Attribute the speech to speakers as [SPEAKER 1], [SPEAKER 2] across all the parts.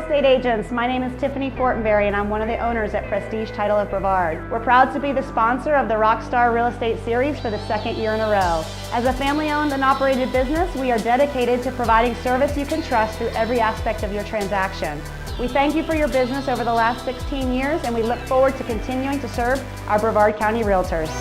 [SPEAKER 1] estate agents, my name is Tiffany Fortenberry and I'm one of the owners at Prestige Title of Brevard. We're proud to be the sponsor of the Rockstar Real Estate Series for the second year in a row. As a family-owned and operated business, we are dedicated to providing service you can trust through every aspect of your transaction. We thank you for your business over the last 16 years and we look forward to continuing to serve our Brevard County Realtors.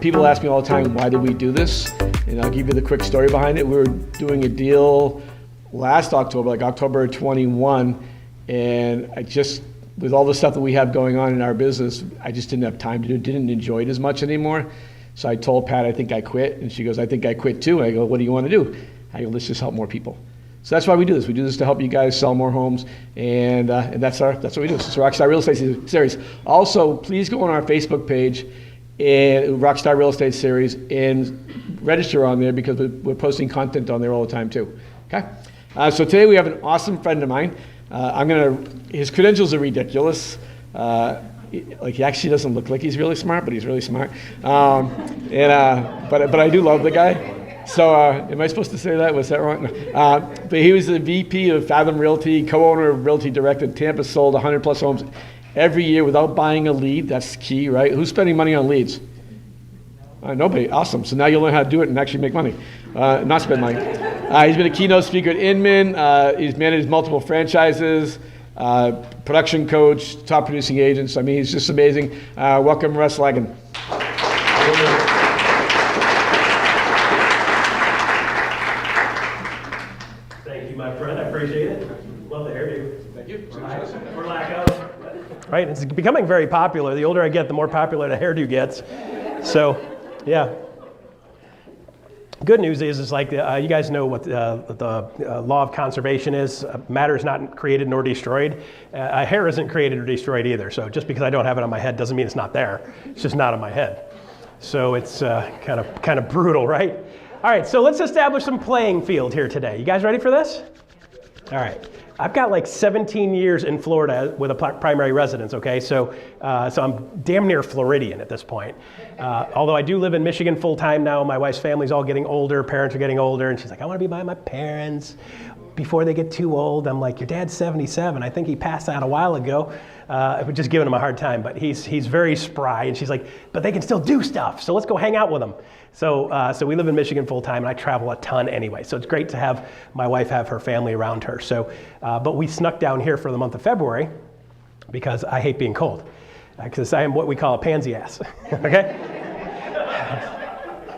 [SPEAKER 2] People ask me all the time, why did we do this? And I'll give you the quick story behind it. We were doing a deal last October, like October 21, and with all the stuff that we have going on in our business, I just didn't have time to do it, didn't enjoy it as much anymore. So I told Pat, I think I quit, and she goes, I think I quit too. And I go, what do you want to do? I go, let's just help more people. So that's why we do this. We do this to help you guys sell more homes, and that's what we do. It's Rockstar Real Estate Series. Also, please go on our Facebook page, and Rockstar Real Estate Series, and register on there because we're posting content on there all the time too. Okay. So today we have an awesome friend of mine. His credentials are ridiculous. Like he actually doesn't look like he's really smart, but he's really smart. But I do love the guy. So am I supposed to say that? Was that wrong? No. But he was the VP of Fathom Realty, co-owner of Realty Direct in Tampa, sold 100 plus homes every year without buying a lead. That's key, right? Who's spending money on leads? Nobody. Awesome. So now you'll learn how to do it and actually make money, not spend money. He's been a keynote speaker at Inman. He's managed multiple franchises, production coach, top producing agents. I mean, he's just amazing. Welcome, Russ Laggan.
[SPEAKER 3] Thank you, my friend. I appreciate it. Love the hairdo.
[SPEAKER 2] Thank you.
[SPEAKER 3] For lack of. Right, it's becoming very popular. The older I get, the more popular the hairdo gets. So, yeah. Good news is like you guys know what the law of conservation is. Matter is not created nor destroyed. Hair isn't created or destroyed either. So just because I don't have it on my head doesn't mean it's not there. It's just not on my head. So it's kind of brutal, right? All right, so let's establish some playing field here today. You guys ready for this? All right. I've got like 17 years in Florida with a primary residence, okay? So I'm damn near Floridian at this point. Although I do live in Michigan full time now. My wife's family's all getting older, parents are getting older, and she's like, I want to be by my parents before they get too old. I'm like, your dad's 77. I think he passed out a while ago. I was just giving him a hard time, but he's very spry, and she's like, but they can still do stuff, so let's go hang out with them. So we live in Michigan full time, and I travel a ton anyway. So it's great to have my wife have her family around her. So, but we snuck down here for the month of February because I hate being cold, because I am what we call a pansy ass. Okay.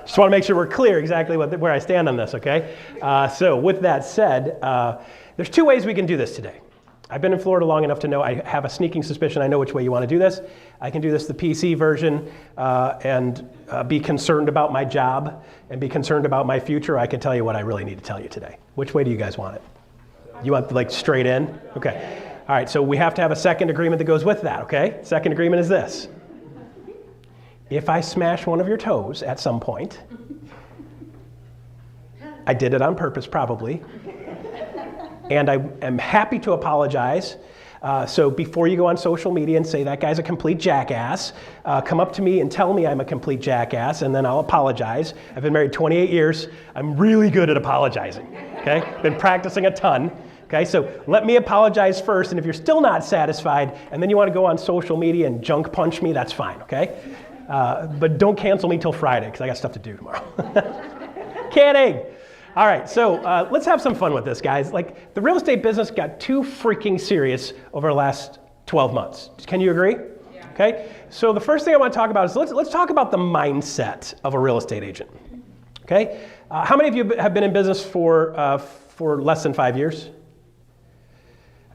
[SPEAKER 3] Just want to make sure we're clear exactly where I stand on this. Okay. So with that said, there's two ways we can do this today. I've been in Florida long enough to know I have a sneaking suspicion I know which way you want to do this. I can do this the PC version and be concerned about my job and be concerned about my future. I can tell you what I really need to tell you today. Which way do you guys want it? You want like straight in? Okay. All right, so we have to have a second agreement that goes with that, okay? Second agreement is this. If I smash one of your toes at some point, I did it on purpose probably, and I am happy to apologize. So before you go on social media and say that guy's a complete jackass, come up to me and tell me I'm a complete jackass, and then I'll apologize. I've been married 28 years. I'm really good at apologizing, okay? Been practicing a ton, okay? So let me apologize first, and if you're still not satisfied, and then you want to go on social media and junk punch me, that's fine, okay? But don't cancel me till Friday, because I got stuff to do tomorrow. Kidding. All right, so let's have some fun with this, guys. Like, the real estate business got too freaking serious over the last 12 months. Can you agree? Yeah. Okay, so the first thing I want to talk about is let's talk about the mindset of a real estate agent. Okay, how many of you have been in business for less than 5 years?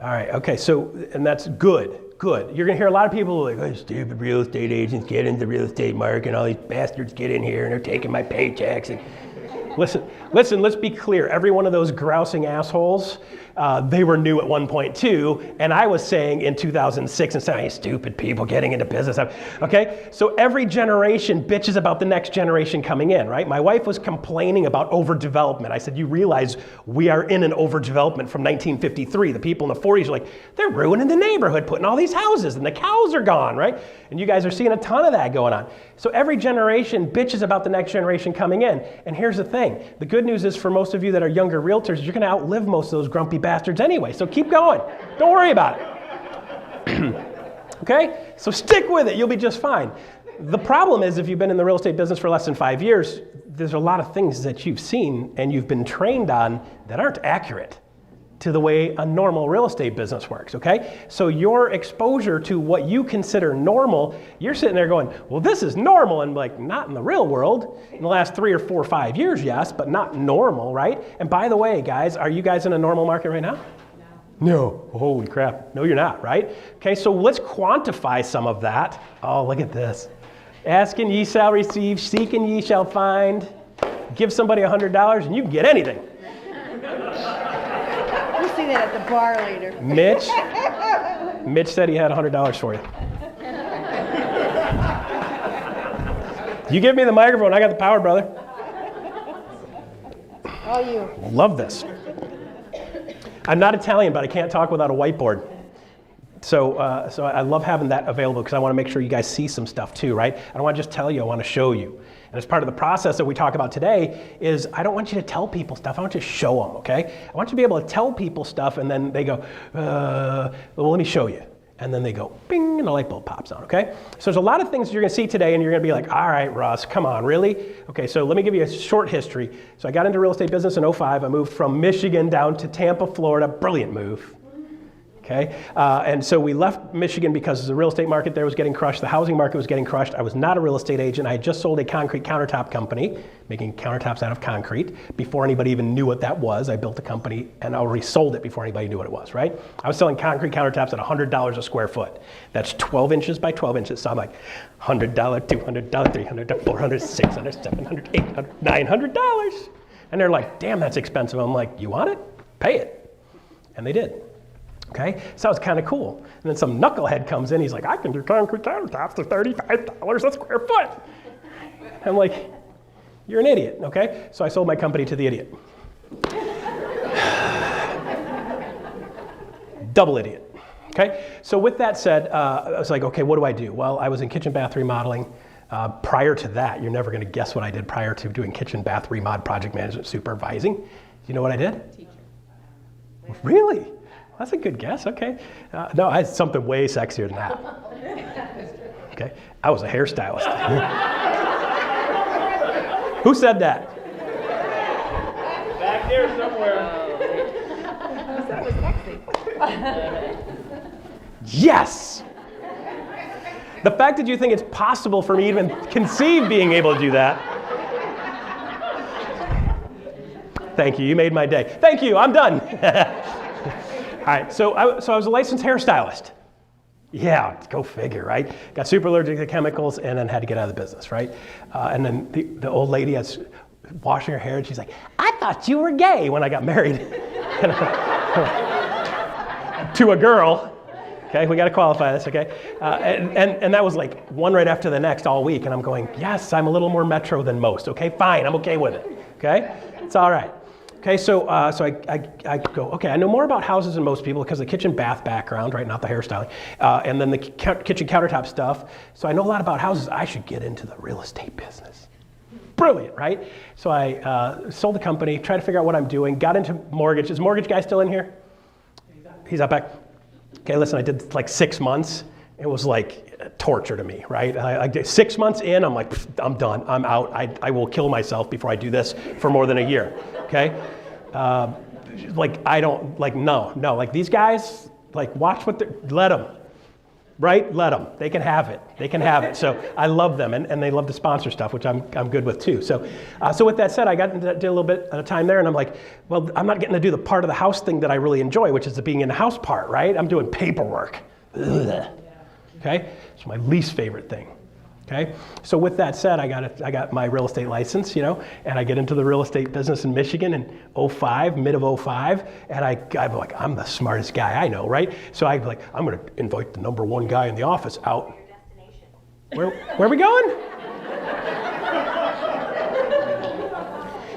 [SPEAKER 3] All right, okay, so, and that's good. Good. You're going to hear a lot of people like, oh, stupid real estate agents get into the real estate market, and all these bastards get in here and they're taking my paychecks. And Listen, let's be clear. Every one of those grousing assholes, they were new at one point too, and I was saying in 2006 and saying, hey, stupid people getting into business. Okay, so every generation bitches about the next generation coming in, right? My wife was complaining about overdevelopment. I said, you realize we are in an overdevelopment from 1953. The people in the 40s are like, they're ruining the neighborhood, putting all these houses, and the cows are gone, right? And you guys are seeing a ton of that going on. So every generation bitches about the next generation coming in. And here's the thing. The good news is for most of you that are younger realtors, you're going to outlive most of those grumpy bastards anyway. So keep going. Don't worry about it. Okay? So stick with it. You'll be just fine. The problem is if you've been in the real estate business for less than 5 years, there's a lot of things that you've seen and you've been trained on that aren't accurate to the way a normal real estate business works, okay? So your exposure to what you consider normal, you're sitting there going, well, this is normal, and like, not in the real world. In the last 3 or 4 or 5 years, yes, but not normal, right? And by the way, guys, are you guys in a normal market right now? No. Holy crap. No, you're not, right? Okay, so let's quantify some of that. Oh, look at this. Asking ye shall receive, seeking ye shall find. Give somebody $100 and you can get anything.
[SPEAKER 4] See that at the bar later.
[SPEAKER 3] Mitch said he had $100 for you. You give me the microphone, I got the power, brother.
[SPEAKER 4] All you.
[SPEAKER 3] Love this. I'm not Italian, but I can't talk without a whiteboard. So I love having that available because I want to make sure you guys see some stuff too, right? I don't want to just tell you, I want to show you. And as part of the process that we talk about today is I don't want you to tell people stuff, I want you to show them, okay? I want you to be able to tell people stuff and then they go, well, let me show you. And then they go, bing, and the light bulb pops on, okay? So there's a lot of things you're gonna see today and you're gonna be like, all right, Russ, come on, really? Okay, so let me give you a short history. So I got into real estate business in 2005. I moved from Michigan down to Tampa, Florida, brilliant move. Okay, and so we left Michigan because the real estate market there was getting crushed. The housing market was getting crushed. I was not a real estate agent. I had just sold a concrete countertop company, making countertops out of concrete. Before anybody even knew what that was, I built a company and I already sold it before anybody knew what it was, right? I was selling concrete countertops at $100 a square foot. That's 12 inches by 12 inches. So I'm like, $100, $200, $300, $400, $600, $700, $800, $900. And they're like, damn, that's expensive. I'm like, you want it? Pay it. And they did. Okay, so that was kind of cool. And then some knucklehead comes in, he's like, I can do concrete countertops for $35 a square foot. I'm like, you're an idiot, okay? So I sold my company to the idiot. Double idiot, okay? So with that said, I was like, okay, what do I do? Well, I was in kitchen bath remodeling. Prior to that, you're never gonna guess what I did prior to doing kitchen bath remod project management supervising. Do you know what I did? Teacher. Really? That's a good guess, okay. No, I had something way sexier than that. Okay, I was a hairstylist. Who said that?
[SPEAKER 2] Back there somewhere.
[SPEAKER 4] That was sexy.
[SPEAKER 3] Yes! The fact that you think it's possible for me to even conceive being able to do that. Thank you, you made my day. Thank you, I'm done. All right, so I was a licensed hairstylist. Yeah, go figure, right? Got super allergic to chemicals and then had to get out of the business, right? And then the old lady was washing her hair and she's like, I thought you were gay when I got married. To a girl. Okay, we gotta qualify this, okay? And that was like one right after the next all week. And I'm going, yes, I'm a little more metro than most, okay? Fine, I'm okay with it, okay? It's all right. Okay, so I go, okay, I know more about houses than most people because of the kitchen bath background, right, not the hairstyling, and then the kitchen countertop stuff. So I know a lot about houses. I should get into the real estate business. Brilliant, right? So I sold the company, tried to figure out what I'm doing, got into mortgage. Is the mortgage guy still in here? He's out back. Okay, listen, I did like 6 months. It was like torture to me, right? I did 6 months in, I'm like, I'm done, I'm out. I will kill myself before I do this for more than a year, okay? Like, I don't, like, no, like these guys, like watch what they're, let them, right? Let them, they can have it, So I love them and they love to sponsor stuff, which I'm good with too. So with that said, I did a little bit at a time there and I'm like, well, I'm not getting to do the part of the house thing that I really enjoy, which is the being in the house part, right? I'm doing paperwork. Ugh. Okay, it's my least favorite thing. Okay, so with that said, I got my real estate license, and I get into the real estate business in Michigan in '05, mid of '05, and I'm like, I'm the smartest guy I know, right? So I'm like, I'm going to invite the number one guy in the office out. Where are we going?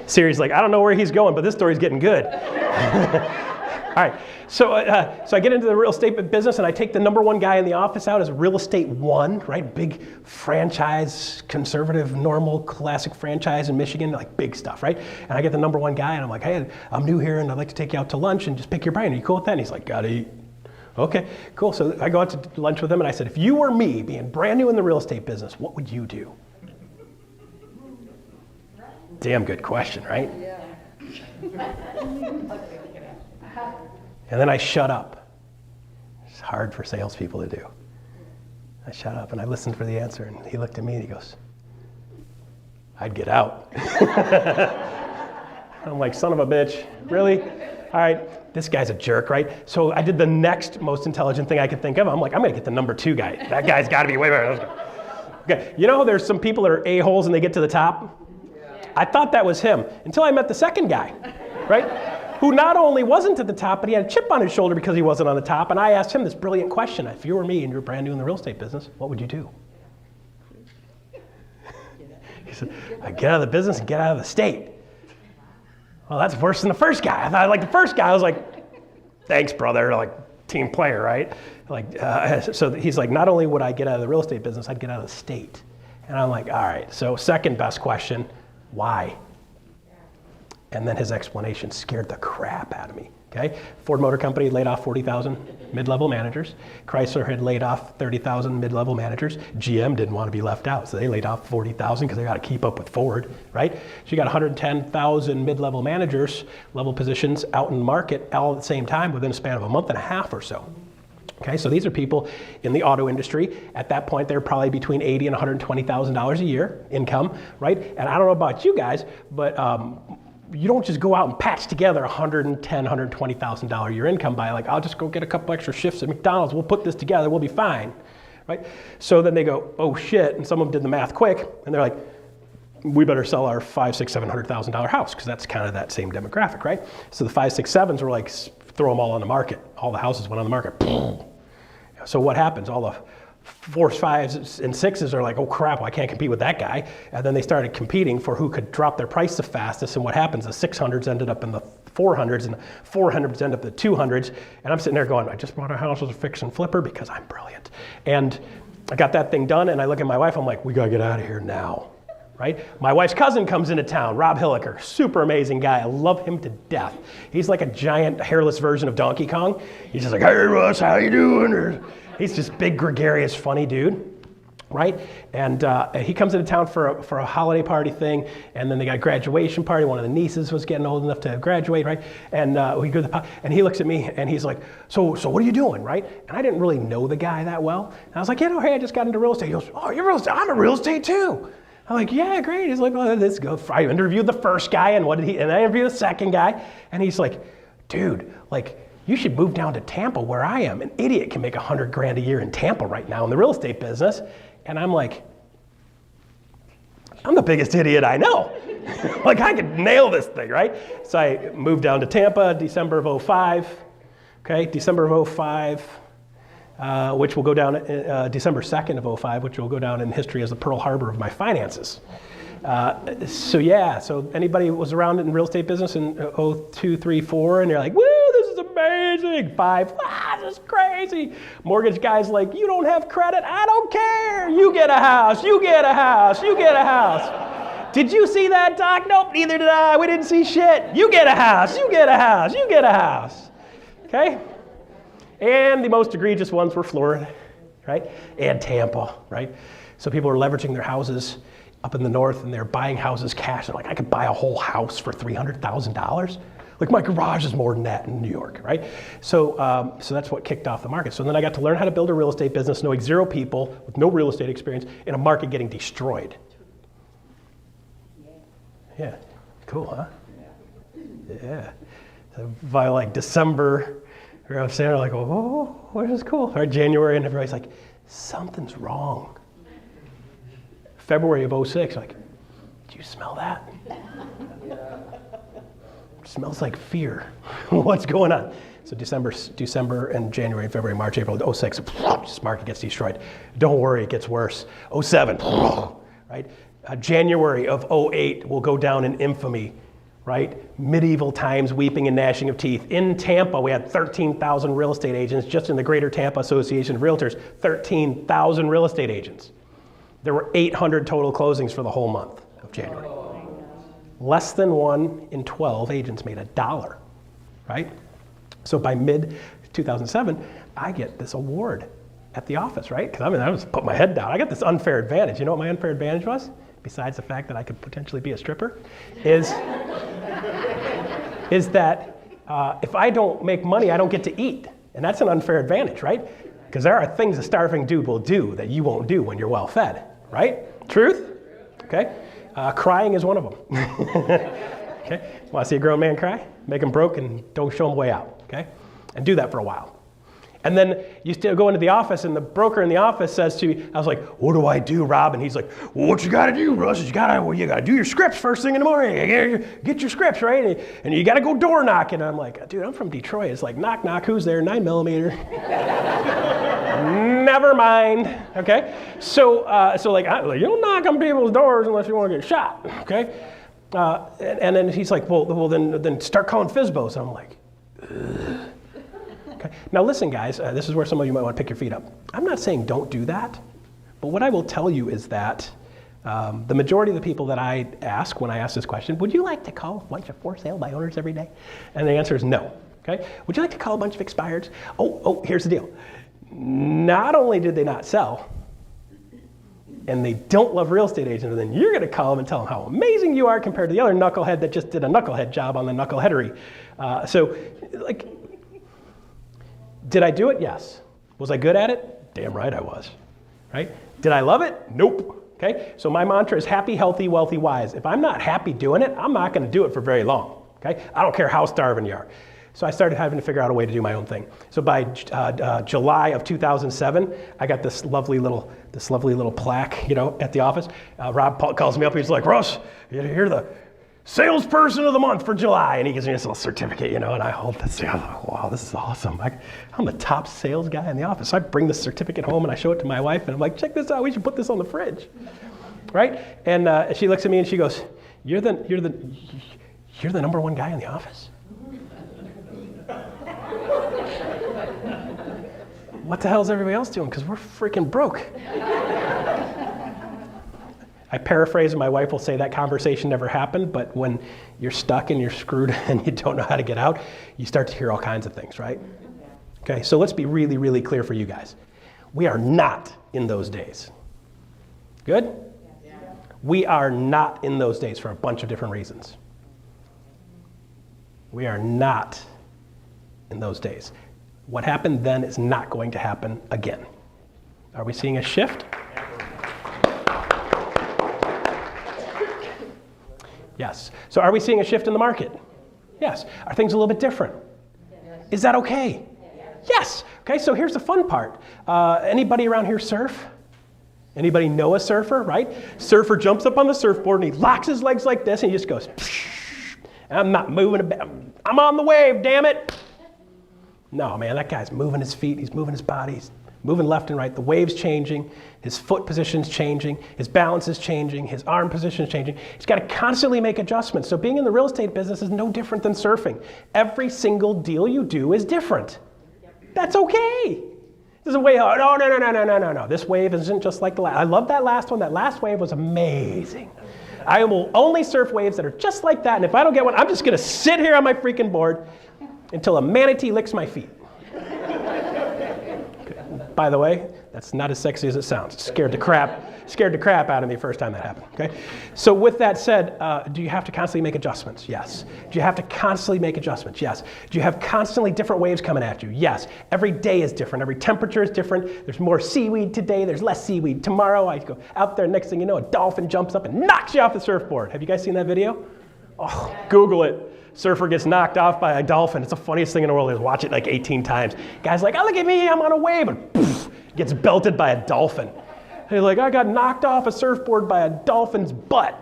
[SPEAKER 3] Siri's like, I don't know where he's going, but this story's getting good. All right, so I get into the real estate business and I take the number one guy in the office out as Real Estate One, right? Big franchise, conservative, normal, classic franchise in Michigan, like big stuff, right? And I get the number one guy and I'm like, hey, I'm new here and I'd like to take you out to lunch and just pick your brain. Are you cool with that? And he's like, gotta eat. Okay, cool. So I go out to lunch with him and I said, if you were me, being brand new in the real estate business, what would you do? Damn good question, right? Yeah. And then I shut up. It's hard for salespeople to do. I shut up and I listened for the answer and he looked at me and he goes, I'd get out. I'm like, son of a bitch, really? All right, this guy's a jerk, right? So I did the next most intelligent thing I could think of. I'm like, I'm gonna get the number two guy. That guy's gotta be way better. Okay, there's some people that are a-holes and they get to the top? I thought that was him until I met the second guy, right? Who not only wasn't at the top, but he had a chip on his shoulder because he wasn't on the top. And I asked him this brilliant question. If you were me and you're brand new in the real estate business, what would you do? He said, I'd get out of the business and get out of the state. Well, that's worse than the first guy. I thought, like the first guy, I was like, thanks, brother, like team player, right? So he's like, not only would I get out of the real estate business, I'd get out of the state. And I'm like, all right, so second best question, why? And then his explanation scared the crap out of me, okay? Ford Motor Company laid off 40,000 mid-level managers. Chrysler had laid off 30,000 mid-level managers. GM didn't want to be left out, so they laid off 40,000 because they got to keep up with Ford, right? So you got 110,000 mid-level managers, level positions out in the market all at the same time within a span of a month and a half or so. Okay, so these are people in the auto industry. At that point, they're probably between $80,000 and $120,000 a year income, right? And I don't know about you guys, but you don't just go out and patch together $110,000, $120,000 a year income by like, I'll just go get a couple extra shifts at McDonald's. We'll put this together. We'll be fine, right? So then they go, oh shit, and some of them did the math quick, and they're like, we better sell our $500,000, $600,000, $700,000 house because that's kind of that same demographic, right? So the 5, 6, 7s were like, throw them all on the market. All the houses went on the market. So what happens? All the 4s, 5s, and 6s are like, oh crap, well, I can't compete with that guy. And then they started competing for who could drop their price the fastest. And what happens? The 600s ended up in the 400s, and the 400s end up in the 200s. And I'm sitting there going, I just bought a house as a fix and flipper because I'm brilliant. And I got that thing done, and I look at my wife, I'm like, we gotta get out of here now, right? My wife's cousin comes into town, Rob Hilliker, super amazing guy. I love him to death. He's like a giant hairless version of Donkey Kong. He's just like, hey Russ, how you doing? He's just big, gregarious, funny dude, right? And he comes into town for a holiday party thing, and then they got a graduation party. One of the nieces was getting old enough to graduate, right? And we go to the and he looks at me and he's like, so what are you doing, right? And I didn't really know the guy that well. And I was like, hey, I just got into real estate. He goes, oh, you're real estate? I'm in real estate too. I'm like, yeah, great. He's like, well, let's go. I interviewed the first guy, and I interviewed the second guy, and he's like, dude, like, you should move down to Tampa where I am. An idiot can make $100,000 a year in Tampa right now in the real estate business. And I'm like, I'm the biggest idiot I know. Like I could nail this thing, right? So I moved down to Tampa, December of '05. Okay, December of '05, which will go down, December 2nd of '05, which will go down in history as the Pearl Harbor of my finances. So anybody was around in real estate business in 02, 3, 4, and you're like, woo, this is amazing. 5, this is crazy. Mortgage guys like, you don't have credit, I don't care. You get a house, you get a house, you get a house. Did you see that, Doc? Nope, neither did I. We didn't see shit. You get a house, you get a house, you get a house. Okay? And the most egregious ones were Florida, right? And Tampa, right? So people were leveraging their houses up in the north, and they're buying houses cash. They're like, I could buy a whole house for $300,000. Like my garage is more than that in New York, right? So that's what kicked off the market. So then I got to learn how to build a real estate business, knowing 0 people with no real estate experience in a market getting destroyed. Yeah, cool, huh? Yeah. So by like December, we're up there like, oh, this is cool. Or January, and everybody's like, something's wrong. February of '06, like, do you smell that? It smells like fear. What's going on? So December and January, February, March, April, '06, this market gets destroyed. Don't worry, it gets worse. '07, right? January of '08 will go down in infamy, right? Medieval times, weeping and gnashing of teeth. In Tampa, we had 13,000 real estate agents, just in the Greater Tampa Association of Realtors, 13,000 real estate agents. There were 800 total closings for the whole month of January. Less than 1 in 12 agents made $1, right? So by mid-2007, I get this award at the office, right? Because I just put my head down. I got this unfair advantage. You know what my unfair advantage was? Besides the fact that I could potentially be a stripper, is that if I don't make money, I don't get to eat. And that's an unfair advantage, right? Because there are things a starving dude will do that you won't do when you're well fed, right? Truth? Okay? Crying is one of them. Okay? Want to see a grown man cry? Make him broke and don't show him way out, okay? And do that for a while. And then you still go into the office and the broker in the office says to me, I was like, what do I do, Rob? And he's like, well, what you gotta do, Russ, is you gotta do your scripts first thing in the morning. Get your scripts, right? And you gotta go door knocking. And I'm like, dude, I'm from Detroit. It's like, knock, knock, who's there? 9mm. Never mind, okay? So like, you don't knock on people's doors unless you want to get shot, okay? And then he's like, well, then start calling FSBOs. And I'm like, ugh. Okay. Now listen, guys, this is where some of you might want to pick your feet up. I'm not saying don't do that, but what I will tell you is that the majority of the people that I ask when I ask this question, would you like to call a bunch of for sale by owners every day? And the answer is no, okay? Would you like to call a bunch of expireds? Oh, here's the deal. Not only did they not sell, and they don't love real estate agents, and then you're gonna call them and tell them how amazing you are compared to the other knucklehead that just did a knucklehead job on the knuckleheadery. So, like, did I do it? Yes. Was I good at it? Damn right I was, right? Did I love it? Nope, okay? So my mantra is happy, healthy, wealthy, wise. If I'm not happy doing it, I'm not gonna do it for very long, okay? I don't care how starving you are. So I started having to figure out a way to do my own thing. So by July of 2007, I got this lovely little plaque, at the office. Rob calls me up, he's like, Russ, you're the salesperson of the month for July. And he gives me this little certificate, and I hold this. I'm like, wow, this is awesome. I'm the top sales guy in the office. So I bring this certificate home and I show it to my wife and I'm like, check this out, we should put this on the fridge, right? And she looks at me and she goes, you're the number one guy in the office? What the hell is everybody else doing? Because we're freaking broke. I paraphrase, and my wife will say that conversation never happened, but when you're stuck and you're screwed and you don't know how to get out, you start to hear all kinds of things, right? Okay, so let's be really, really clear for you guys. We are not in those days. Good? Yeah. We are not in those days for a bunch of different reasons. We are not in those days. What happened then is not going to happen again. Are we seeing a shift? Yes. So are we seeing a shift in the market? Yes. Are things a little bit different? Yes. Is that okay? Yes. Okay, so here's the fun part. Anybody around here surf? Anybody know a surfer, right? Surfer jumps up on the surfboard and he locks his legs like this and he just goes, I'm not moving a bit. I'm on the wave, damn it. No, man, that guy's moving his feet, he's moving his body, he's moving left and right. The wave's changing, his foot position's changing, his balance is changing, his arm position is changing. He's got to constantly make adjustments. So being in the real estate business is no different than surfing. Every single deal you do is different. That's okay. There's a way, no. This wave isn't just like the last. I love that last one. That last wave was amazing. I will only surf waves that are just like that. And if I don't get one, I'm just going to sit here on my freaking board until a manatee licks my feet. By the way, that's not as sexy as it sounds. It scared the crap out of me first time that happened, okay? So with that said, do you have to constantly make adjustments? Yes. Do you have to constantly make adjustments? Yes. Do you have constantly different waves coming at you? Yes. Every day is different. Every temperature is different. There's more seaweed today. There's less seaweed tomorrow. I go out there, next thing you know, a dolphin jumps up and knocks you off the surfboard. Have you guys seen that video? Oh, Google it. Surfer gets knocked off by a dolphin. It's the funniest thing in the world. I watch it like 18 times. Guy's like, oh, look at me, I'm on a wave, and poof, gets belted by a dolphin. They're like, I got knocked off a surfboard by a dolphin's butt,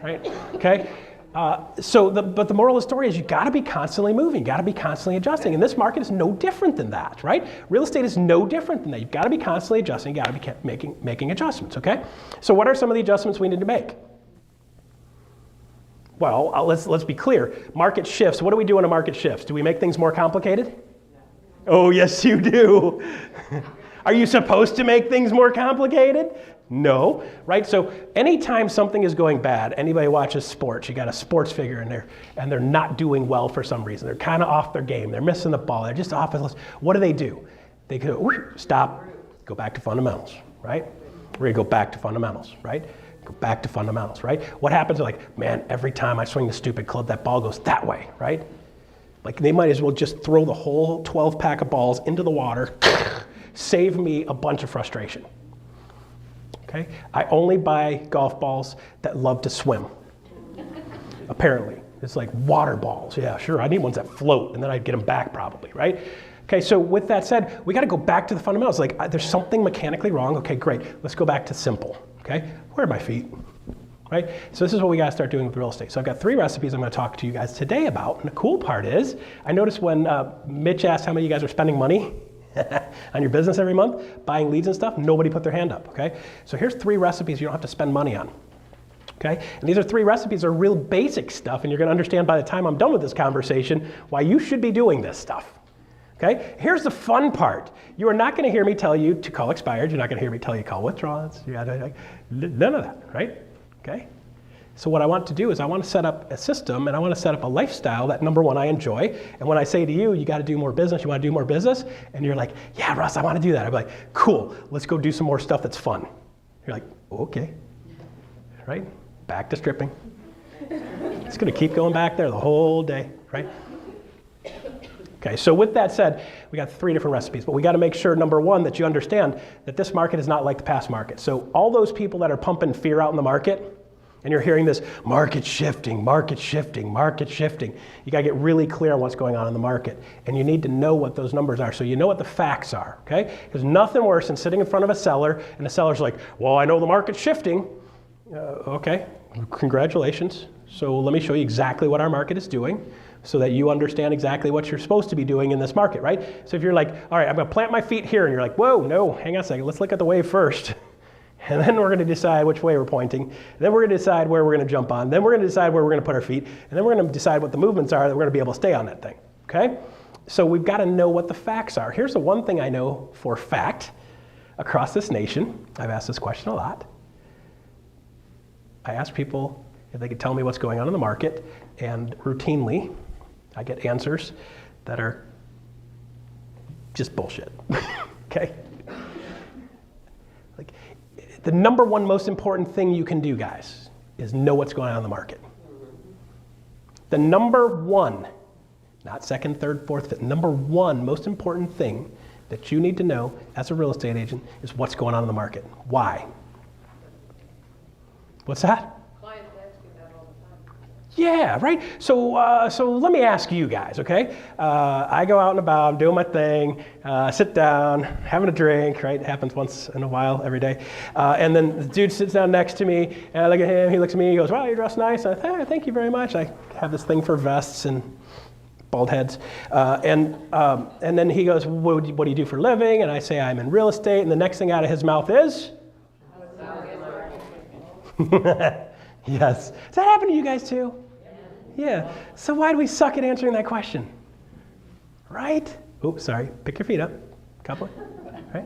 [SPEAKER 3] right? Okay. But the moral of the story is you got to be constantly moving, you got to be constantly adjusting, and this market is no different than that, right? Real estate is no different than that. You've got to be constantly adjusting, you got to be making adjustments, okay? So what are some of the adjustments we need to make? Well, let's be clear. Market shifts. What do we do when a market shifts? Do we make things more complicated? Oh, yes, you do. Are you supposed to make things more complicated? No, right? So anytime something is going bad, anybody watches sports, you got a sports figure in there, and they're not doing well for some reason. They're kind of off their game. They're missing the ball. They're just off. What do? They go, stop, go back to fundamentals, right? We're going to go back to fundamentals, right? Go back to fundamentals, right? What happens? They're like, man, every time I swing the stupid club, that ball goes that way, right? Like they might as well just throw the whole 12 pack of balls into the water, save me a bunch of frustration. Okay? I only buy golf balls that love to swim. Apparently. It's like water balls. Yeah, sure. I need ones that float, and then I'd get them back probably, right? Okay, so with that said, we got to go back to the fundamentals. Like, there's something mechanically wrong. Okay, great. Let's go back to simple. Okay? Where are my feet? Right? So this is what we got to start doing with real estate. So I've got 3 recipes I'm going to talk to you guys today about. And the cool part is, I noticed when Mitch asked how many of you guys are spending money on your business every month, buying leads and stuff, nobody put their hand up, okay? So here's 3 recipes you don't have to spend money on, okay? And these are 3 recipes that are real basic stuff, and you're gonna understand by the time I'm done with this conversation why you should be doing this stuff, okay? Here's the fun part. You are not gonna hear me tell you to call expired. You're not gonna hear me tell you call withdrawals. None of that, right? Okay? So what I want to do is I want to set up a system and I want to set up a lifestyle that, number one, I enjoy. And when I say to you, you got to do more business, you want to do more business, and you're like, yeah, Russ, I want to do that. I'd be like, cool, let's go do some more stuff that's fun. You're like, okay, right? Back to stripping. It's going to keep going back there the whole day, right? Okay, so with that said, we got 3 different recipes, but we got to make sure, number one, that you understand that this market is not like the past market. So all those people that are pumping fear out in the market, and you're hearing this market shifting, market shifting, market shifting. You gotta get really clear on what's going on in the market. And you need to know what those numbers are so you know what the facts are, okay? There's nothing worse than sitting in front of a seller and the seller's like, well, I know the market's shifting. Okay, congratulations. So let me show you exactly what our market is doing so that you understand exactly what you're supposed to be doing in this market, right? So if you're like, all right, I'm gonna plant my feet here, and you're like, whoa, no, hang on a second, let's look at the wave first. And then we're going to decide which way we're pointing. And then we're going to decide where we're going to jump on. Then we're going to decide where we're going to put our feet. And then we're going to decide what the movements are that we're going to be able to stay on that thing. Okay? So we've got to know what the facts are. Here's the one thing I know for fact across this nation. I've asked this question a lot. I ask people if they could tell me what's going on in the market. And routinely, I get answers that are just bullshit. Okay? The number one most important thing you can do, guys, is know what's going on in the market. The number one, not second, third, fourth, fifth, number one most important thing that you need to know as a real estate agent is what's going on in the market. Why? What's that?
[SPEAKER 5] Clients ask you that all the time.
[SPEAKER 3] Yeah, right? So let me ask you guys, okay? I go out and about, I'm doing my thing, sit down, having a drink, right? It happens once in a while, every day. And then the dude sits down next to me, and I look at him, he looks at me, he goes, wow, you're dressed nice. I say, hey, thank you very much. I have this thing for vests and bald heads. And then he goes, what do you do for a living? And I say, I'm in real estate. And the next thing out of his mouth is? Yes. Does that happen to you guys too? Yeah. So why do we suck at answering that question? Right? Oops, sorry. Pick your feet up. Couple. Right?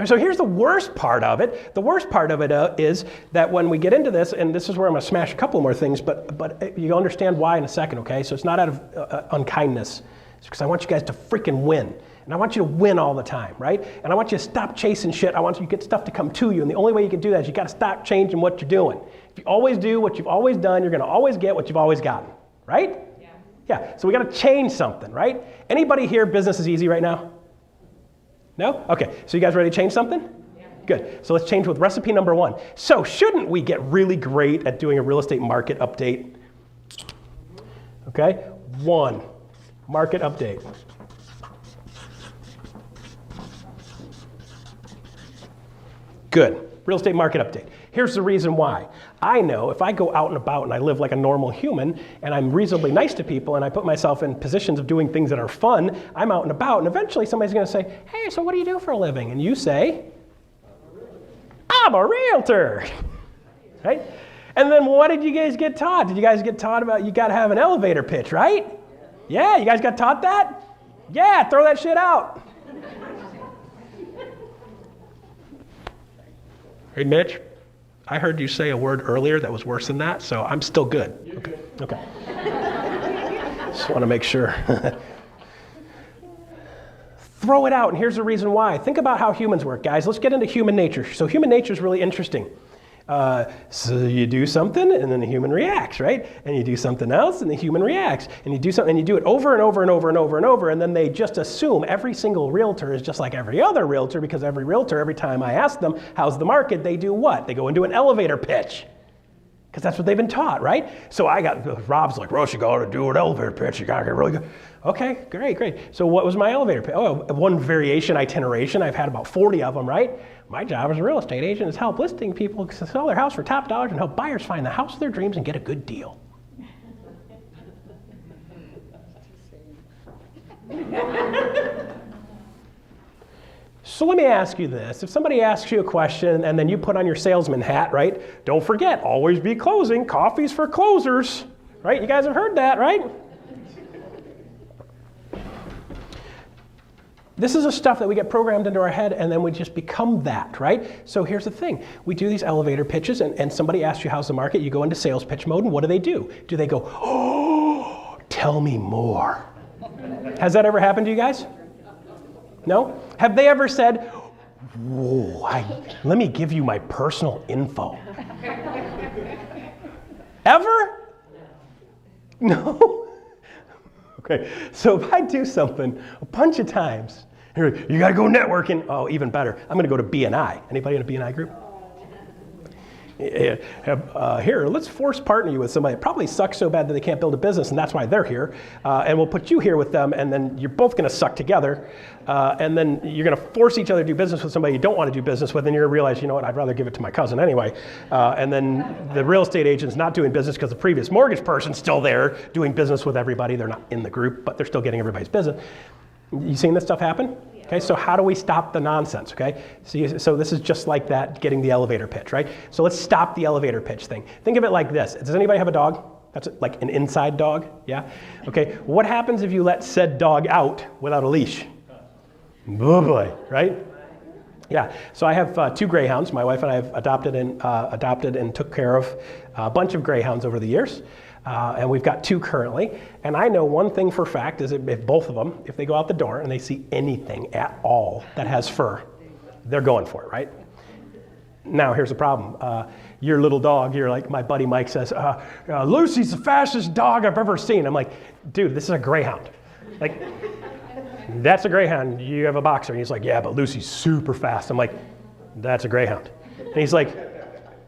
[SPEAKER 3] So here's the worst part of it. The worst part of it is that when we get into this, and this is where I'm going to smash a couple more things, but you'll understand why in a second, okay? So it's not out of unkindness. It's because I want you guys to freaking win. And I want you to win all the time, right? And I want you to stop chasing shit. I want you to get stuff to come to you. And the only way you can do that is you got to stop changing what you're doing. If you always do what you've always done, you're going to always get what you've always gotten, right? Yeah. Yeah. So we got to change something, right? Anybody here, business is easy right now? No? Okay. So you guys ready to change something? Yeah. Good. So let's change with recipe number 1. So shouldn't we get really great at doing a real estate market update? Okay. 1, market update. Good. Real estate market update. Here's the reason why. I know if I go out and about and I live like a normal human and I'm reasonably nice to people and I put myself in positions of doing things that are fun, I'm out and about and eventually somebody's going to say, hey, so what do you do for a living? And you say, I'm a realtor, right? And then what did you guys get taught? Did you guys get taught about you got to have an elevator pitch, right? Yeah, you guys got taught that? Yeah, throw that shit out. Hey, Mitch, I heard you say a word earlier that was worse than that, so I'm still good. Okay. Just want to make sure. Throw it out, and here's the reason why. Think about how humans work, guys. Let's get into human nature. So human nature is really interesting. So you do something, and then the human reacts, right? And you do something else, and the human reacts. And you do something, and you do it over and over and over and over and over, and then they just assume every single realtor is just like every other realtor, because every realtor, every time I ask them, how's the market, they do what? They go into an elevator pitch. Because that's what they've been taught, right? So Rob's like, Russ, you got to do an elevator pitch. You got to get really good. Okay, great. So what was my elevator pitch? Oh, one variation itineration. I've had about 40 of them, right? My job as a real estate agent is help listing people to sell their house for top dollars and help buyers find the house of their dreams and get a good deal. So let me ask you this. If somebody asks you a question and then you put on your salesman hat, right? Don't forget, always be closing. Coffee's for closers, right? You guys have heard that, right? This is the stuff that we get programmed into our head and then we just become that, right? So here's the thing. We do these elevator pitches and somebody asks you how's the market, you go into sales pitch mode and what do? Do they go, oh, tell me more? Has that ever happened to you guys? No? Have they ever said, whoa, let me give you my personal info? Ever? No? Okay, so if I do something a bunch of times, you got to go networking. Oh, even better, I'm going to go to BNI. Anybody in a BNI group? Here, let's force partner you with somebody that probably sucks so bad that they can't build a business, and that's why they're here. And we'll put you here with them, and then you're both going to suck together. And then you're going to force each other to do business with somebody you don't want to do business with, and you're going to realize, you know what, I'd rather give it to my cousin anyway. And then the real estate agent's not doing business because the previous mortgage person's still there doing business with everybody. They're not in the group, but they're still getting everybody's business. You seen this stuff happen? Okay, so how do we stop the nonsense, okay? So this is just like that, getting the elevator pitch, right? So let's stop the elevator pitch thing. Think of it like this. Does anybody have a dog? That's like an inside dog, yeah? Okay, what happens if you let said dog out without a leash? Oh boy, right? Yeah, so I have 2 greyhounds. My wife and I have adopted and took care of a bunch of greyhounds over the years. And we've got 2 currently. And I know one thing for a fact is if both of them, if they go out the door and they see anything at all that has fur, they're going for it, right? Now, here's the problem. Your little dog, you're like, my buddy Mike says, Lucy's the fastest dog I've ever seen. I'm like, dude, this is a greyhound. Like, that's a greyhound. You have a boxer. And he's like, yeah, but Lucy's super fast. I'm like, that's a greyhound. And he's like,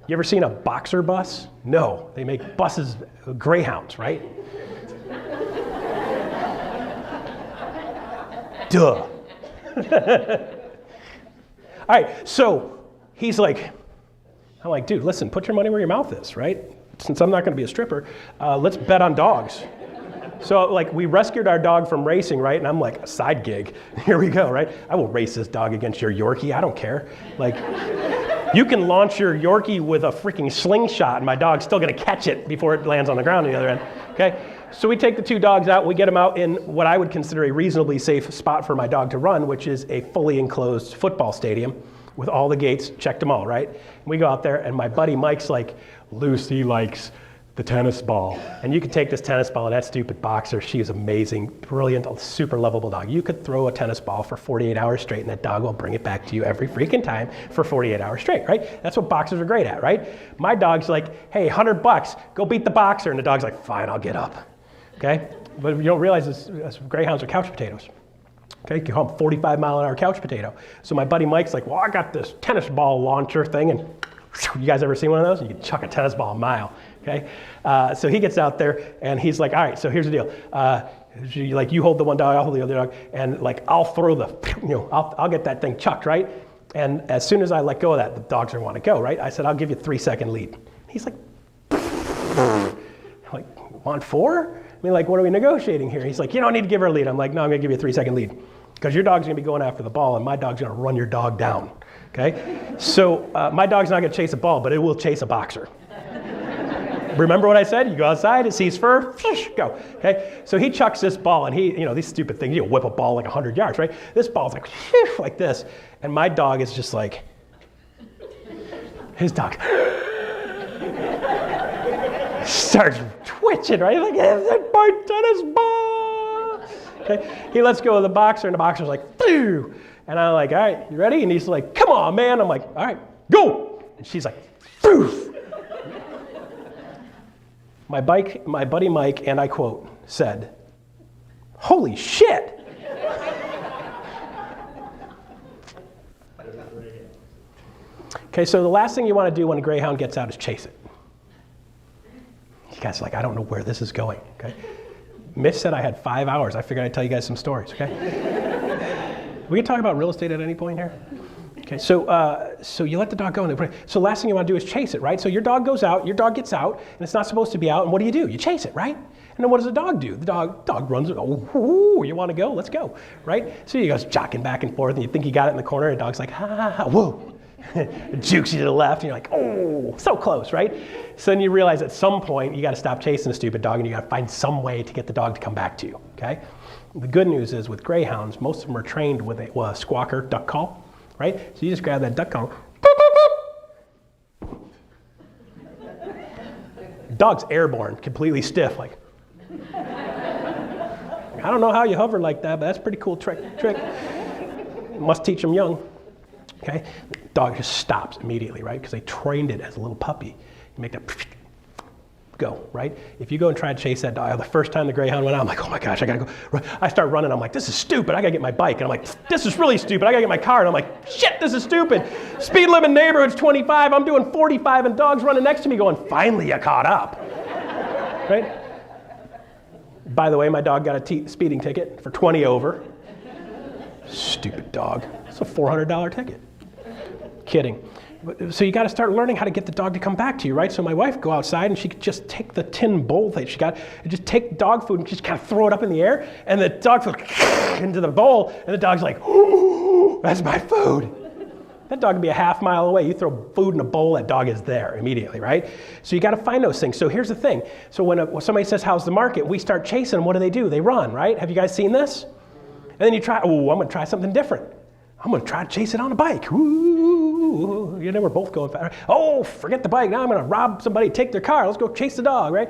[SPEAKER 3] you ever seen a boxer bus? No, they make buses, greyhounds, right? Duh. All right, so he's like, I'm like, dude, listen, put your money where your mouth is, right? Since I'm not gonna be a stripper, let's bet on dogs. So like we rescued our dog from racing, right? And I'm like, a side gig, here we go, right? I will race this dog against your Yorkie, I don't care. Like, you can launch your Yorkie with a freaking slingshot and my dog's still gonna catch it before it lands on the ground on the other end, okay? So we take the 2 dogs out, we get them out in what I would consider a reasonably safe spot for my dog to run, which is a fully enclosed football stadium with all the gates, checked them all, right? And we go out there and my buddy Mike's like, Lucy likes the tennis ball. And you could take this tennis ball and that stupid boxer, she's amazing, brilliant, super lovable dog. You could throw a tennis ball for 48 hours straight and that dog will bring it back to you every freaking time for 48 hours straight, right? That's what boxers are great at, right? My dog's like, hey, $100, go beat the boxer. And the dog's like, fine, I'll get up, okay? But you don't realize this greyhounds are couch potatoes. Okay, you call them 45-mile-an-hour couch potato. So my buddy Mike's like, well, I got this tennis ball launcher thing, and you guys ever seen one of those? You can chuck a tennis ball a mile, okay? So he gets out there, and he's like, all right, so here's the deal. You hold the one dog, I'll hold the other dog, and like I'll throw I'll get that thing chucked, right? And as soon as I let go of that, the dog's gonna want to go, right? I said, I'll give you a 3-second lead. He's like, I'm like, want 4? I mean, like, what are we negotiating here? He's like, you don't need to give her a lead. I'm like, no, I'm gonna give you a 3-second lead. Because your dog's gonna be going after the ball and my dog's gonna run your dog down, okay? So my dog's not gonna chase a ball, but it will chase a boxer. Remember what I said? You go outside, it sees fur, go, okay? So he chucks this ball and these stupid things, you whip a ball like 100 yards, right? This ball's like this. And my dog is just like, his dog starts twitching, right? Like, that's my tennis ball. Okay? He lets go of the boxer and the boxer's like, phew. And I'm like, all right, you ready? And he's like, come on, man. I'm like, all right, go. And she's like, phew. My buddy Mike, and I quote, said, holy shit. Okay, so the last thing you want to do when a greyhound gets out is chase it. You guys are like, I don't know where this is going, okay? Mitch said I had 5 hours. I figured I'd tell you guys some stories, okay? We can talk about real estate at any point here. Okay, so you let the dog go. So last thing you want to do is chase it, right? So your dog goes out, your dog gets out, and it's not supposed to be out, and what do? You chase it, right? And then what does the dog do? The dog runs, oh, you want to go? Let's go, right? So he goes jockeying back and forth, and you think you got it in the corner, and the dog's like, ha, ha, ha, whoa. It jukes you to the left, and you're like, oh, so close, right? So then you realize at some point you got to stop chasing the stupid dog, and you got to find some way to get the dog to come back to you, okay? The good news is with greyhounds, most of them are trained with a squawker duck call, right? So you just grab that duck call. Dog's airborne, completely stiff, like. I don't know how you hover like that, but that's a pretty cool trick. Must teach them young. Okay, the dog just stops immediately, right? Because they trained it as a little puppy. You make that go, right? If you go and try to chase that dog, the first time the greyhound went out, I'm like, oh my gosh, I gotta go. I start running, I'm like, this is stupid, I gotta get my bike. And I'm like, this is really stupid, I gotta get my car. And I'm like, shit, this is stupid. Speed limit neighborhood's 25, I'm doing 45, and dog's running next to me going, finally you caught up, right? By the way, my dog got a speeding ticket for 20 over. Stupid dog. It's a $400 ticket. Kidding. So you got to start learning how to get the dog to come back to you, right? So my wife would go outside and she could just take the tin bowl that she got and just take dog food and just kind of throw it up in the air, and the dog food into the bowl, and the dog's like, ooh, that's my food. That dog can be a half mile away. You throw food in a bowl, that dog is there immediately, right? So you got to find those things. So here's the thing. So when somebody says, how's the market? We start chasing them. What do? They run, right? Have you guys seen this? And then you try, oh, I'm going to try something different. I'm going to try to chase it on a bike. Ooh, you know, we're both going fast. Oh, forget the bike. Now I'm going to rob somebody, take their car. Let's go chase the dog, right?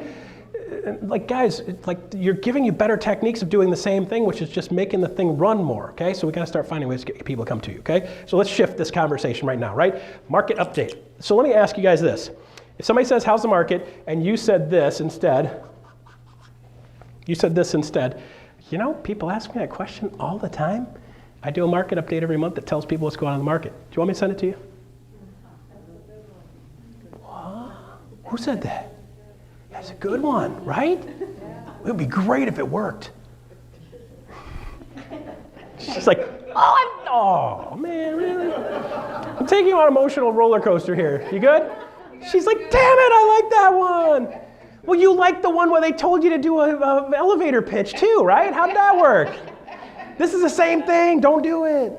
[SPEAKER 3] Like, guys, like you're giving you better techniques of doing the same thing, which is just making the thing run more, okay? So we got to start finding ways to get people to come to you, okay? So let's shift this conversation right now, right? Market update. So let me ask you guys this. If somebody says, how's the market? And you said this instead, you know, people ask me that question all the time. I do a market update every month that tells people what's going on in the market. Do you want me to send it to you? What? Who said that? That's a good one, right? It would be great if it worked. She's like, oh man, really? I'm taking you on an emotional roller coaster here. You good? She's like, damn it, I like that one. Well, you liked the one where they told you to do an elevator pitch too, right? How did that work? This is the same thing, don't do it.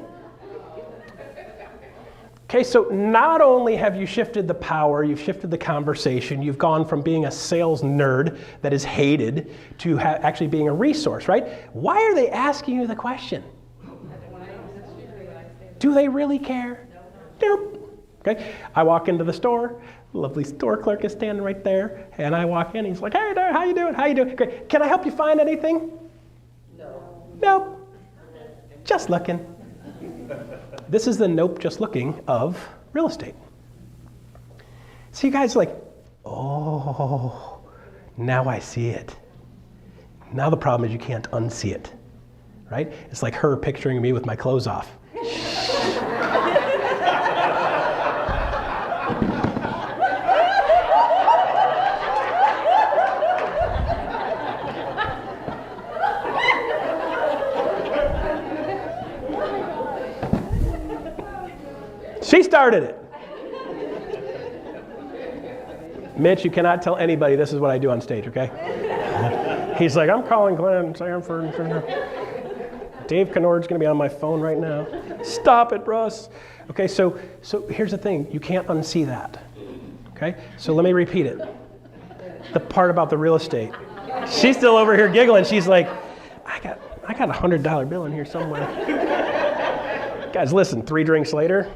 [SPEAKER 3] Okay, so not only have you shifted the power, you've shifted the conversation, you've gone from being a sales nerd that is hated to actually being a resource, right? Why are they asking you the question? Do they really care? Nope. Okay, I walk into the store, lovely store clerk is standing right there, and I walk in, he's like, hey there, how you doing? How you doing? Great. Can I help you find anything? No. Nope. Just looking. This is the nope, just looking of real estate. So you guys are like, oh, now I see it. Now the problem is you can't unsee it, right? It's like her picturing me with my clothes off. She started it. Mitch, you cannot tell anybody this is what I do on stage, okay? He's like, I'm calling Glenn Sanford. Dave Kennard's going to be on my phone right now. Stop it, Russ. Okay, so here's the thing. You can't unsee that. Okay, so let me repeat it. The part about the real estate. She's still over here giggling. She's like, I got a $100 bill in here somewhere. Guys, listen, 3 drinks later.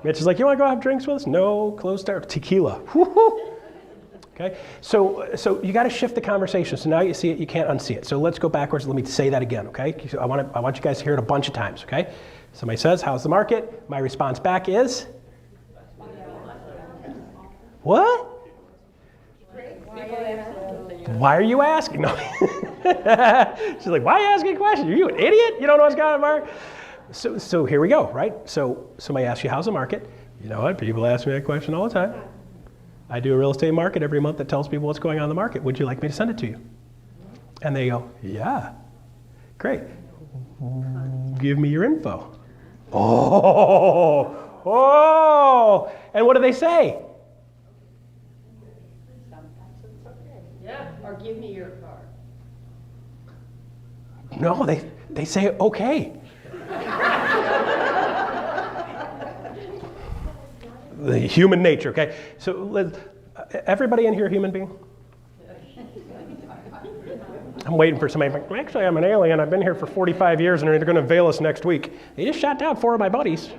[SPEAKER 3] Mitch is like, you want to go have drinks with us? No, closed start, tequila. Woo-hoo. Okay, so you got to shift the conversation. So now you see it, you can't unsee it. So let's go backwards. Let me say that again, okay? So I want you guys to hear it a bunch of times, okay? Somebody says, how's the market? My response back is? What? Why are you asking? No. She's like, why are you asking a question? Are you an idiot? You don't know what's going on, Mark? So here we go, right? So somebody asks you, how's the market? You know what? People ask me that question all the time. I do a real estate market every month that tells people what's going on in the market. Would you like me to send it to you? And they go, yeah. Great. Give me your info. Oh. And what do they say?
[SPEAKER 5] Yeah, or give me your card.
[SPEAKER 3] No, they say, okay. The human nature, okay? So everybody in here a human being? I'm waiting for somebody. Actually, I'm an alien. I've been here for 45 years and they're going to veil us next week. They just shot down 4 of my buddies.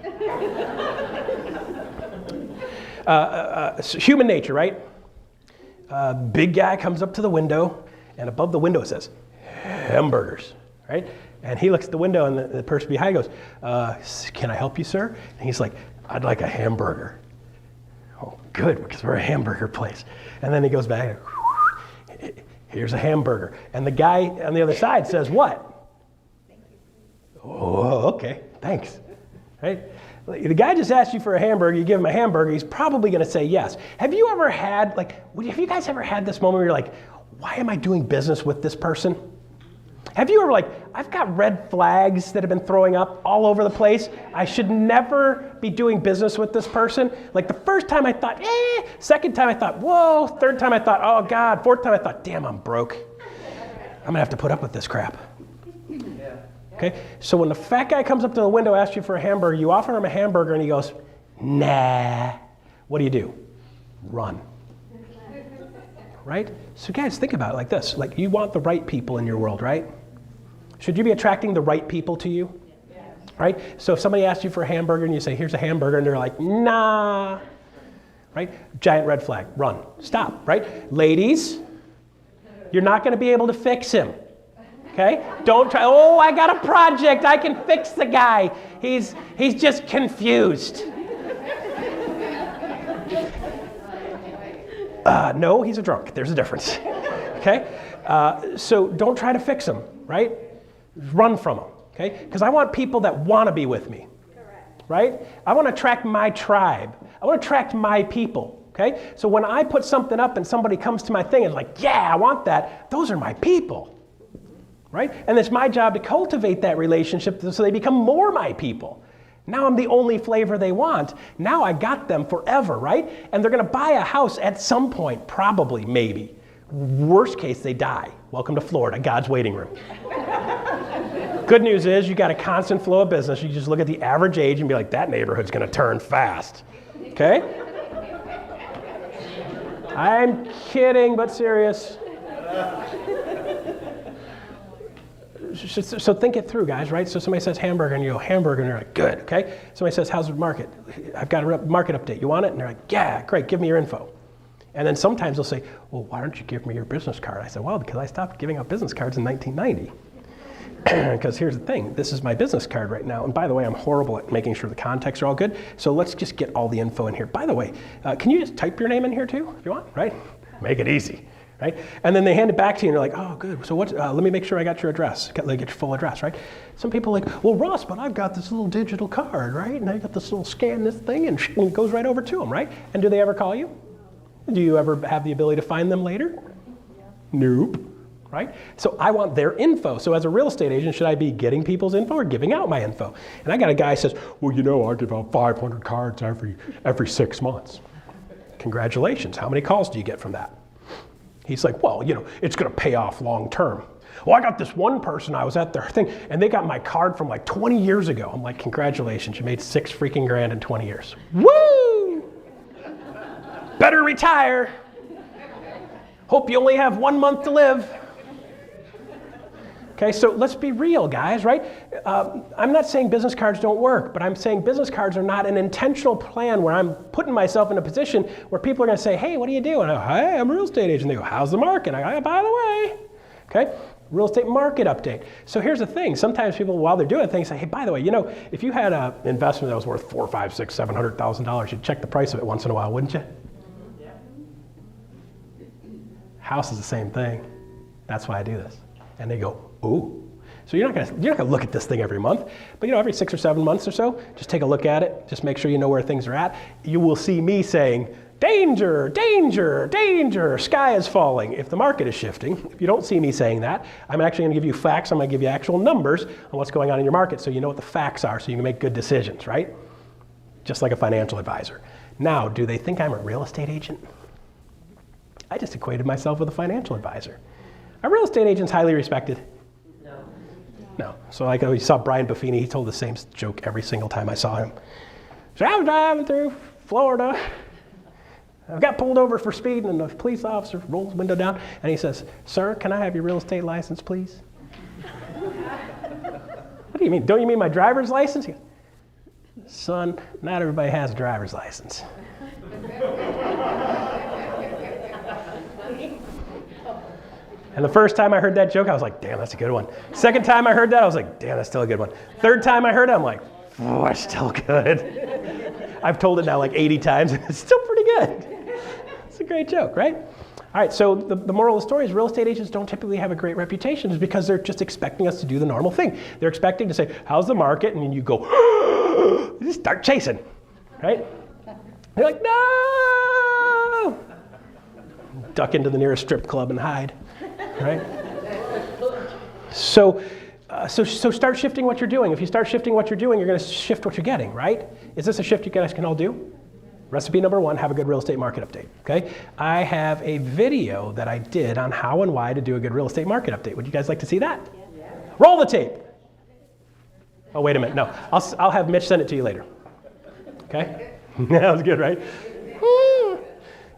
[SPEAKER 3] So human nature, right? Big guy comes up to the window, and above the window it says, hamburgers, right? And he looks at the window, and the person behind goes, can I help you, sir? And he's like, I'd like a hamburger. Oh, good, because we're a hamburger place. And then he goes back, here's a hamburger. And the guy on the other side says, what? Thank you. Oh, okay, thanks, right? The guy just asked you for a hamburger, you give him a hamburger, he's probably going to say yes. Have you ever had, have you guys ever had this moment where you're like, why am I doing business with this person? Have you ever I've got red flags that have been throwing up all over the place. I should never be doing business with this person. Like the first time I thought, second time I thought, whoa, third time I thought, oh God, fourth time I thought, damn, I'm broke. I'm going to have to put up with this crap. Okay, so when the fat guy comes up to the window, asks you for a hamburger, you offer him a hamburger and he goes, nah. What do? Run. Right? So guys, think about it like this. Like you want the right people in your world, right? Should you be attracting the right people to you? Yes. Right? So if somebody asks you for a hamburger and you say, here's a hamburger, and they're like, nah. Right? Giant red flag. Run. Stop. Right? Ladies, you're not going to be able to fix him. Okay? Don't try, I got a project. I can fix the guy. He's just confused. No, he's a drunk. There's a difference. Okay? So don't try to fix him, right? Run from him, okay? Because I want people that want to be with me. Correct. Right? I want to attract my tribe. I want to attract my people, okay? So when I put something up and somebody comes to my thing and is like, yeah, I want that, those are my people, right? And it's my job to cultivate that relationship so they become more my people. Now I'm the only flavor they want. Now I got them forever, right? And they're going to buy a house at some point, probably, maybe. Worst case, they die. Welcome to Florida, God's waiting room. Good news is you got a constant flow of business. You just look at the average age and be like, that neighborhood's going to turn fast. Okay? I'm kidding, but serious. So think it through, guys, right? So somebody says hamburger, and you go, hamburger, and they're like, good, okay? Somebody says, how's the market? I've got a market update. You want it? And they're like, yeah, great, give me your info. And then sometimes they'll say, well, why don't you give me your business card? I said, well, because I stopped giving out business cards in 1990. Because here's the thing, this is my business card right now. And by the way, I'm horrible at making sure the contacts are all good. So let's just get all the info in here. By the way, can you just type your name in here too, if you want, right? Make it easy. Right? And then they hand it back to you and you're like, oh, good. So let me make sure I got your address, get your full address, right? Some people are like, well, Russ, but I've got this little digital card, right? And I got this little scan this thing and it goes right over to them, right? And do they ever call you? Do you ever have the ability to find them later? Yeah. Nope. right? So I want their info. So as a real estate agent, should I be getting people's info or giving out my info? And I got a guy who says, well, you know, I give out 500 cards every 6 months. Congratulations. How many calls do you get from that? He's like, well, you know, it's going to pay off long term. Well, I got this one person, I was at their thing, and they got my card from like 20 years ago. I'm like, congratulations, you made $6 freaking grand in 20 years. Woo! Better retire. Hope you only have 1 month to live. Okay, so let's be real, guys, right? I'm not saying business cards don't work, but I'm saying business cards are not an intentional plan where I'm putting myself in a position where people are going to say, hey, what do you do? And I go, hey, I'm a real estate agent. They go, how's the market? I go, by the way, okay? Real estate market update. So here's the thing. Sometimes people, while they're doing things, say, hey, by the way, you know, if you had an investment that was worth $400,000, $500,000, $700,000, you'd check the price of it once in a while, wouldn't you? Yeah. House is the same thing. That's why I do this. And they go, ooh. So you're not gonna look at this thing every month, but you know, every 6 or 7 months or so, just take a look at it. Just make sure you know where things are at. You will see me saying, danger, danger, danger, sky is falling if the market is shifting. If you don't see me saying that, I'm actually gonna give you facts. I'm gonna give you actual numbers on what's going on in your market so you know what the facts are so you can make good decisions, right? Just like a financial advisor. Now, do they think I'm a real estate agent? I just equated myself with a financial advisor. A real estate agent's highly respected. No. So like you saw Brian Buffini, he told the same joke every single time I saw him. So I was driving through Florida. I got pulled over for speeding and the police officer rolls the window down and he says, sir, can I have your real estate license, please? What do you mean? Don't you mean my driver's license? He goes, son, not everybody has a driver's license. And the first time I heard that joke, I was like, damn, that's a good one. Second time I heard that, I was like, damn, that's still a good one. Third time I heard it, I'm like, oh, it's still good. I've told it now like 80 times, and it's still pretty good. It's a great joke, right? All right, so the moral of the story is real estate agents don't typically have a great reputation is because they're just expecting us to do the normal thing. They're expecting to say, how's the market? And then you go, you just start chasing, right? They're like, no! Duck into the nearest strip club and hide. Right? So start shifting what you're doing. If you start shifting what you're doing, you're going to shift what you're getting, right? Is this a shift you guys can all do? Recipe number 1, have a good real estate market update, okay? I have a video that I did on how and why to do a good real estate market update. Would you guys like to see that? Yeah. Roll the tape. Oh, wait a minute. No, I'll have Mitch send it to you later. Okay? That was good, right?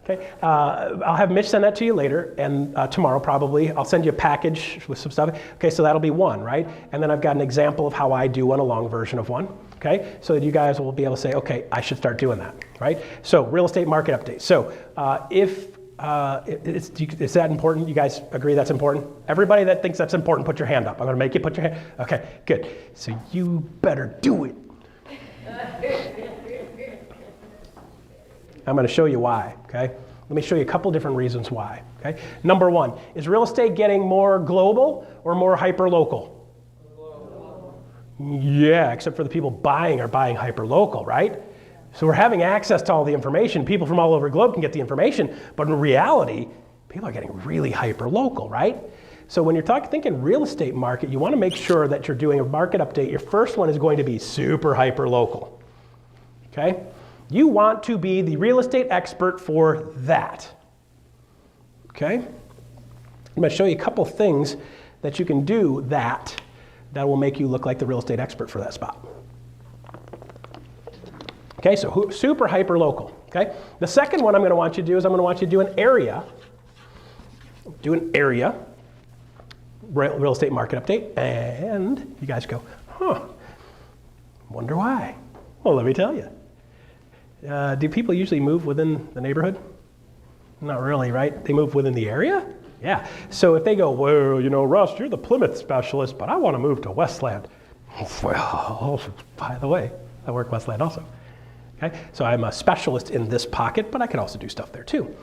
[SPEAKER 3] Okay, I'll have Mitch send that to you later, and tomorrow probably. I'll send you a package with some stuff. Okay, so that'll be 1, right? And then I've got an example of how I do one, a long version of one, okay? So that you guys will be able to say, okay, I should start doing that, right? So real estate market update. So is that important? You guys agree that's important? Everybody that thinks that's important, put your hand up. I'm gonna make you put your hand. Okay, good. So you better do it. I'm going to show you why, okay? Let me show you a couple different reasons why, okay? Number 1, is real estate getting more global or more hyper-local? Global. Yeah, except for the people buying are buying hyper-local, right? So we're having access to all the information. People from all over the globe can get the information, but in reality, people are getting really hyper-local, right? So when you're thinking real estate market, you want to make sure that you're doing a market update. Your first one is going to be super hyper-local, okay? You want to be the real estate expert for that, okay? I'm going to show you a couple things that you can do that will make you look like the real estate expert for that spot. Okay, so super hyper local, okay? The second one I'm going to want you to do is I'm going to want you to do an area. Real estate market update, and you guys go, wonder why? Well, let me tell you. Do people usually move within the neighborhood? Not really, right? They move within the area? Yeah. So if they go, well, you know, Russ, you're the Plymouth specialist, but I want to move to Westland. Well, by the way, I work Westland also. Okay? So I'm a specialist in this pocket, but I can also do stuff there too.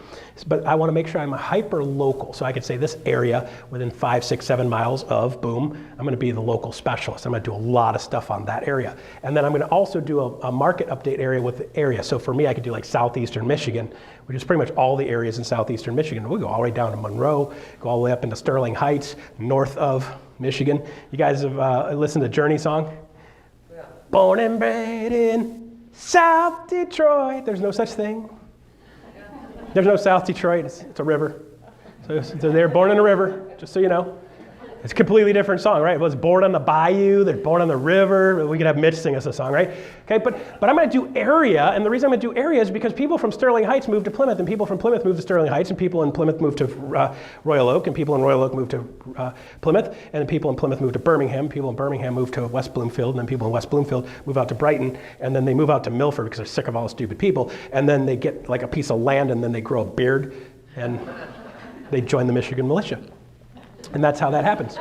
[SPEAKER 3] But I want to make sure I'm a hyper local. So I could say this area within 5, 6, 7 miles of, boom, I'm going to be the local specialist. I'm going to do a lot of stuff on that area. And then I'm going to also do a market update area with the area. So for me, I could do like southeastern Michigan, which is pretty much all the areas in southeastern Michigan. We'll go all the way down to Monroe, go all the way up into Sterling Heights, north of Michigan. You guys have listened to Journey song? Yeah. Born and bred in South Detroit. There's no such thing. There's no South Detroit. It's a river. So they're born in a river, just so you know. It's a completely different song, right? It was born on the bayou, they're born on the river. We could have Mitch sing us a song, right? Okay, but I'm going to do area, and the reason I'm going to do area is because people from Sterling Heights moved to Plymouth, and people from Plymouth moved to Sterling Heights, and people in Plymouth moved to Royal Oak, and people in Royal Oak moved to Plymouth, and then people in Plymouth moved to Birmingham, people in Birmingham moved to West Bloomfield, and then people in West Bloomfield move out to Brighton, and then they move out to Milford because they're sick of all the stupid people, and then they get like a piece of land, and then they grow a beard, and they join the Michigan militia. And that's how that happens.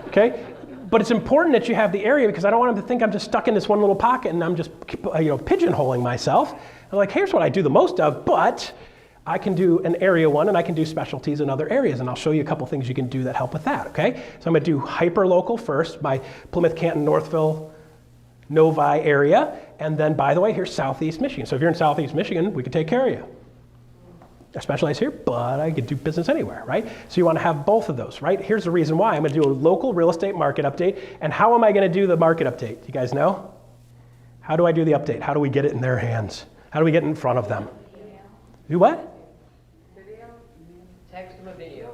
[SPEAKER 3] Okay? But it's important that you have the area because I don't want them to think I'm just stuck in this one little pocket and I'm just pigeonholing myself. I'm like, here's what I do the most of, but I can do an area one and I can do specialties in other areas, and I'll show you a couple things you can do that help with that, okay? So I'm going to do hyper-local first, my Plymouth, Canton, Northville, Novi area, and then, by the way, here's Southeast Michigan. So if you're in Southeast Michigan, we can take care of you. I specialize here, but I could do business anywhere, right? So you want to have both of those, right? Here's the reason why. I'm going to do a local real estate market update. And how am I going to do the market update? Do you guys know? How do I do the update? How do we get it in their hands? How do we get it in front of them? Video. Do what?
[SPEAKER 5] Video. Text them a video.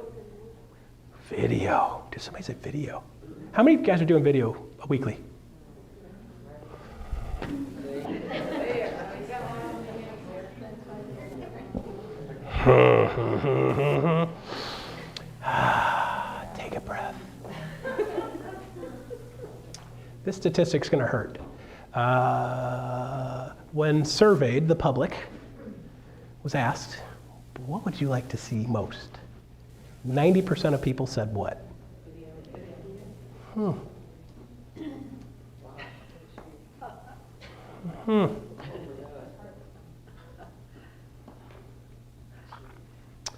[SPEAKER 3] Video. Did somebody say video? How many of you guys are doing video weekly? Take a breath. This statistic's going to hurt. When surveyed, the public was asked, what would you like to see most? 90% of people said what?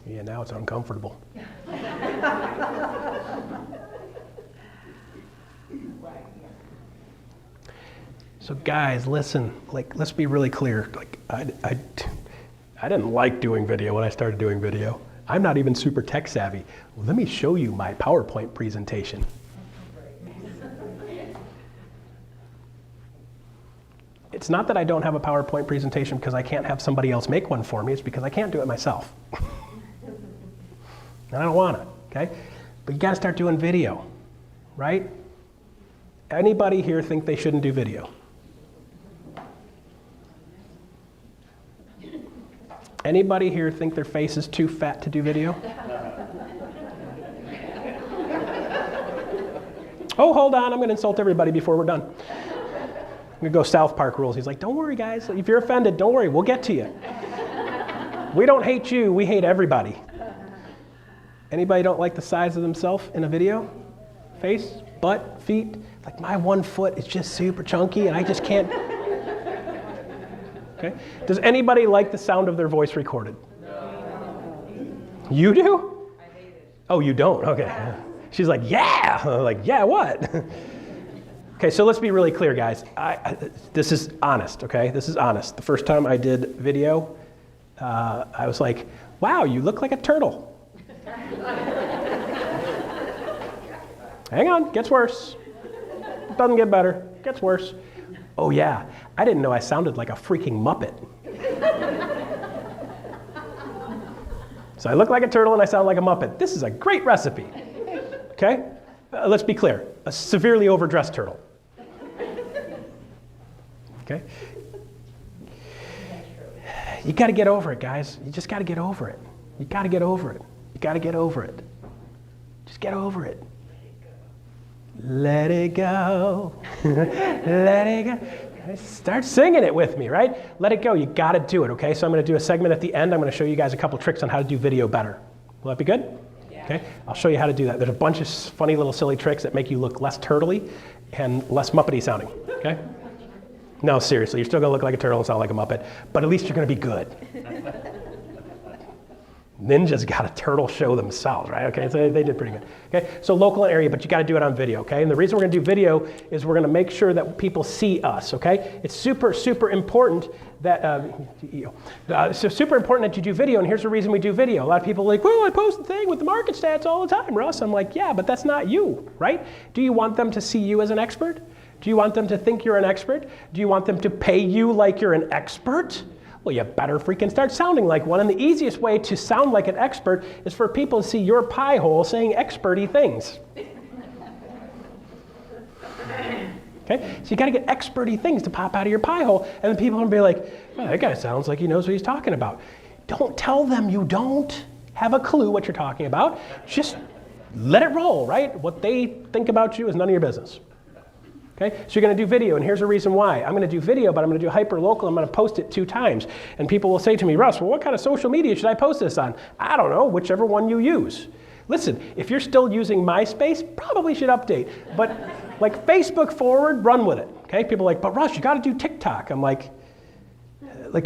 [SPEAKER 3] Yeah, now it's uncomfortable. So guys, listen, let's be really clear. I didn't like doing video when I started doing video. I'm not even super tech savvy. Well, let me show you my PowerPoint presentation. It's not that I don't have a PowerPoint presentation because I can't have somebody else make one for me. It's because I can't do it myself. And I don't want to, okay? But you got to start doing video, right? Anybody here think they shouldn't do video? Anybody here think their face is too fat to do video? Oh, hold on, I'm going to insult everybody before we're done. I'm going to go South Park rules. He's like, don't worry, guys. If you're offended, don't worry. We'll get to you. We don't hate you. We hate everybody. Anybody don't like the size of themselves in a video? Face, butt, feet? Like my 1 foot is just super chunky and I just can't. Okay. Does anybody like the sound of their voice recorded? No. You do?
[SPEAKER 5] I hate it.
[SPEAKER 3] Oh, you don't? Okay. She's like, yeah. I'm like, yeah, what? Okay, so let's be really clear, guys. This is honest, okay? This is honest. The first time I did video, I was like, wow, you look like a turtle. Hang on, gets worse. It doesn't get better, gets worse. Oh yeah, I didn't know I sounded like a freaking Muppet. So I look like a turtle and I sound like a Muppet. This is a great recipe, okay? Let's be clear, a severely overdressed turtle. Okay? You gotta get over it, guys. You just gotta get over it. You gotta get over it. You gotta get over it. Just get over it. Let it go. Let it go. Start singing it with me, right? Let it go. You gotta do it, okay? So I'm gonna do a segment at the end. I'm gonna show you guys a couple tricks on how to do video better. Will that be good? Yeah. Okay? I'll show you how to do that. There's a bunch of funny little silly tricks that make you look less turtly and less Muppety sounding, okay? No, seriously, you're still gonna look like a turtle and sound like a Muppet, but at least you're gonna be good. Ninjas got a turtle show themselves, right? Okay, so they did pretty good. Okay, so local and area, but you got to do it on video, okay? And the reason we're going to do video is we're going to make sure that people see us, okay? It's super, super important that, so super important that you do video, and here's the reason we do video. A lot of people are like, well, I post the thing with the market stats all the time, Russ. I'm like, yeah, but that's not you, right? Do you want them to see you as an expert? Do you want them to think you're an expert? Do you want them to pay you like you're an expert? Well, you better freaking start sounding like one. And the easiest way to sound like an expert is for people to see your pie hole saying experty things. Okay? So you got to get experty things to pop out of your pie hole. And then people are going to be like, oh, that guy sounds like he knows what he's talking about. Don't tell them you don't have a clue what you're talking about. Just let it roll, right? What they think about you is none of your business. Okay? So you're going to do video, and here's the reason why. I'm going to do video, but I'm going to do hyper-local. I'm going to post it 2 times. And people will say to me, Russ, well, what kind of social media should I post this on? I don't know, whichever one you use. Listen, if you're still using MySpace, probably should update. But like Facebook forward, run with it. Okay? People are like, but Russ, you got to do TikTok. I'm like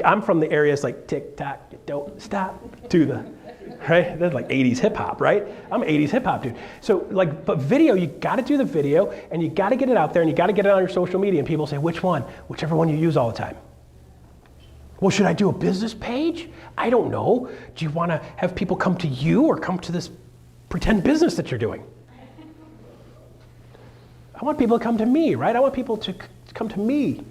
[SPEAKER 3] I'm from the areas like TikTok, don't stop, to the, right? That's like 80s hip hop, right? I'm an 80s hip hop dude. So like, but video, you gotta do the video and you gotta get it out there and you gotta get it on your social media, and people say, which one? Whichever one you use all the time. Well, should I do a business page? I don't know. Do you wanna have people come to you or come to this pretend business that you're doing? I want people to come to me, right? I want people to come to me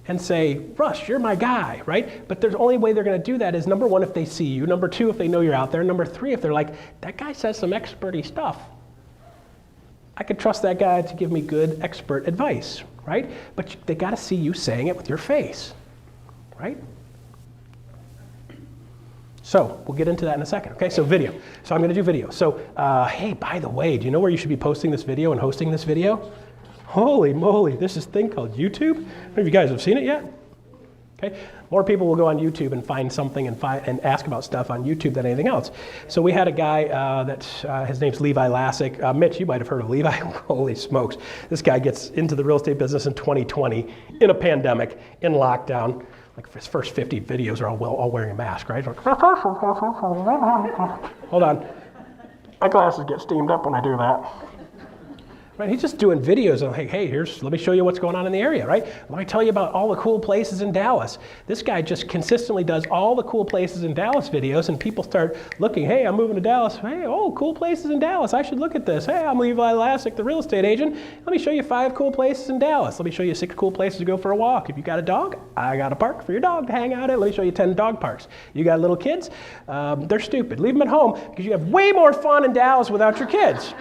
[SPEAKER 3] and say, Russ, you're my guy, right? But there's only way they're gonna do that is, number 1, if they see you, number 2, if they know you're out there, number 3, if they're like, that guy says some experty stuff. I could trust that guy to give me good expert advice, right? But they gotta see you saying it with your face, right? So we'll get into that in a second, okay? So video, so I'm gonna do video. So, hey, by the way, do you know where you should be posting this video and hosting this video? Holy moly, there's this thing called YouTube. I don't know if you guys have seen it yet. Okay, more people will go on YouTube and find something and ask about stuff on YouTube than anything else. So we had a guy his name's Levi Lassick. Mitch, you might have heard of Levi. Holy smokes. This guy gets into the real estate business in 2020 in a pandemic, in lockdown. Like his first 50 videos are all wearing a mask, right? Like, hold on. My glasses get steamed up when I do that. Right, he's just doing videos of, hey, let me show you what's going on in the area, right? Let me tell you about all the cool places in Dallas. This guy just consistently does all the cool places in Dallas videos, and people start looking, hey, I'm moving to Dallas. Hey, oh, cool places in Dallas. I should look at this. Hey, I'm Levi Lassick, the real estate agent. Let me show you 5 cool places in Dallas. Let me show you 6 cool places to go for a walk. If you got a dog, I got a park for your dog to hang out at. Let me show you 10 dog parks. You got little kids? They're stupid. Leave them at home because you have way more fun in Dallas without your kids.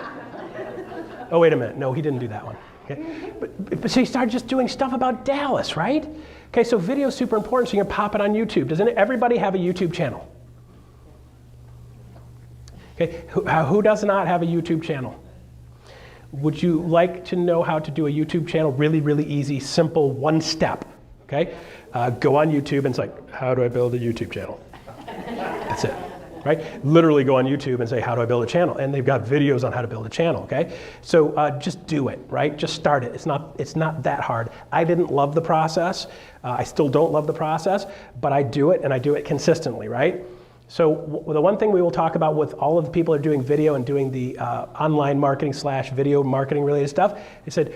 [SPEAKER 3] Oh, wait a minute. No, he didn't do that one. Okay? But so he started just doing stuff about Dallas, right? Okay, so video is super important, so you're going to pop it on YouTube. Doesn't everybody have a YouTube channel? Okay, who does not have a YouTube channel? Would you like to know how to do a YouTube channel? Really, really easy, simple, 1 step. Okay? Go on YouTube and it's like, how do I build a YouTube channel? That's it. Right? Literally go on YouTube and say, how do I build a channel? And they've got videos on how to build a channel, okay? So just do it, right? Just start it. It's not that hard. I didn't love the process. I still don't love the process, but I do it and I do it consistently, right? So the one thing we will talk about with all of the people who are doing video and doing the online marketing / video marketing related stuff, they said,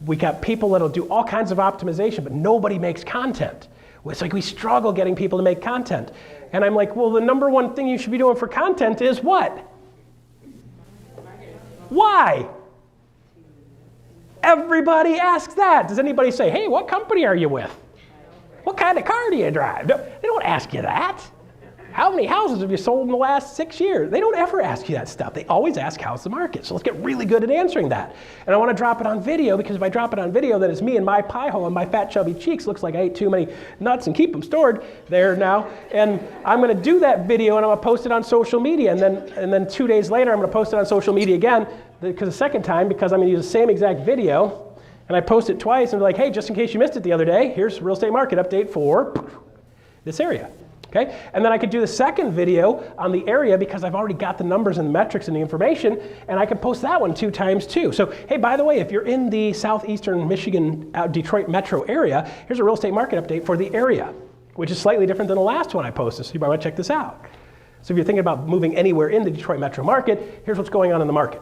[SPEAKER 3] we got people that'll do all kinds of optimization, but nobody makes content. It's like we struggle getting people to make content. And I'm like, well, the number 1 thing you should be doing for content is what? Why? Everybody asks that. Does anybody say, hey, what company are you with? What kind of car do you drive? No, they don't ask you that. How many houses have you sold in the last 6 years? They don't ever ask you that stuff. They always ask, how's the market? So let's get really good at answering that. And I want to drop it on video, because if I drop it on video, then it's me and my pie hole and my fat chubby cheeks. Looks like I ate too many nuts and keep them stored there now. And I'm going to do that video and I'm going to post it on social media. And then 2 days later, I'm going to post it on social media again, because the second time, because I'm going to use the same exact video. And I post it twice and be like, hey, just in case you missed it the other day, here's real estate market update for this area. Okay? And then I could do the second video on the area because I've already got the numbers and the metrics and the information, and I can post that one 2 times too. So, hey, by the way, if you're in the southeastern Michigan, Detroit metro area, here's a real estate market update for the area, which is slightly different than the last one I posted, so you might want to check this out. So if you're thinking about moving anywhere in the Detroit metro market, here's what's going on in the market.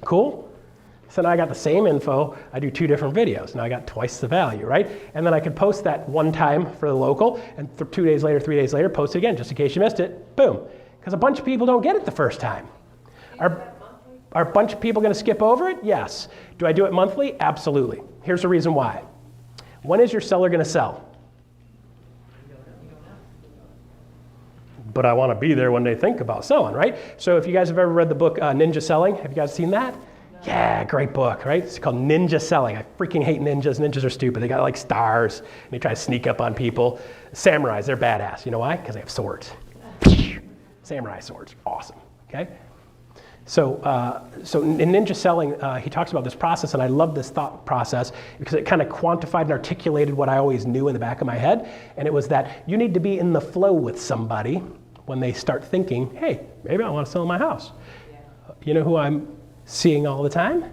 [SPEAKER 3] Cool? So now I got the same info, I do 2 different videos. Now I got twice the value, right? And then I could post that one time for the local, and 2 days later, 3 days later, post it again, just in case you missed it. Boom. Because a bunch of people don't get it the first time. Are a bunch of people going to skip over it? Yes. Do I do it monthly? Absolutely. Here's the reason why. When is your seller going to sell? But I want to be there when they think about selling, right? So if you guys have ever read the book Ninja Selling, have you guys seen that? Yeah, great book, right? It's called Ninja Selling. I freaking hate ninjas. Ninjas are stupid. They got like stars, and they try to sneak up on people. Samurais, they're badass. You know why? Because they have swords. Samurai swords, awesome, okay? So in Ninja Selling, he talks about this process, and I love this thought process because it kind of quantified and articulated what I always knew in the back of my head, and it was that you need to be in the flow with somebody when they start thinking, hey, maybe I want to sell my house. You know who I'm seeing all the time,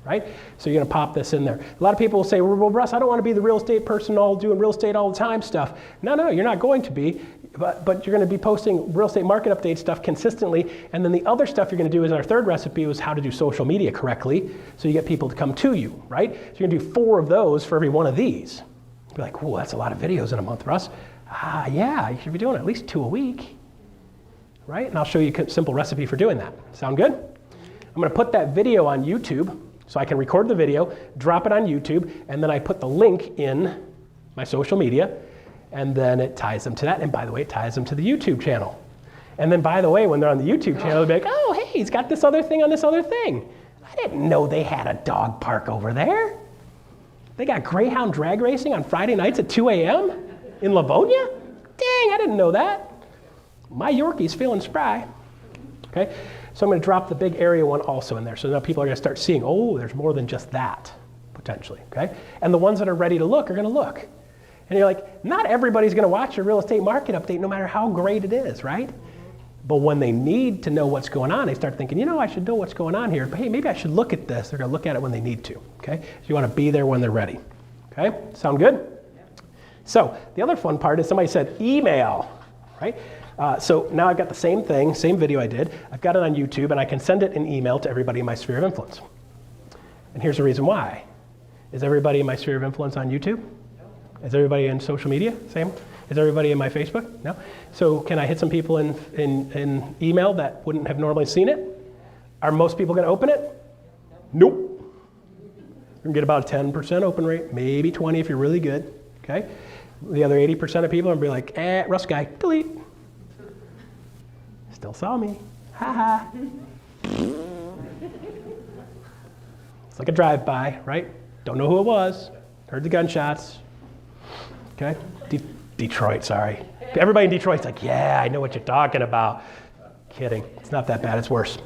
[SPEAKER 3] right? So you're gonna pop this in there. A lot of people will say, well, Russ, I don't want to be the real estate person all doing real estate all the time stuff. No, you're not going to be, but you're gonna be posting real estate market update stuff consistently, and then the other stuff you're gonna do is our third recipe is how to do social media correctly, so you get people to come to you, right? So you're gonna do 4 of those for every one of these. You'll be like, whoa, that's a lot of videos in a month, Russ. Yeah, you should be doing at least 2 a week, right? And I'll show you a simple recipe for doing that. Sound good? I'm going to put that video on YouTube, so I can record the video, drop it on YouTube, and then I put the link in my social media, and then it ties them to that. And by the way, it ties them to the YouTube channel. And then by the way, when they're on the YouTube channel, they'll be like, oh, hey, he's got this other thing on this other thing. I didn't know they had a dog park over there. They got Greyhound drag racing on Friday nights at 2 a.m. in Livonia? Dang, I didn't know that. My Yorkie's feeling spry. Okay? So I'm going to drop the big area one also in there. So now people are going to start seeing, oh, there's more than just that, potentially, okay? And the ones that are ready to look are going to look. And you're like, not everybody's going to watch your real estate market update no matter how great it is, right? But when they need to know what's going on, they start thinking, you know, I should know what's going on here. But hey, maybe I should look at this. They're going to look at it when they need to, okay? So you want to be there when they're ready, okay? Sound good? So the other fun part is somebody said email, right? So now I've got the same thing, same video I did. I've got it on YouTube, and I can send it in email to everybody in my sphere of influence. And here's the reason why. Is everybody in my sphere of influence on YouTube? Is everybody in social media? Same? Is everybody in my Facebook? No? So can I hit some people in email that wouldn't have normally seen it? Are most people going to open it? Nope. You're going to get about a 10% open rate, maybe 20 if you're really good, okay? The other 80% of people are going to be like, Russ guy, delete. Still saw me. Ha ha. It's like a drive-by, right? Don't know who it was. Heard the gunshots. Okay? Detroit, sorry. Everybody in Detroit's like, yeah, I know what you're talking about. Kidding. It's not that bad. It's worse.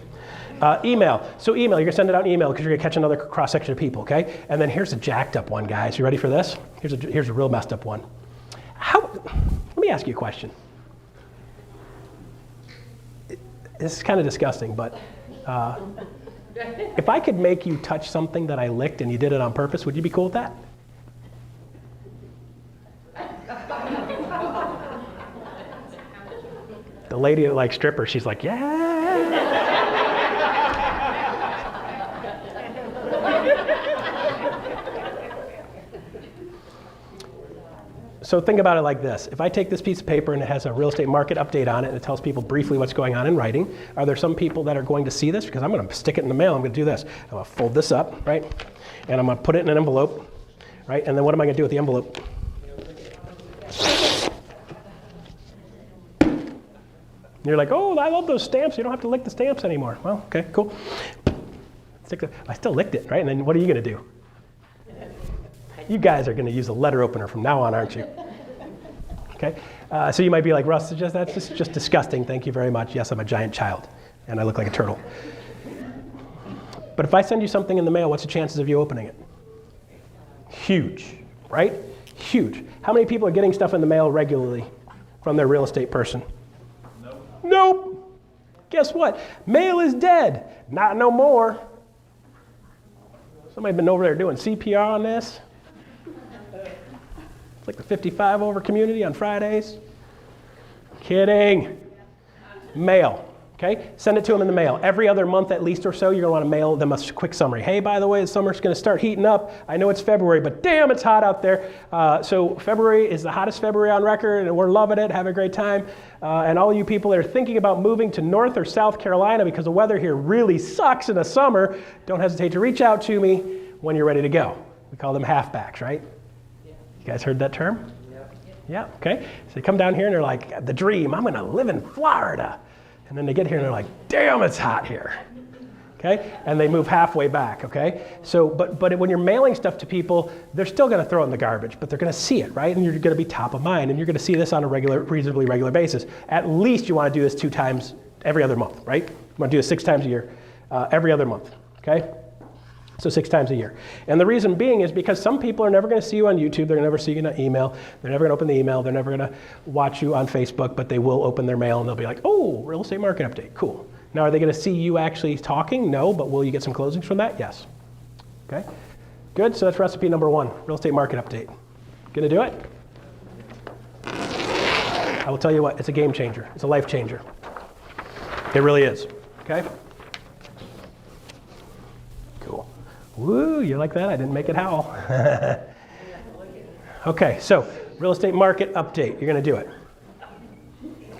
[SPEAKER 3] Email. So email, you're going to send it out in email because you're going to catch another cross-section of people, okay? And then here's a jacked up one, guys. You ready for this? Here's a real messed up one. Let me ask you a question. This is kind of disgusting, but if I could make you touch something that I licked and you did it on purpose, would you be cool with that? The lady that likes strippers, she's like, yeah. So think about it like this. If I take this piece of paper and it has a real estate market update on it and it tells people briefly what's going on in writing, are there some people that are going to see this? Because I'm going to stick it in the mail. I'm going to do this. I'm going to fold this up, right? And I'm going to put it in an envelope, right? And then what am I going to do with the envelope? You're like, oh, I love those stamps. You don't have to lick the stamps anymore. Well, okay, cool. I still licked it, right? And then what are you going to do? You guys are going to use a letter opener from now on, aren't you? Okay? So you might be like, Russ, that's just disgusting. Thank you very much. Yes, I'm a giant child, and I look like a turtle. But if I send you something in the mail, what's the chances of you opening it? Huge, right? Huge. How many people are getting stuff in the mail regularly from their real estate person? Nope. Guess what? Mail is dead. Not no more. Somebody been over there doing CPR on this? It's like the 55 over community on Fridays. Kidding. Mail. Okay? Send it to them in the mail. Every other month at least or so, you're going to want to mail them a quick summary. Hey, by the way, the summer's going to start heating up. I know it's February, but damn, it's hot out there. So February is the hottest February on record, and we're loving it. Have a great time. And all you people that are thinking about moving to North or South Carolina because the weather here really sucks in the summer, don't hesitate to reach out to me when you're ready to go. We call them halfbacks, right? Yeah. You guys heard that term? Yeah, okay. So they come down here and they're like, the dream, I'm going to live in Florida. And then they get here and they're like, damn, it's hot here. Okay? And they move halfway back, okay? So, but when you're mailing stuff to people, they're still going to throw it in the garbage, but they're going to see it, right? And you're going to be top of mind, and you're going to see this on a reasonably regular basis. At least you want to do this 2 times every other month, right? You want to do this 6 times a year, every other month, okay? So 6 times a year. And the reason being is because some people are never going to see you on YouTube. They're never see you in an email. They're never going to open the email. They're never going to watch you on Facebook, but they will open their mail and they'll be like, oh, real estate market update. Cool. Now, are they going to see you actually talking? No, but will you get some closings from that? Yes. Okay. Good. So that's recipe number 1, real estate market update. Going to do it? I will tell you what, it's a game changer. It's a life changer. It really is. Okay? Cool. Woo, you like that? I didn't make it howl. Okay, so real estate market update. You're going to do it.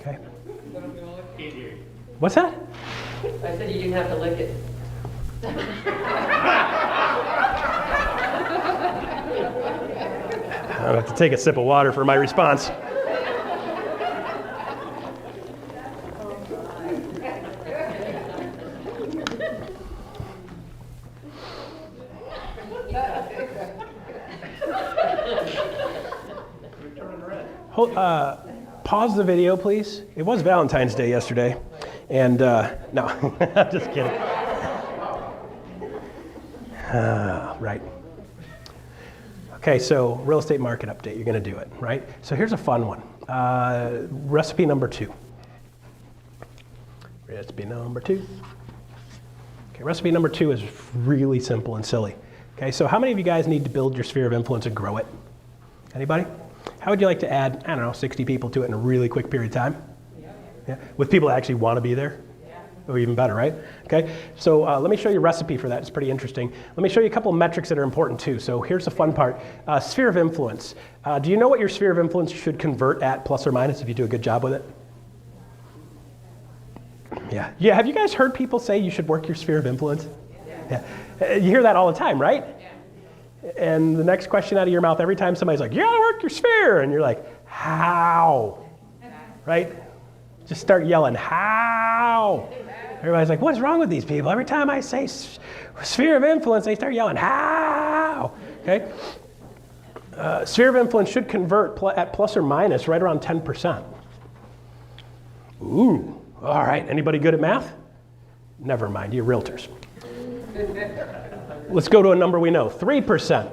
[SPEAKER 3] Okay. What's that?
[SPEAKER 5] I said you didn't have to lick it.
[SPEAKER 3] I have to take a sip of water for my response. Pause the video, please. It was Valentine's Day yesterday. And no, I'm just kidding. Right. Okay, so real estate market update. You're going to do it, right? So here's a fun one. Recipe number 2. Recipe number 2. Okay, recipe number 2 is really simple and silly. Okay, so how many of you guys need to build your sphere of influence and grow it? Anybody? How would you like to add, I don't know, 60 people to it in a really quick period of time? Yeah. With people that actually want to be there? Or even better, right? Okay, so let me show you a recipe for that. It's pretty interesting. Let me show you a couple of metrics that are important too. So here's the fun part. Sphere of influence. Do you know what your sphere of influence should convert at plus or minus if you do a good job with it? Yeah. Yeah. Have you guys heard people say you should work your sphere of influence? Yeah. You hear that all the time, right? And the next question out of your mouth every time somebody's like, you gotta work your sphere. And you're like, how? Right? Just start yelling, how? Everybody's like, what's wrong with these people? Every time I say sphere of influence, they start yelling, how? Okay? Sphere of influence should convert at plus or minus right around 10%. Ooh, all right. Anybody good at math? Never mind, you realtors. Let's go to a number we know, 3%.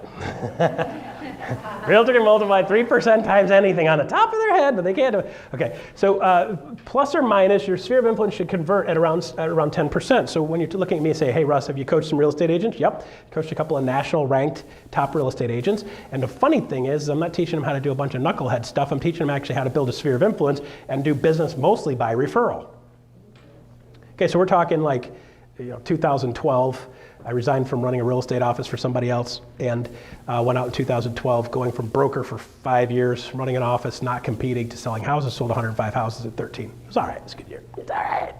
[SPEAKER 3] Realtor can multiply 3% times anything on the top of their head, but they can't do it. Okay, so plus or minus, your sphere of influence should convert at around 10%. So when you're looking at me and say, hey, Russ, have you coached some real estate agents? Yep, coached a couple of national ranked top real estate agents. And the funny thing is, I'm not teaching them how to do a bunch of knucklehead stuff. I'm teaching them actually how to build a sphere of influence and do business mostly by referral. Okay, so we're talking like 2012. I resigned from running a real estate office for somebody else and went out in 2012, going from broker for 5 years, running an office, not competing, to selling houses, sold 105 houses at 13. It was all right, it was a good year. It's all right.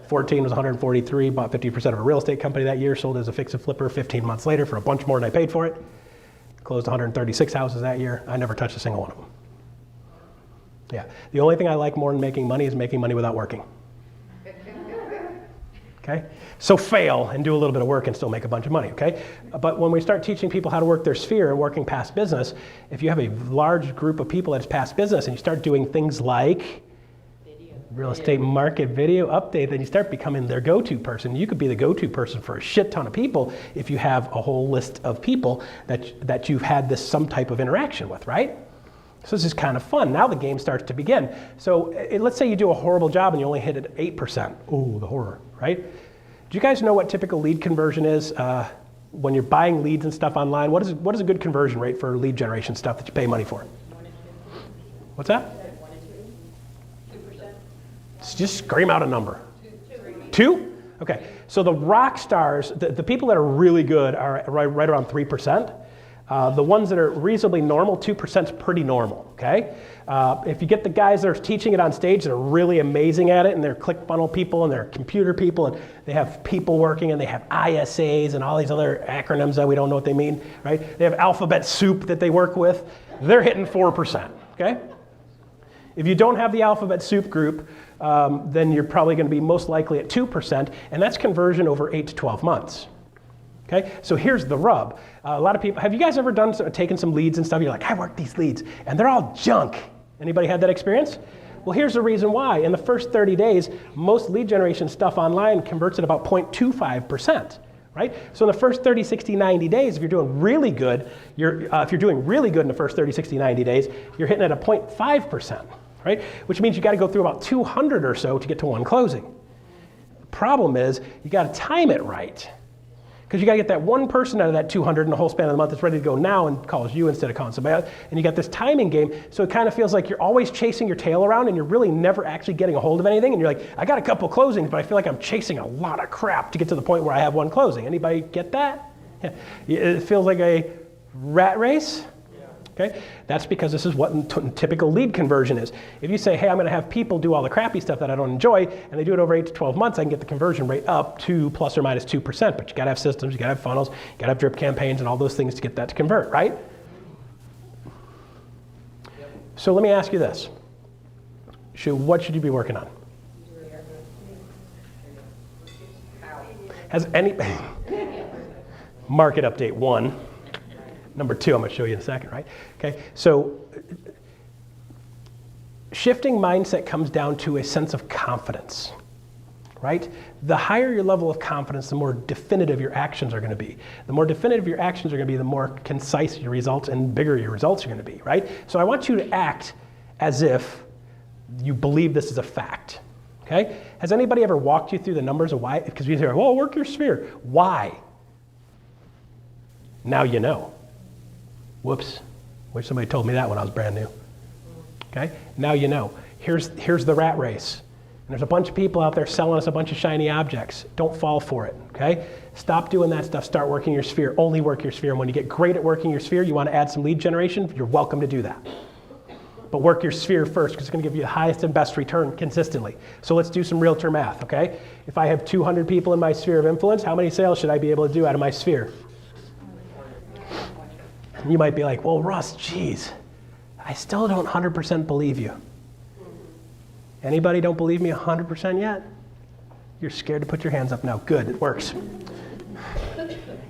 [SPEAKER 3] 14 was 143, bought 50% of a real estate company that year, sold as a fix and flipper 15 months later for a bunch more than I paid for it. Closed 136 houses that year. I never touched a single one of them. Yeah, the only thing I like more than making money is making money without working. Okay? So fail and do a little bit of work and still make a bunch of money, okay? But when we start teaching people how to work their sphere and working past business, if you have a large group of people that's past business and you start doing things like Real estate market video update, then you start becoming their go-to person. You could be the go-to person for a shit ton of people if you have a whole list of people that you've had some type of interaction with, right? So this is kind of fun. Now the game starts to begin. So let's say you do a horrible job and you only hit it at 8%. Ooh, the horror, right? Do you guys know what typical lead conversion is when you're buying leads and stuff online? What is a good conversion rate for lead generation stuff that you pay money for? What's that? Just scream out a number. Two? Okay. So the rock stars, the people that are really good are right around 3%. The ones that are reasonably normal, 2% is pretty normal, okay? If you get the guys that are teaching it on stage that are really amazing at it, and they're ClickFunnels people, and they're computer people, and they have people working, and they have ISAs, and all these other acronyms that we don't know what they mean, right? They have alphabet soup that they work with. They're hitting 4%, okay? If you don't have the alphabet soup group, then you're probably going to be most likely at 2%, and that's conversion over 8 to 12 months. Okay, so here's the rub. A lot of people, have you guys ever taken some leads and stuff? You're like, I worked these leads, and they're all junk. Anybody had that experience? Well, here's the reason why. In the first 30 days, most lead generation stuff online converts at about 0.25%. Right? So in the first 30, 60, 90 days, if you're doing really good, if you're doing really good in the first 30, 60, 90 days, you're hitting at a 0.5%, right? Which means you got to go through about 200 or so to get to one closing. The problem is you got to time it right. Because you got to get that one person out of that 200 in the whole span of the month that's ready to go now and calls you instead of calling somebody else. And you got this timing game, so it kind of feels like you're always chasing your tail around and you're really never actually getting a hold of anything. And you're like, I got a couple closings, but I feel like I'm chasing a lot of crap to get to the point where I have one closing. Anybody get that? Yeah. It feels like a rat race. Okay? That's because this is what typical lead conversion is. If you say, hey, I'm going to have people do all the crappy stuff that I don't enjoy, and they do it over 8 to 12 months, I can get the conversion rate up to plus or minus 2%. But you got to have systems, you got to have funnels, you got to have drip campaigns and all those things to get that to convert, right? So let me ask you this. What should you be working on? Has any market update 1. Number 2, I'm going to show you in a second, right? Okay, so shifting mindset comes down to a sense of confidence, right? The higher your level of confidence, the more definitive your actions are going to be. The more definitive your actions are going to be, the more concise your results and bigger your results are going to be, right? So I want you to act as if you believe this is a fact, okay? Has anybody ever walked you through the numbers of why? Because we say, well, work your sphere. Why? Now you know. Whoops, wish somebody told me that when I was brand new. Okay, now you know. Here's the rat race. And there's a bunch of people out there selling us a bunch of shiny objects. Don't fall for it, okay? Stop doing that stuff, start working your sphere. Only work your sphere. And when you get great at working your sphere, you want to add some lead generation, you're welcome to do that. But work your sphere first, because it's going to give you the highest and best return consistently. So let's do some realtor math, okay? If I have 200 people in my sphere of influence, how many sales should I be able to do out of my sphere? You might be like, well, Russ, geez, I still don't 100% believe you. Anybody don't believe me 100% yet? You're scared to put your hands up now. Good, it works.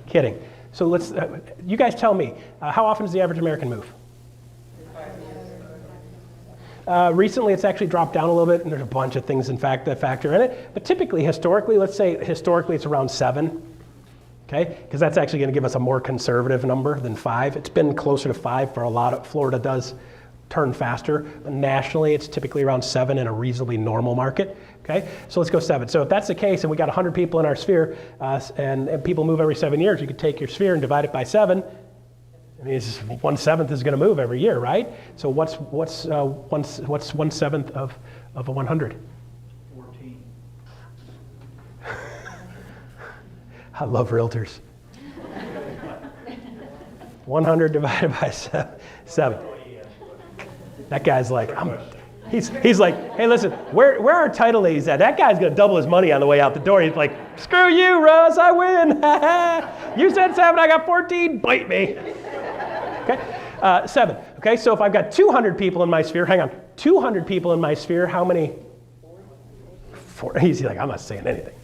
[SPEAKER 3] Kidding. So let's, you guys tell me, how often does the average American move? Recently, it's actually dropped down a little bit, and there's a bunch of things, in fact, that factor in it. But typically, historically, let's say historically it's around 7. Okay, because that's actually going to give us a more conservative number than 5. It's been closer to 5 for a lot of, Florida does turn faster. Nationally, it's typically around 7 in a reasonably normal market. Okay, so let's go 7. So if that's the case, and we got 100 people in our sphere, and people move every 7 years, you could take your sphere and divide it by 7. I mean, 1/7 is going to move every year, right? So what's 1/7 of a 100?
[SPEAKER 2] 14.
[SPEAKER 3] I love realtors. 100 divided by 7. That guy's like, he's like, hey, listen, where are title ladies at? That guy's gonna double his money on the way out the door. He's like, screw you, Russ, I win. You said 7, I got 14, bite me. Okay, 7. Okay, so if I've got 200 people in my sphere, hang on, 200 people in my sphere, how many? 4. He's like, I'm not saying anything.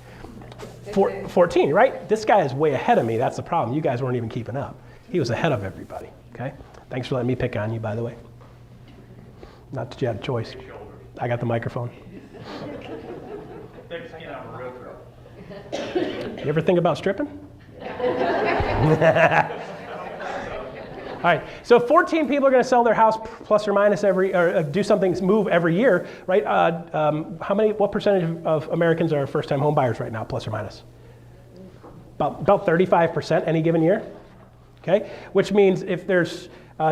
[SPEAKER 3] 14, right? This guy is way ahead of me. That's the problem. You guys weren't even keeping up. He was ahead of everybody, okay? Thanks for letting me pick on you, by the way. Not that you had a choice. I got the microphone. You ever think about stripping? All right, so 14 people are going to sell their house plus or minus do something, move every year, right? What percentage of Americans are first-time home buyers right now, plus or minus? About 35% any given year, okay? Which means if there's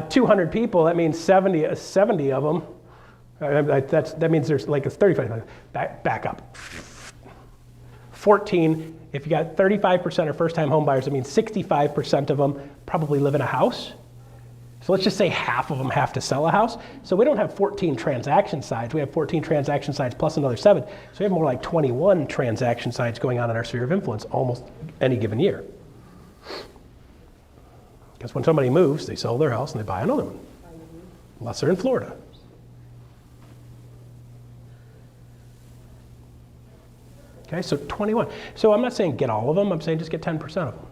[SPEAKER 3] 200 people, that means 70 of them, that means there's like a 35, back up. 14, if you got 35% are first-time home buyers, that means 65% of them probably live in a house. So let's just say half of them have to sell a house. So we don't have 14 transaction sides. We have 14 transaction sides plus another 7. So we have more like 21 transaction sides going on in our sphere of influence almost any given year. Because when somebody moves, they sell their house and they buy another one. Unless they're in Florida. Okay, so 21. So I'm not saying get all of them. I'm saying just get 10% of them.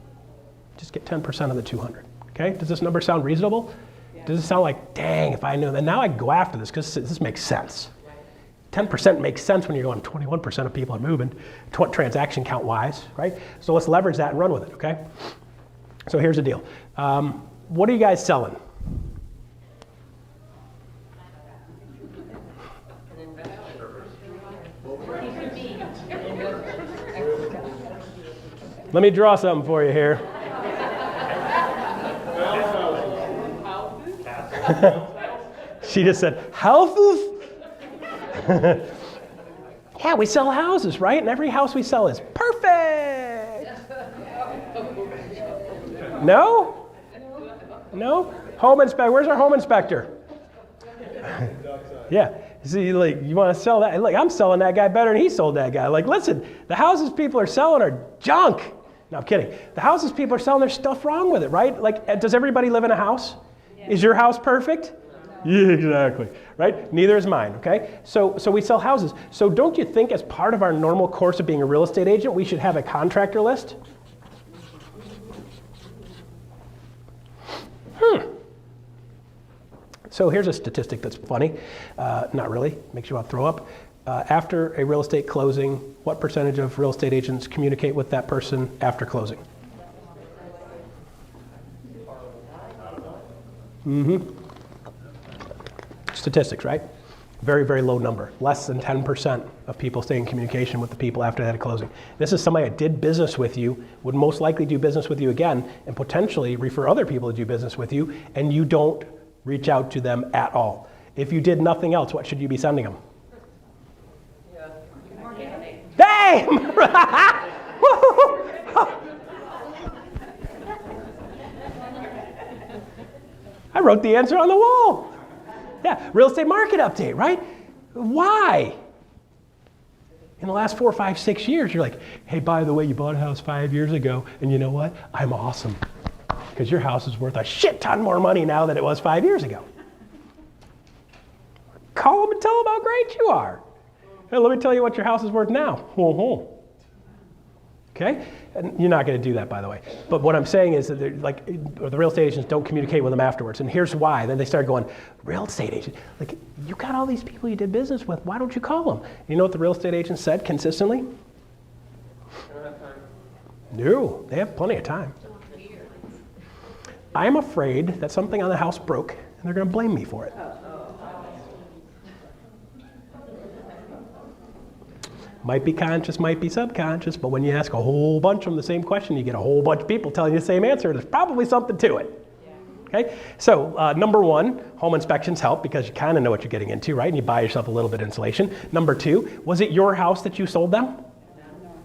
[SPEAKER 3] Just get 10% of the 200. Okay, does this number sound reasonable? Yeah. Does it sound like, dang, if I knew, and now I can go after this because this makes sense. 10% makes sense when you're going 21% of people are moving, transaction count wise, right? So let's leverage that and run with it, okay? So here's the deal. What are you guys selling? Let me draw something for you here. She just said, houses? Yeah, we sell houses, right? And every house we sell is perfect. No? No? Home inspector, where's our home inspector? Yeah, see, like, you want to sell that? Like, I'm selling that guy better than he sold that guy. Like, listen, the houses people are selling are junk. No, I'm kidding. The houses people are selling, there's stuff wrong with it, right? Like, does everybody live in a house? Is your house perfect? Yeah, exactly. Right? Neither is mine, okay? So we sell houses. So don't you think as part of our normal course of being a real estate agent, we should have a contractor list? So here's a statistic that's funny. Not really. Makes you want to throw up. After a real estate closing, what percentage of real estate agents communicate with that person after closing? Statistics, right? Very, very low number. Less than 10% of people stay in communication with the people after that closing. This is somebody that did business with you, would most likely do business with you again, and potentially refer other people to do business with you, and you don't reach out to them at all. If you did nothing else, what should you be sending them? Damn! I wrote the answer on the wall. Yeah, real estate market update, right? Why? In the last 4, 5, 6 years, you're like, hey, by the way, you bought a house 5 years ago, and you know what? I'm awesome. Because your house is worth a shit ton more money now than it was 5 years ago. Call them and tell them how great you are. Hey, let me tell you what your house is worth now. Okay? And you're not going to do that, by the way. But what I'm saying is that the real estate agents don't communicate with them afterwards. And here's why. Then they start going, real estate agent, like, you got all these people you did business with. Why don't you call them? You know what the real estate agent said consistently? They don't have time. No, they have plenty of time. I'm afraid that something on the house broke, and they're going to blame me for it. Might be conscious, might be subconscious, but when you ask a whole bunch of them the same question, you get a whole bunch of people telling you the same answer. There's probably something to it. Okay? So number one, home inspections help because you kind of know what you're getting into, right? And you buy yourself a little bit of insulation. Number two, was it your house that you sold them?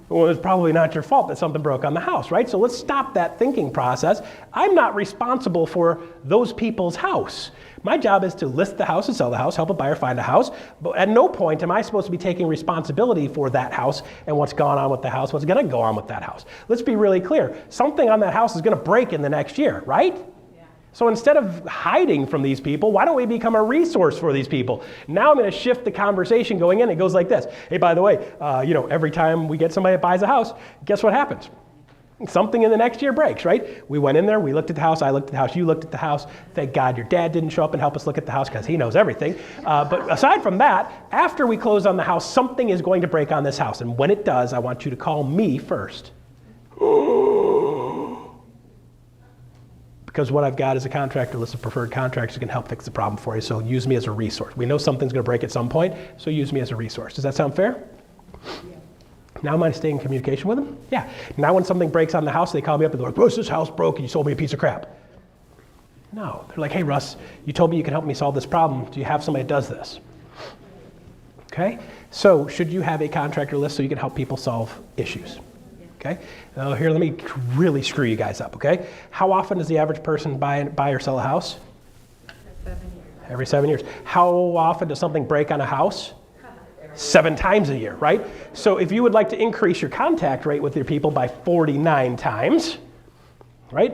[SPEAKER 3] Well, it's probably not your fault that something broke on the house, right? So let's stop that thinking process. I'm not responsible for those people's house. My job is to list the house and sell the house, help a buyer find a house. But at no point am I supposed to be taking responsibility for that house and what's gone on with the house, what's going to go on with that house. Let's be really clear. Something on that house is going to break in the next year, right? Yeah. So instead of hiding from these people, why don't we become a resource for these people? Now I'm going to shift the conversation going in. It goes like this. Hey, by the way, every time we get somebody that buys a house, guess what happens? Something in the next year breaks, right? We went in there, we looked at the house, I looked at the house, you looked at the house. Thank God your dad didn't show up and help us look at the house because he knows everything. But aside from that, after we close on the house, something is going to break on this house. And when it does, I want you to call me first. Because what I've got is a contractor list of preferred contractors who can help fix the problem for you. So use me as a resource. We know something's going to break at some point, so use me as a resource. Does that sound fair? Yeah. Now am I staying in communication with them? Yeah. Now when something breaks on the house, they call me up and they're like, Russ, this house broke and you sold me a piece of crap. No. They're like, hey, Russ, you told me you can help me solve this problem. Do you have somebody that does this? Okay? So should you have a contractor list so you can help people solve issues? Okay? Now here, let me really screw you guys up, okay? How often does the average person buy or sell a house?
[SPEAKER 5] 7 years.
[SPEAKER 3] Every 7 years. How often does something break on a house? 7 times a year, right? So if you would like to increase your contact rate with your people by 49 times, right?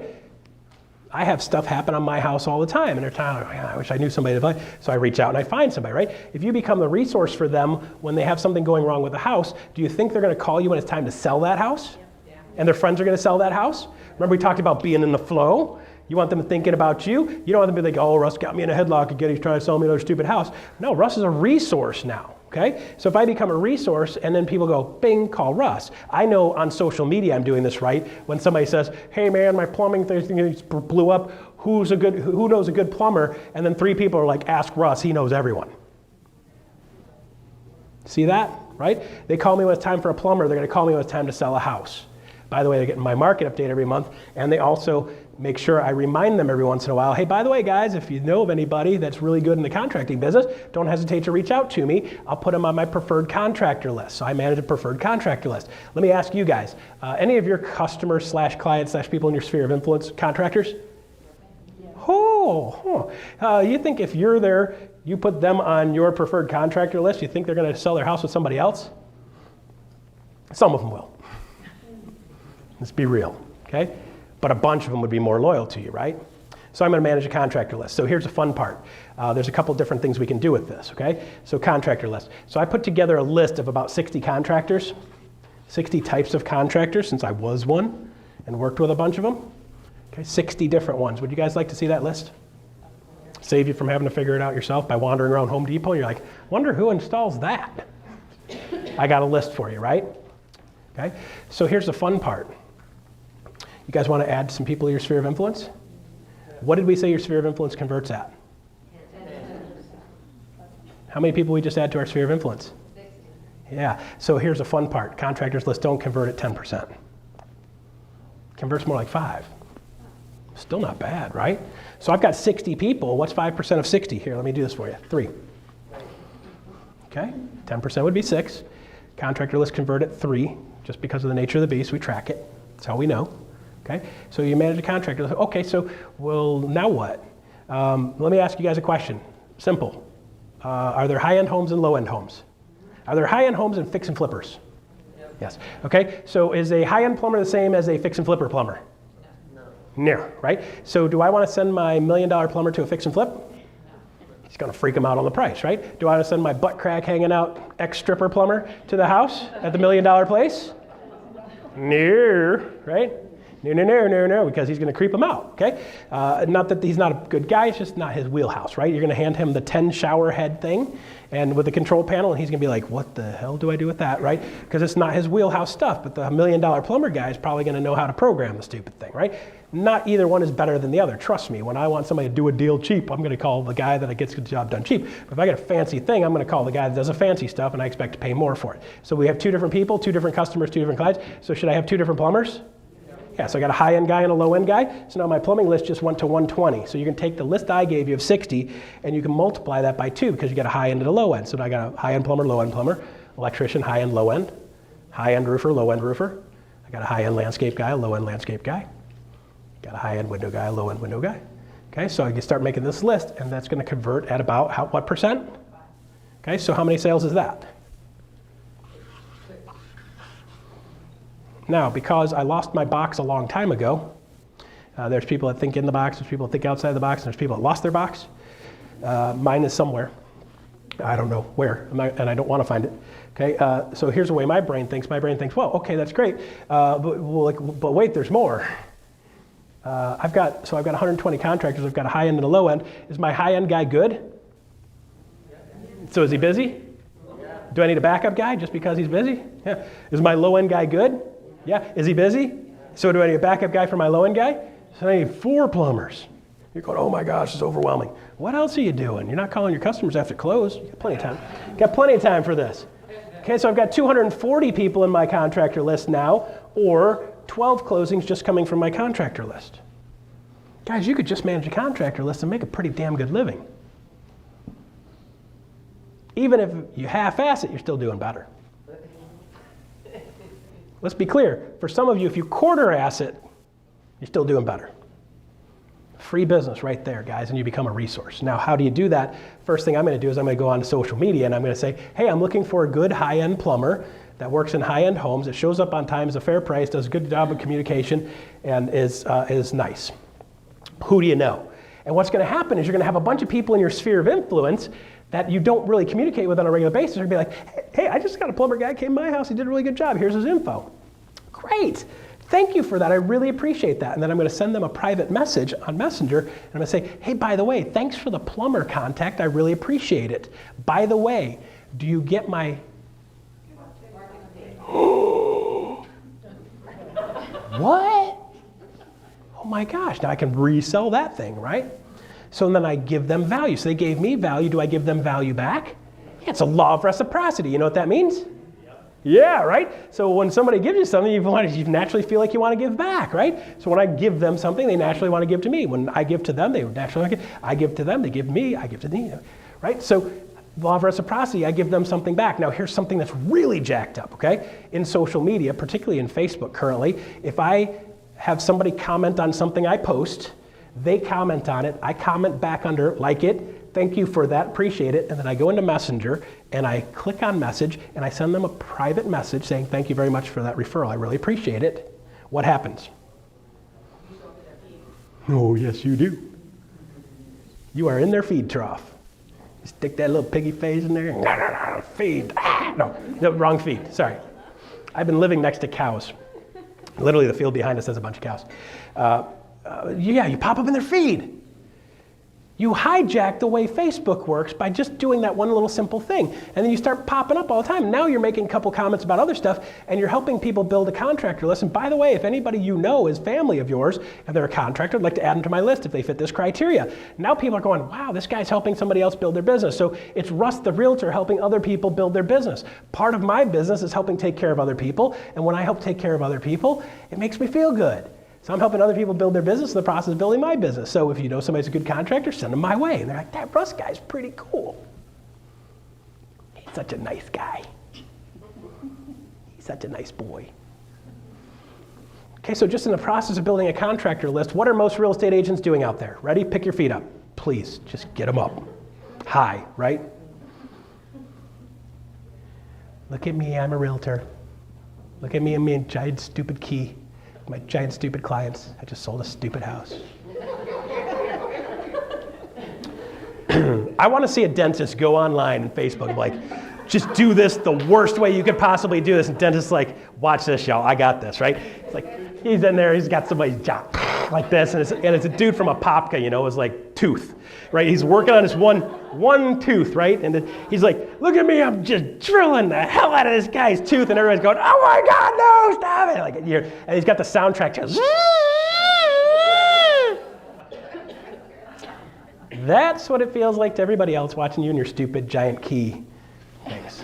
[SPEAKER 3] I have stuff happen on my house all the time, and they're telling me, I wish I knew somebody to buy. So I reach out and I find somebody, right? If you become the resource for them when they have something going wrong with the house, do you think they're going to call you when it's time to sell that house? Yeah. And their friends are going to sell that house? Remember we talked about being in the flow? You want them thinking about you. You don't want them to be like, oh, Russ got me in a headlock again. He's trying to sell me another stupid house. No, Russ is a resource now. Okay? So if I become a resource and then people go, bing, call Russ. I know on social media I'm doing this right. When somebody says, hey man, my plumbing thing blew up. Who knows a good plumber? And then 3 people are like, ask Russ, he knows everyone. See that? Right? They call me when it's time for a plumber. They're going to call me when it's time to sell a house. By the way, they're getting my market update every month, and they also make sure I remind them every once in a while, hey, by the way, guys, if you know of anybody that's really good in the contracting business, don't hesitate to reach out to me. I'll put them on my preferred contractor list. So I manage a preferred contractor list. Let me ask you guys, any of your customers / clients / people in your sphere of influence contractors? You think if you're there, you put them on your preferred contractor list, you think they're going to sell their house with somebody else? Some of them will. Let's be real, okay? But a bunch of them would be more loyal to you, right? So I'm going to manage a contractor list. So here's the fun part. There's a couple different things we can do with this, okay? So contractor list. So I put together a list of about 60 contractors, 60 types of contractors, since I was one and worked with a bunch of them. Okay, 60 different ones. Would you guys like to see that list? Save you from having to figure it out yourself by wandering around Home Depot. And you're like, wonder who installs that? I got a list for you, right? Okay, so here's the fun part. You guys want to add some people to your sphere of influence? What did we say your sphere of influence converts at? How many people we just add to our sphere of influence? 60. Yeah, so here's the fun part. Contractors list don't convert at 10%. Converts more like 5. Still not bad, right? So I've got 60 people. What's 5% of 60? Here, let me do this for you. 3. Okay, 10% would be 6. Contractor list convert at 3. Just because of the nature of the beast, we track it. That's how we know. Okay, so you manage a contractor. Okay, so, well, now what? Let me ask you guys a question. Simple. Are there high-end homes and low-end homes? Are there high-end homes and fix and flippers? Yep. Yes. Okay, so is a high-end plumber the same as a fix and flipper plumber? No, right? So do I want to send my $1 million plumber to a fix and flip? He's going to freak him out on the price, right? Do I want to send my butt crack hanging out ex-stripper plumber to the house at the $1 million place? No, right? No, because he's going to creep him out, okay? Not that he's not a good guy, it's just not his wheelhouse, right? You're going to hand him the 10 shower head thing and with the control panel, and he's going to be like, what the hell do I do with that, right? Because it's not his wheelhouse stuff, but the $1 million plumber guy is probably going to know how to program the stupid thing, right? Not either one is better than the other. Trust me, when I want somebody to do a deal cheap, I'm going to call the guy that gets the job done cheap. But if I get a fancy thing, I'm going to call the guy that does the fancy stuff, and I expect to pay more for it. So we have 2 different people, 2 different customers, 2 different clients. So should I have 2 different plumbers? Yeah, so I got a high-end guy and a low-end guy. So now my plumbing list just went to 120. So you can take the list I gave you of 60, and you can multiply that by 2 because you got a high-end and a low-end. So now I got a high-end plumber, low-end plumber, electrician, high-end, low-end, high-end roofer, low-end roofer. I got a high-end landscape guy, a low-end landscape guy. Got a high-end window guy, a low-end window guy. Okay, so you start making this list, and that's going to convert at about what percent? Okay, so how many sales is that? Now, because I lost my box a long time ago, there's people that think in the box, there's people that think outside the box, and there's people that lost their box. Mine is somewhere. I don't know where, and I don't want to find it. Okay, so here's the way my brain thinks. My brain thinks, well, okay, that's great, but wait, there's more. I've got 120 contractors. I've got a high end and a low end. Is my high end guy good? So is he busy? Do I need a backup guy just because he's busy? Yeah. Is my low end guy good? Yeah. Is he busy? So do I need a backup guy for my low end guy? So I need 4 plumbers. You're going, oh my gosh, it's overwhelming. What else are you doing? You're not calling your customers after close. You got plenty of time. Got plenty of time for this. Okay, so I've got 240 people in my contractor list now, or 12 closings just coming from my contractor list. Guys, you could just manage a contractor list and make a pretty damn good living. Even if you half-ass it, you're still doing better. Let's be clear. For some of you, if you quarter-ass it, you're still doing better. Free business right there, guys, and you become a resource. Now, how do you do that? First thing I'm going to do is I'm going to go on to social media, and I'm going to say, hey, I'm looking for a good high-end plumber that works in high-end homes, that shows up on time, is a fair price, does a good job of communication, and is nice. Who do you know? And what's going to happen is you're going to have a bunch of people in your sphere of influence that you don't really communicate with on a regular basis. You're going to be like, hey, I just got a plumber guy, came to my house, he did a really good job, here's his info. Great. Thank you for that. I really appreciate that. And then I'm going to send them a private message on Messenger, and I'm going to say, hey, by the way, thanks for the plumber contact. I really appreciate it. By the way, do you get my... What? Oh my gosh, now I can resell that thing, right? So then I give them value. So they gave me value. Do I give them value back? Yeah, it's a law of reciprocity. You know what that means? Yeah, right? So when somebody gives you something, you naturally feel like you want to give back, right? So when I give them something, they naturally want to give to me. When I give to them, they naturally want to give. I give to them, they give me, I give to them, right? So law of reciprocity, I give them something back. Now here's something that's really jacked up, okay? In social media, particularly in Facebook currently, if I have somebody comment on something I post, they comment on it, I comment back under, like it, thank you for that, appreciate it, and then I go into Messenger and I click on message and I send them a private message saying thank you very much for that referral, I really appreciate it. What happens? Oh, yes you do. You are in their feed trough. You stick that little piggy face in there, feed, no, wrong feed, sorry. I've been living next to cows. Literally the field behind us has a bunch of cows. Yeah, you pop up in their feed. You hijack the way Facebook works by just doing that one little simple thing. And then you start popping up all the time. Now you're making a couple comments about other stuff, and you're helping people build a contractor list. And by the way, if anybody you know is family of yours, and they're a contractor, I'd like to add them to my list if they fit this criteria. Now people are going, wow, this guy's helping somebody else build their business. So it's Russ the realtor helping other people build their business. Part of my business is helping take care of other people. And when I help take care of other people, it makes me feel good. So I'm helping other people build their business in the process of building my business. So if you know somebody's a good contractor, send them my way. And they're like, that Russ guy's pretty cool. He's such a nice guy. He's such a nice boy. Okay, so just in the process of building a contractor list, what are most real estate agents doing out there? Ready? Pick your feet up. Please, just get them up. High, right? Look at me, I'm a realtor. Look at me, I'm a giant stupid key. My giant stupid clients, I just sold a stupid house. I want to see a dentist go online and Facebook like, just do this the worst way you could possibly do this. And dentist's like, watch this, y'all, I got this, right? It's like, he's in there, he's got somebody's jaw like this, and it's a dude from Apopka, you know, it was like tooth, right? He's working on his one tooth, right? And then he's like, look at me, I'm just drilling the hell out of this guy's tooth, and everybody's going, oh my God, no, stop it! Like, and he's got the soundtrack just. That's what it feels like to everybody else watching you in your stupid giant key things.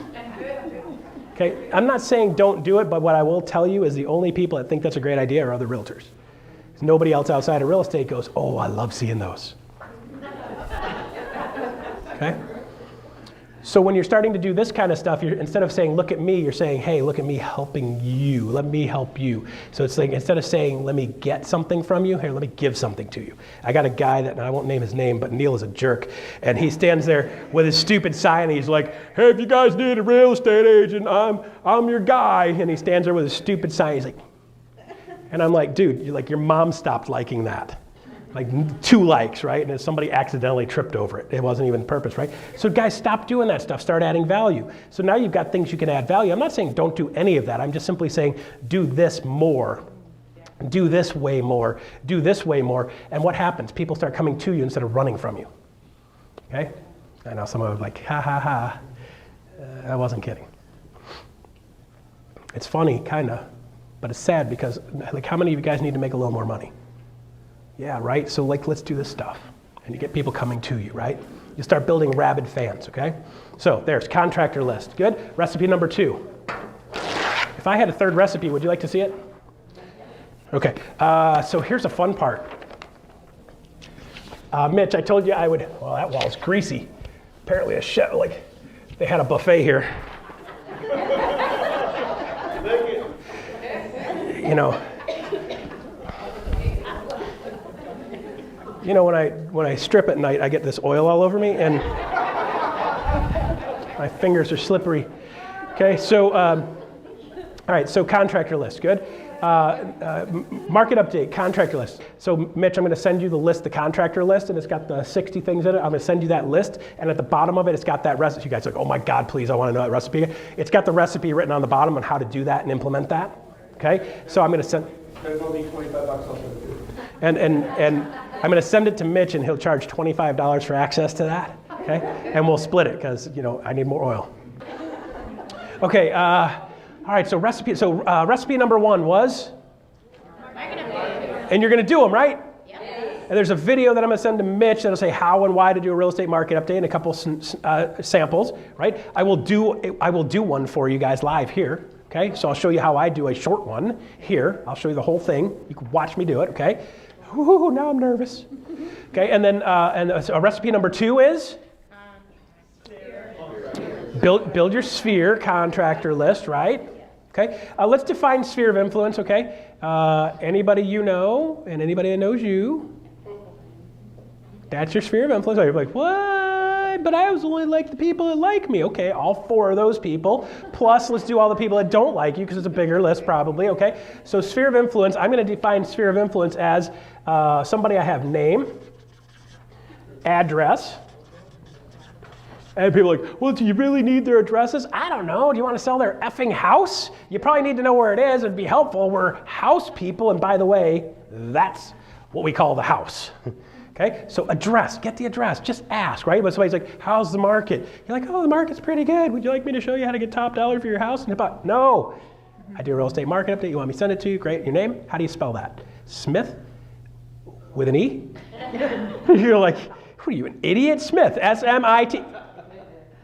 [SPEAKER 3] Okay, I'm not saying don't do it, but what I will tell you is the only people that think that's a great idea are other realtors. Nobody else outside of real estate goes, oh, I love seeing those. Okay? So when you're starting to do this kind of stuff, instead of saying, look at me, you're saying, hey, look at me helping you. Let me help you. So it's like, instead of saying, let me get something from you, here, let me give something to you. I got a guy that, and I won't name his name, but Neil is a jerk. And he stands there with his stupid sign, and he's like, hey, if you guys need a real estate agent, I'm your guy. And he stands there with his stupid sign. He's like, and I'm like, dude, your mom stopped liking that. like 2 likes, right? And somebody accidentally tripped over it. It wasn't even purpose, right? So guys, stop doing that stuff. Start adding value. So now you've got things you can add value. I'm not saying don't do any of that. I'm just simply saying do this more. Do this way more. Do this way more. And what happens? People start coming to you instead of running from you. Okay? I know some of them are like, ha, ha, ha. I wasn't kidding. It's funny, kind of, but it's sad because, like, how many of you guys need to make a little more money? Yeah, right? So, like, let's do this stuff. And you get people coming to you, right? You start building rabid fans, okay? So, there's contractor list. Good? Recipe number 2. If I had a third recipe, would you like to see it? Okay, so here's a fun part. Mitch, I told you I would, well, that wall's greasy. Apparently a chef, like, they had a buffet here. You know, when I strip at night, I get this oil all over me, and my fingers are slippery. Okay, so, all right, so contractor list, good. Market update, contractor list. So Mitch, I'm going to send you the list, the contractor list, and it's got the 60 things in it. I'm going to send you that list, and at the bottom of it, it's got that recipe. You guys are like, oh my God, please, I want to know that recipe. It's got the recipe written on the bottom on how to do that and implement that. Okay, so I'm going to send.
[SPEAKER 2] There's only $25.
[SPEAKER 3] And I'm going to send it to Mitch, and he'll charge $25 for access to that. Okay, and we'll split it because I need more oil. Okay. All right, so recipe number 1 was? And you're going to do them, right? Yep. And there's a video that I'm going to send to Mitch that'll say how and why to do a real estate market update and a couple samples, right? I will do one for you guys live here, okay? So I'll show you how I do a short one here. I'll show you the whole thing. You can watch me do it, okay? Ooh, now I'm nervous. Okay, and then recipe number 2 is? Build your sphere contractor list, right? Okay, let's define sphere of influence, okay? Anybody you know and anybody that knows you, that's your sphere of influence. You're like, what? But I only like the people that like me. Okay, all 4 of those people. Plus, let's do all the people that don't like you because it's a bigger list probably, okay? So sphere of influence, I'm going to define sphere of influence as somebody I have name, address. And people are like, well, do you really need their addresses? I don't know. Do you want to sell their effing house? You probably need to know where it is. It'd be helpful. We're house people. And by the way, that's what we call the house. Okay? So address. Get the address. Just ask, right? But somebody's like, how's the market? You're like, oh, the market's pretty good. Would you like me to show you how to get top dollar for your house? And about, no. I do a real estate market update. You want me to send it to you? Great. Your name? How do you spell that? Smith? With an E? You're like, what are you, an idiot? Smith. S-M-I-T.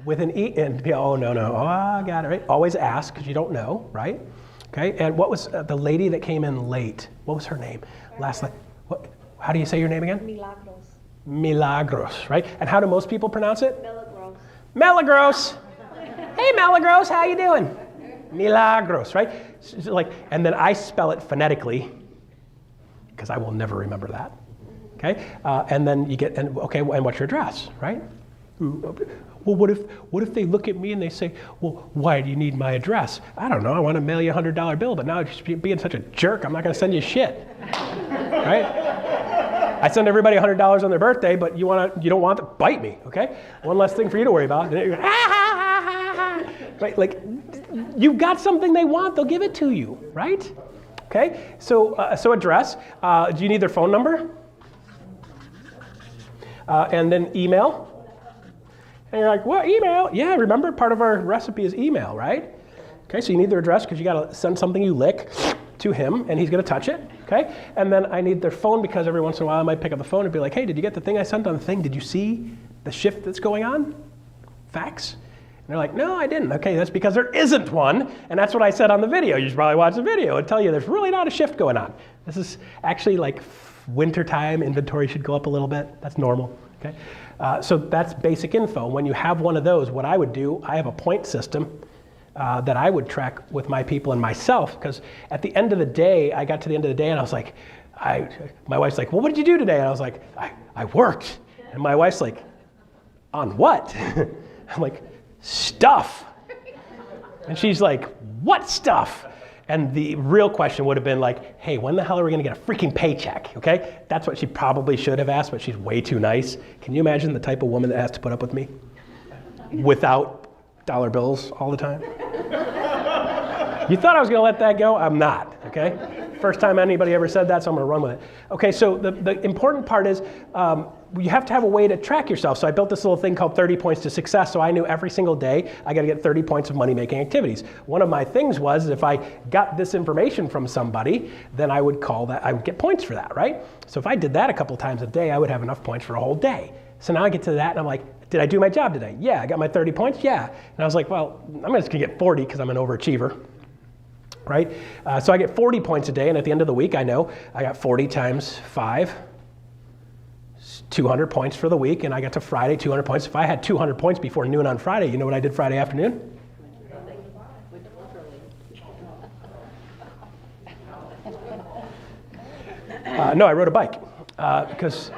[SPEAKER 3] With an E, and oh, no. Oh, I got it, right? Always ask, because you don't know, right? Okay, and what was the lady that came in late? What was her name? How do you say your name again?
[SPEAKER 6] Milagros.
[SPEAKER 3] Milagros, right? And how do most people pronounce it?
[SPEAKER 6] Milagros.
[SPEAKER 3] Milagros. Hey, Milagros, how you doing? Milagros, right? So like, and then I spell it phonetically, because I will never remember that. Okay, and then you get, and what's your address, right? Well, what if they look at me and they say, well, why do you need my address? I don't know, I want to mail you a $100 bill, but now just being such a jerk, I'm not going to send you shit, right? I send everybody $100 on their birthday, but you don't want to bite me, okay? One less thing for you to worry about. Right? Like, you've got something they want, they'll give it to you, right? Okay, so address. Do you need their phone number? And then email. And you're like, what, email? Yeah, remember, part of our recipe is email, right? Okay, so you need their address because you got to send something you lick to him, and he's going to touch it, okay? And then I need their phone because every once in a while I might pick up the phone and be like, hey, did you get the thing I sent on the thing? Did you see the shift that's going on? Fax? And they're like, no, I didn't. Okay, that's because there isn't one, and that's what I said on the video. You should probably watch the video and tell you there's really not a shift going on. This is actually like wintertime, inventory should go up a little bit. That's normal, okay? So that's basic info. When you have one of those, what I would do, I have a point system that I would track with my people and myself, because at the end of the day, I got to the end of the day and I was like, my wife's like, well, what did you do today? And I was like, I worked. And my wife's like, on what? I'm like, stuff. And she's like, what stuff? And the real question would have been like, hey, when the hell are we going to get a freaking paycheck? Okay? That's what she probably should have asked, but she's way too nice. Can you imagine the type of woman that has to put up with me without dollar bills all the time? You thought I was going to let that go? I'm not, okay? First time anybody ever said that, so I'm going to run with it. Okay, so the important part is you have to have a way to track yourself. So I built this little thing called 30 Points to Success, so I knew every single day I got to get 30 points of money-making activities. One of my things was if I got this information from somebody, then I would get points for that, right? So if I did that a couple times a day, I would have enough points for a whole day. So now I get to that and I'm like, did I do my job today? Yeah, I got my 30 points? Yeah. And I was like, well, I'm just going to get 40 because I'm an overachiever. Right? So I get 40 points a day, and at the end of the week, I know I got 40 times 5, 200 points for the week, and I got to Friday, 200 points. If I had 200 points before noon on Friday, you know what I did Friday afternoon? No, I rode a bike because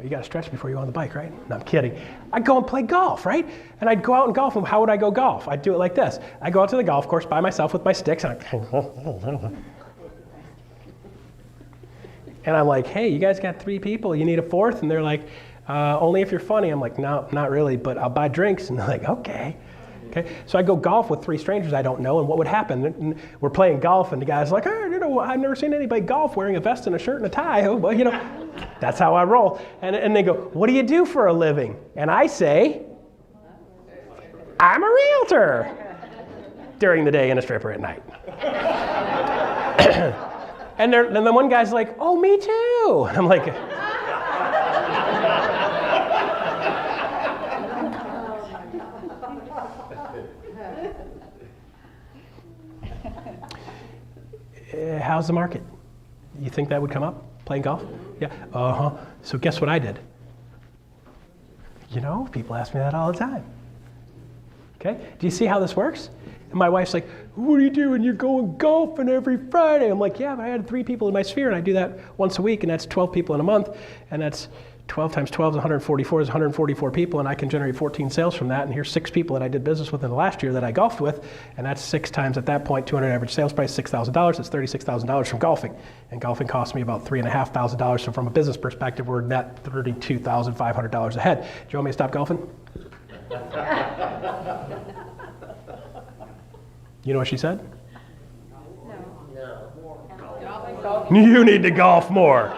[SPEAKER 3] you got to stretch before you go on the bike, right? No, I'm kidding. I'd go and play golf, right? And I'd go out and golf, and how would I go golf? I'd do it like this. I'd go out to the golf course by myself with my sticks, and I'm like, hey, you guys got 3 people, you need a 4th? And they're like, only if you're funny. I'm like, no, not really, but I'll buy drinks. And they're like, okay. So I go golf with 3 strangers I don't know, and what would happen? And we're playing golf, and the guy's like, oh, I've never seen anybody golf wearing a vest and a shirt and a tie. Oh, well, that's how I roll. And they go, what do you do for a living? And I say, I'm a realtor during the day and a stripper at night. And then the one guy's like, oh, me too. I'm like, how's the market? You think that would come up, playing golf? Yeah, So guess what I did? People ask me that all the time. Okay, do you see how this works? And my wife's like, what are you doing? You're going golfing every Friday. I'm like, yeah, but I had 3 people in my sphere, and I do that once a week, and that's 12 people in a month, and that's 12 times 12 is 144 is 144 people, and I can generate 14 sales from that. And here's 6 people that I did business with in the last year that I golfed with, and that's 6 times at that point, 200 average sales price, $6,000. That's $36,000 from golfing. And golfing cost me about $3,500. So from a business perspective, we're net $32,500 ahead. Do you want me to stop golfing? You know what she said? No. You need to golf more.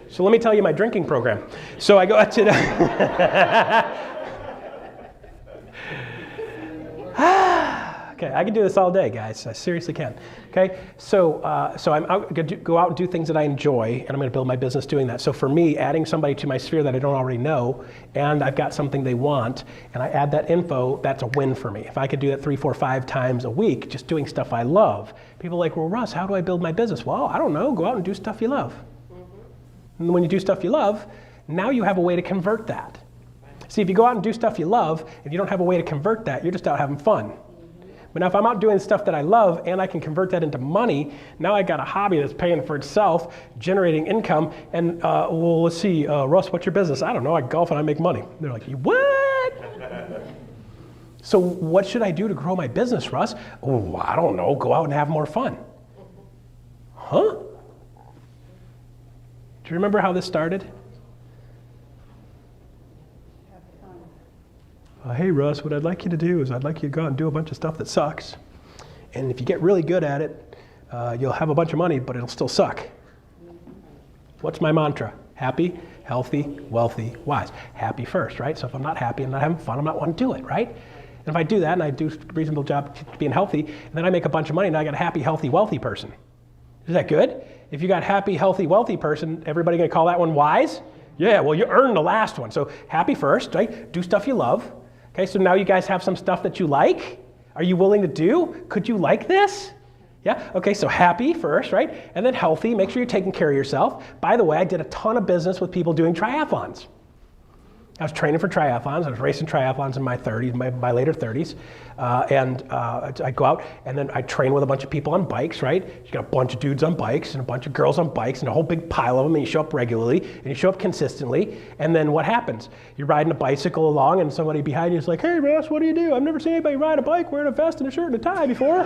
[SPEAKER 3] So let me tell you my drinking program. So I go out to Okay, I can do this all day, guys. I seriously can. Okay, so I'm going to go out and do things that I enjoy, and I'm going to build my business doing that. So for me, adding somebody to my sphere that I don't already know, and I've got something they want, and I add that info, that's a win for me. If I could do that 3, 4, 5 times a week, just doing stuff I love. People are like, well, Russ, how do I build my business? Well, I don't know. Go out and do stuff you love. And when you do stuff you love, now you have a way to convert that. See, if you go out and do stuff you love, and you don't have a way to convert that, you're just out having fun. But now if I'm out doing stuff that I love and I can convert that into money, now I got a hobby that's paying for itself, generating income, and well, let's see, Russ, what's your business? I don't know, I golf and I make money. They're like, what? So what should I do to grow my business, Russ? Oh, I don't know, go out and have more fun. Huh? Do you remember how this started? Hey, Russ, what I'd like you to do is I'd like you to go out and do a bunch of stuff that sucks. And if you get really good at it, you'll have a bunch of money, but it'll still suck. What's my mantra? Happy, healthy, wealthy, wise. Happy first, right? So if I'm not happy, I'm not having fun, I'm not wanting to do it, right? And if I do that and I do a reasonable job being healthy, and then I make a bunch of money, now I got a happy, healthy, wealthy person. Is that good? If you got happy, healthy, wealthy person, everybody gonna call that one wise? Yeah, well, you earned the last one. So happy first, right? Do stuff you love. Okay, so now you guys have some stuff that you like. Are you willing to do? Could you like this? Yeah, okay, so happy first, right? And then healthy, make sure you're taking care of yourself. By the way, I did a ton of business with people doing triathlons. I was training for triathlons. I was racing triathlons in my 30s, my later 30s. I go out and then I train with a bunch of people on bikes, right? You got a bunch of dudes on bikes and a bunch of girls on bikes and a whole big pile of them, and you show up regularly and you show up consistently. And then what happens? You're riding a bicycle along and somebody behind you is like, hey, Russ, what do you do? I've never seen anybody ride a bike wearing a vest and a shirt and a tie before.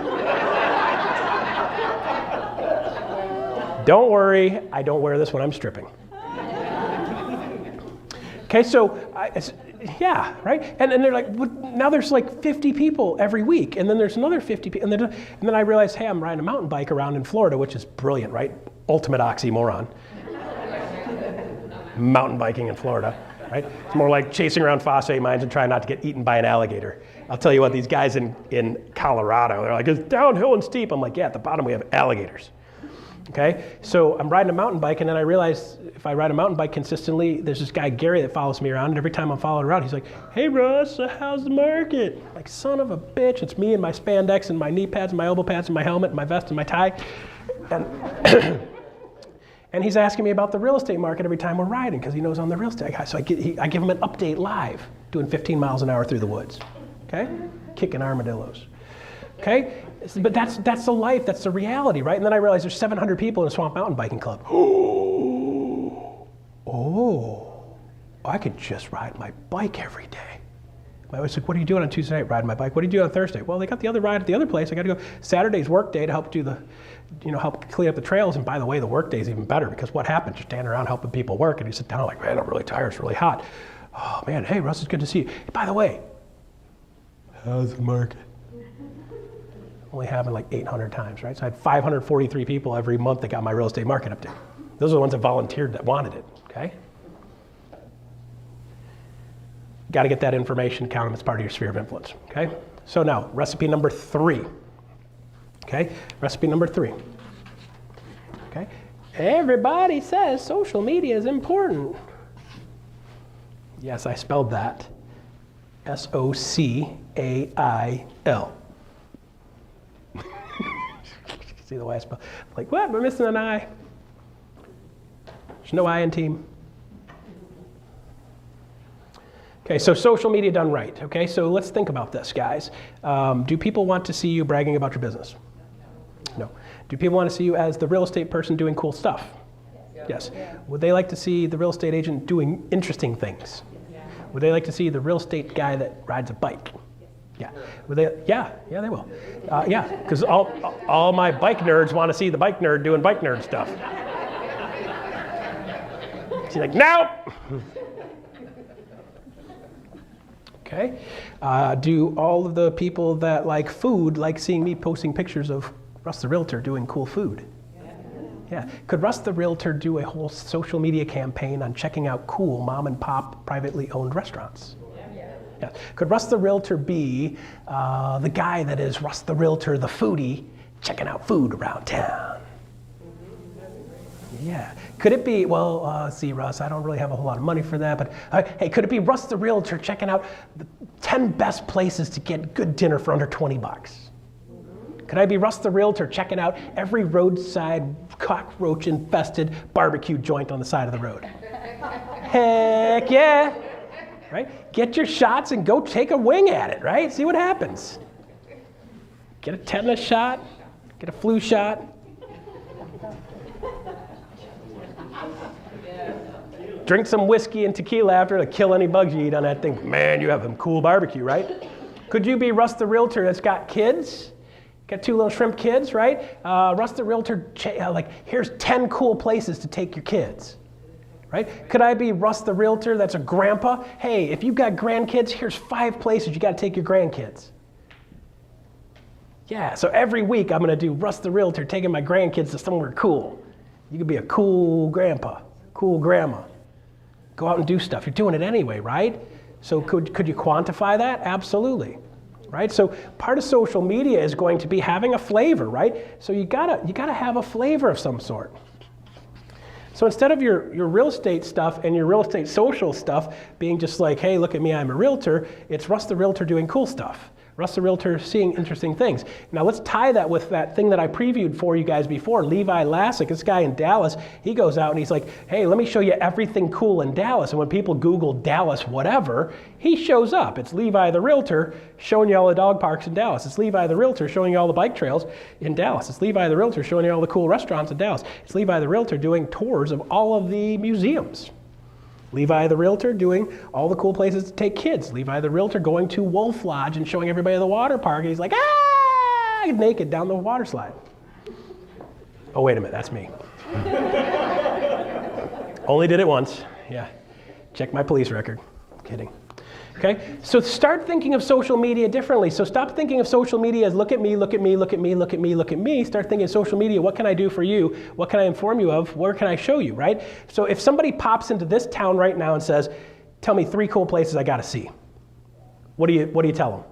[SPEAKER 3] Don't worry, I don't wear this when I'm stripping. Okay, so, yeah, right? And they're like, now there's like 50 people every week, and then there's another 50 people, and then I realized, hey, I'm riding a mountain bike around in Florida, which is brilliant, right? Ultimate oxymoron. Mountain biking in Florida, right? It's more like chasing around phosphate mines and trying not to get eaten by an alligator. I'll tell you what, these guys in Colorado, they're like, it's downhill and steep. I'm like, yeah, at the bottom we have alligators. Okay, so I'm riding a mountain bike, and then I realized if I ride a mountain bike consistently, there's this guy, Gary, that follows me around, and every time I'm following around, he's like, hey, Russ, how's the market? Like, son of a bitch, it's me and my spandex and my knee pads and my elbow pads and my helmet and my vest and my tie. And, and he's asking me about the real estate market every time we're riding because he knows I'm the real estate guy. So I give him an update live, doing 15 miles an hour through the woods, okay? Kicking armadillos, okay? But that's the life, that's the reality, right? And then I realized there's 700 people in a Swamp Mountain Biking Club. Oh, I could just ride my bike every day. My wife's like, what are you doing on Tuesday night? Riding my bike. What do you do on Thursday? Well, they got the other ride at the other place. I got to go. Saturday's work day to help do help clean up the trails. And by the way, the work day's even better because what happens? You're standing around helping people work, and you sit down like, man, I'm really tired. It's really hot. Oh man, hey Russ, it's good to see you. Hey, by the way, how's the market? Only happened like 800 times, right? So I had 543 people every month that got my real estate market update. Those are the ones that volunteered that wanted it, okay? Got to get that information, count them as part of your sphere of influence, okay? So now, recipe number 3, okay? Recipe number 3, okay? Everybody says social media is important. Yes, I spelled that. S-O-C-A-I-L. See the way I spell? Like, what? We're missing an I. There's no I in team. Okay, so social media done right. Okay, so let's think about this, guys. Do people want to see you bragging about your business? No. Do people want to see you as the real estate person doing cool stuff? Yes. Would they like to see the real estate agent doing interesting things? Would they like to see the real estate guy that rides a bike? Yeah. Would they? Yeah, they will. Yeah, because all my bike nerds want to see the bike nerd doing bike nerd stuff. She's like, no. Okay. Do all of the people that like food like seeing me posting pictures of Russ the Realtor doing cool food? Yeah. Could Russ the Realtor do a whole social media campaign on checking out cool mom and pop privately owned restaurants? Yeah. Could Russ the Realtor be the guy that is Russ the Realtor, the foodie, checking out food around town? Yeah. Could it be, well, see, Russ, I don't really have a whole lot of money for that, but hey, could it be Russ the Realtor checking out the 10 best places to get good dinner for under 20 bucks? Could I be Russ the Realtor checking out every roadside cockroach-infested barbecue joint on the side of the road? Heck yeah. Right? Get your shots and go take a wing at it, right? See what happens. Get a tetanus shot, get a flu shot. Drink some whiskey and tequila after to kill any bugs you eat on that thing. Man, you have some cool barbecue, right? Could you be Russ the Realtor that's got kids? Got 2 little shrimp kids, right? Russ the Realtor, like, here's 10 cool places to take your kids. Right? Could I be Russ the Realtor that's a grandpa? Hey, if you've got grandkids, here's 5 places you got to take your grandkids. Yeah, so every week I'm going to do Russ the Realtor taking my grandkids to somewhere cool. You could be a cool grandpa, cool grandma. Go out and do stuff. You're doing it anyway, right? So could you quantify that? Absolutely. Right? So part of social media is going to be having a flavor, right? So you gotta have a flavor of some sort. So instead of your real estate stuff and your real estate social stuff being just like, hey, look at me, I'm a realtor, it's Russ the Realtor doing cool stuff. Russ the Realtor seeing interesting things. Now let's tie that with that thing that I previewed for you guys before, Levi Lassick, this guy in Dallas. He goes out and he's like, hey, let me show you everything cool in Dallas. And when people Google Dallas whatever, he shows up. It's Levi the Realtor showing you all the dog parks in Dallas. It's Levi the Realtor showing you all the bike trails in Dallas. It's Levi the Realtor showing you all the cool restaurants in Dallas. It's Levi the Realtor doing tours of all of the museums. Levi the Realtor doing all the cool places to take kids. Levi the Realtor going to Wolf Lodge and showing everybody the water park. And he's like, naked down the water slide. Oh, wait a minute, that's me. Only did it once. Yeah. Check my police record. Kidding. Okay, so start thinking of social media differently. So stop thinking of social media as look at me, look at me, look at me, look at me, look at me. Start thinking of social media, what can I do for you? What can I inform you of? Where can I show you, right? So if somebody pops into this town right now and says, tell me 3 cool places I gotta see. What do you tell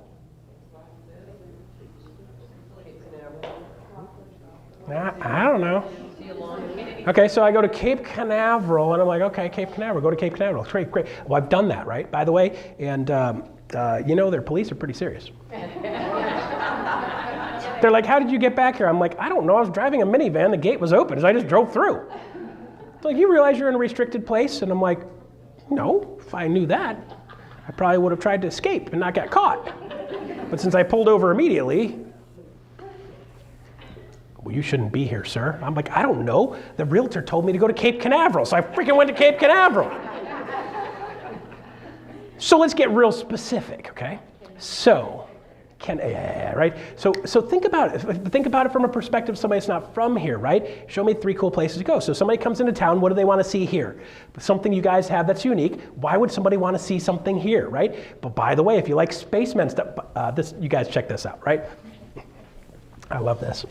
[SPEAKER 3] them? I don't know. Okay, so I go to Cape Canaveral, and I'm like, okay, Cape Canaveral, go to Cape Canaveral. Great, great. Well, I've done that, right, by the way, and you know, their police are pretty serious. They're like, how did you get back here? I'm like, I don't know, I was driving a minivan, the gate was open, so I just drove through. It's like, you realize you're in a restricted place? And I'm like, no, if I knew that, I probably would have tried to escape and not get caught. But since I pulled over immediately, well, you shouldn't be here, sir. I'm like, I don't know. The realtor told me to go to Cape Canaveral, so I freaking went to Cape Canaveral. So let's get real specific, okay? So, right? So think about it. Think about it from a perspective of somebody that's not from here, right? Show me 3 cool places to go. So somebody comes into town, what do they want to see here? Something you guys have that's unique. Why would somebody want to see something here, right? But by the way, if you like spacemen stuff, you guys check this out, right? I love this.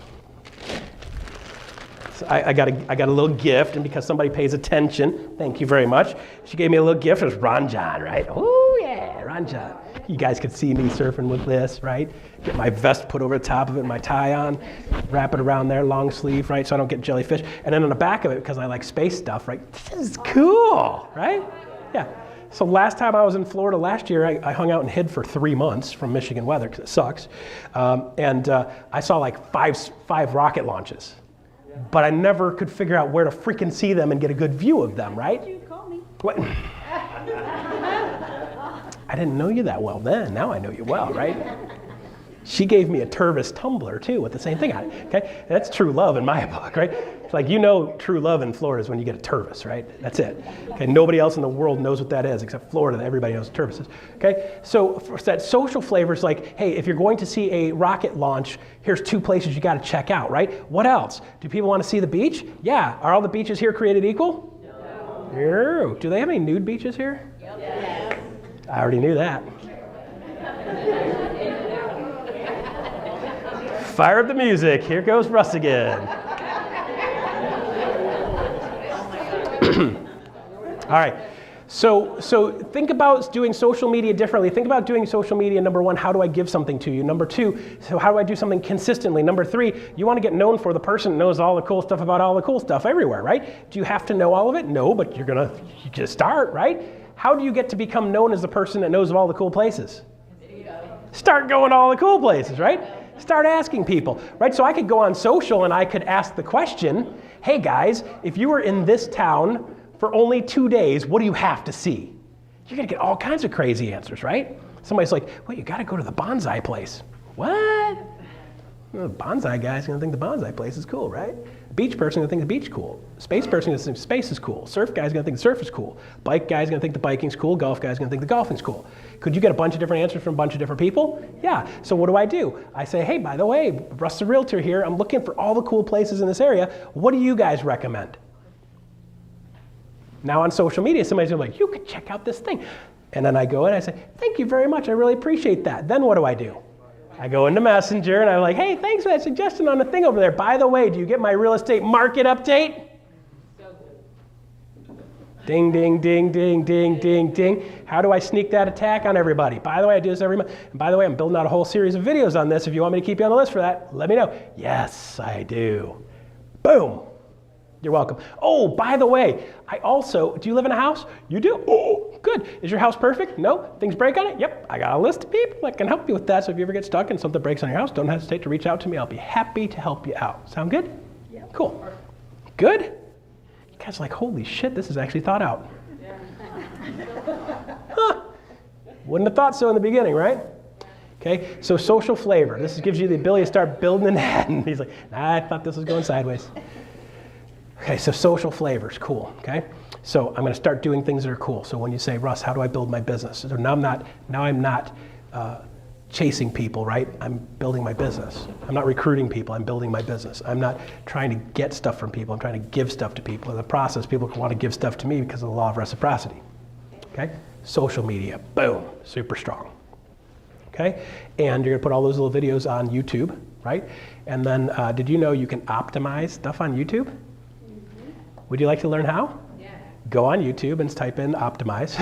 [SPEAKER 3] So I got a little gift, and because somebody pays attention, thank you very much. She gave me a little gift. It was Ron John, right? Oh yeah, Ron John. You guys could see me surfing with this, right? Get my vest put over the top of it, my tie on, wrap it around there, long sleeve, right? So I don't get jellyfish. And then on the back of it, because I like space stuff, right? This is cool, right? Yeah. So last time I was in Florida last year, I hung out and hid for 3 months from Michigan weather because it sucks. I saw like five rocket launches. But I never could figure out where to freaking see them and get a good view of them, right?
[SPEAKER 4] You call me.
[SPEAKER 3] What? I didn't know you that well then. Now I know you well, right? She gave me a Tervis tumbler too with the same thing on it, okay? That's true love in my book, right? It's like, you know, true love in Florida is when you get a Tervis, right? That's it. Okay, nobody else in the world knows what that is except Florida. Everybody knows what Tervis is, okay? So for that social flavor is like, hey, if you're going to see a rocket launch, here's 2 places you got to check out, right? What else? Do people want to see the beach? Yeah. Are all the beaches here created equal? No. Do they have any nude beaches here? Yes. I already knew that. Fire up the music. Here goes Russ again. All right. So think about doing social media differently. Think about doing social media, number 1, how do I give something to you? Number 2, so how do I do something consistently? Number 3, you want to get known for the person that knows all the cool stuff about all the cool stuff everywhere, right? Do you have to know all of it? No, but you just start, right? How do you get to become known as the person that knows of all the cool places? Start going to all the cool places, right? Start asking people, right? So I could go on social and I could ask the question, hey guys, if you were in this town for only 2 days, what do you have to see? You're gonna get all kinds of crazy answers, right? Somebody's like, well, you gotta go to the bonsai place. What? Well, the bonsai guy's gonna think the bonsai place is cool, right? Beach person gonna think the beach is cool. Space person gonna think space is cool. Surf guy's gonna think the surf is cool. Bike guy's gonna think the biking's cool. Golf guy's gonna think the golfing's cool. Could you get a bunch of different answers from a bunch of different people? Yeah. So what do? I say, hey, by the way, Russ the Realtor here. I'm looking for all the cool places in this area. What do you guys recommend? Now on social media, somebody's gonna be like, you could check out this thing. And then I go and I say, thank you very much. I really appreciate that. Then what do? I go into Messenger and I'm like, hey, thanks for that suggestion on the thing over there. By the way, do you get my real estate market update? Ding, ding, ding, ding, ding, ding, ding. How do I sneak that attack on everybody? By the way, I do this every month. And by the way, I'm building out a whole series of videos on this. If you want me to keep you on the list for that, let me know. Yes, I do. Boom. You're welcome. Oh, by the way, do you live in a house? You do? Oh, good. Is your house perfect? No? Things break on it? Yep. I got a list of people that can help you with that. So if you ever get stuck and something breaks on your house, don't hesitate to reach out to me. I'll be happy to help you out. Sound good? Yeah. Cool. Good? You guys are like, holy shit, this is actually thought out. Huh. Wouldn't have thought so in the beginning, right? Okay, so social flavor. This gives you the ability to start building a net. And he's like, nah, I thought this was going sideways. Okay, so social flavors, cool, okay? So I'm gonna start doing things that are cool. So when you say, Russ, how do I build my business? So now I'm not chasing people, right? I'm building my business. I'm not recruiting people, I'm building my business. I'm not trying to get stuff from people, I'm trying to give stuff to people. In the process, people want to give stuff to me because of the law of reciprocity, okay? Social media, boom, super strong. Okay, and you're gonna put all those little videos on YouTube, right? And then, did you know you can optimize stuff on YouTube? Mm-hmm. Would you like to learn how? Yeah. Go on YouTube and type in optimize.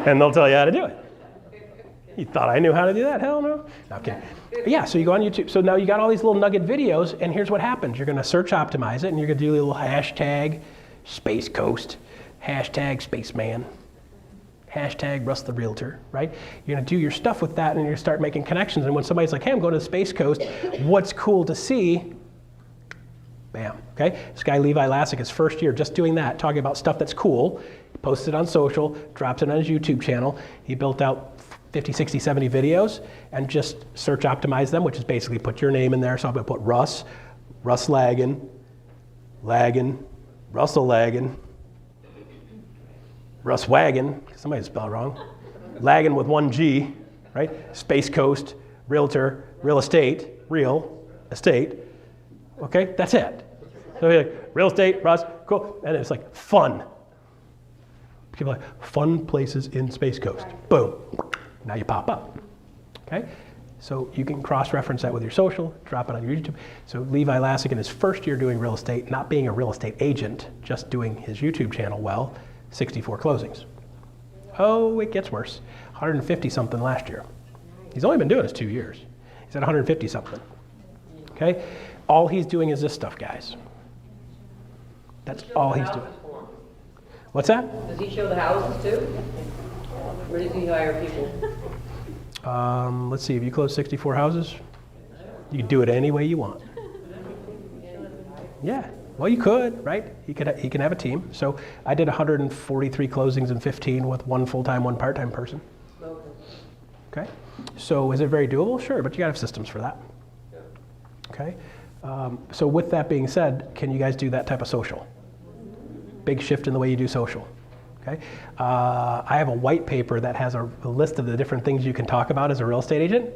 [SPEAKER 3] And they'll tell you how to do it. You thought I knew how to do that? Hell no. Okay. Yeah, so you go on YouTube. So now you got all these little nugget videos, and here's what happens. You're gonna search optimize it, and you're gonna do a little hashtag Space Coast, hashtag Spaceman, hashtag Russ the Realtor, right? You're gonna do your stuff with that and you're gonna start making connections. And when somebody's like, hey, I'm going to the Space Coast, what's cool to see? Bam, okay? This guy, Levi Lassick, his first year just doing that, talking about stuff that's cool, he posted it on social, drops it on his YouTube channel. He built out 50, 60, 70 videos and just search optimize them, which is basically put your name in there. So I'm gonna put Russ Laggan, Russell Laggan, Russ Wagon, somebody spelled wrong. Laggan with one G, right? Space Coast, Realtor, real estate. Okay, that's it. So you're like, real estate, Russ, cool. And it's like fun. People are like, fun places in Space Coast. Boom. Now you pop up. Okay? So you can cross-reference that with your social, drop it on your YouTube. So Levi Lassick in his first year doing real estate, not being a real estate agent, just doing his YouTube channel well, 64 closings. Oh, it gets worse. 150 something last year. He's only been doing this 2 years. He's at 150 something. Okay? All he's doing is this stuff, guys. That's all he's doing. What's that?
[SPEAKER 5] Does he show the houses too? Where does he hire people?
[SPEAKER 3] Let's see, if you close 64 houses, you can do it any way you want. Yeah. Well, you could, right? He can have a team. So I did 143 closings in 15 with one full-time, one part-time person. Okay. So is it very doable? Sure, but you got to have systems for that. Okay. So with that being said, can you guys do that type of social? Big shift in the way you do social. Okay. I have a white paper that has a list of the different things you can talk about as a real estate agent.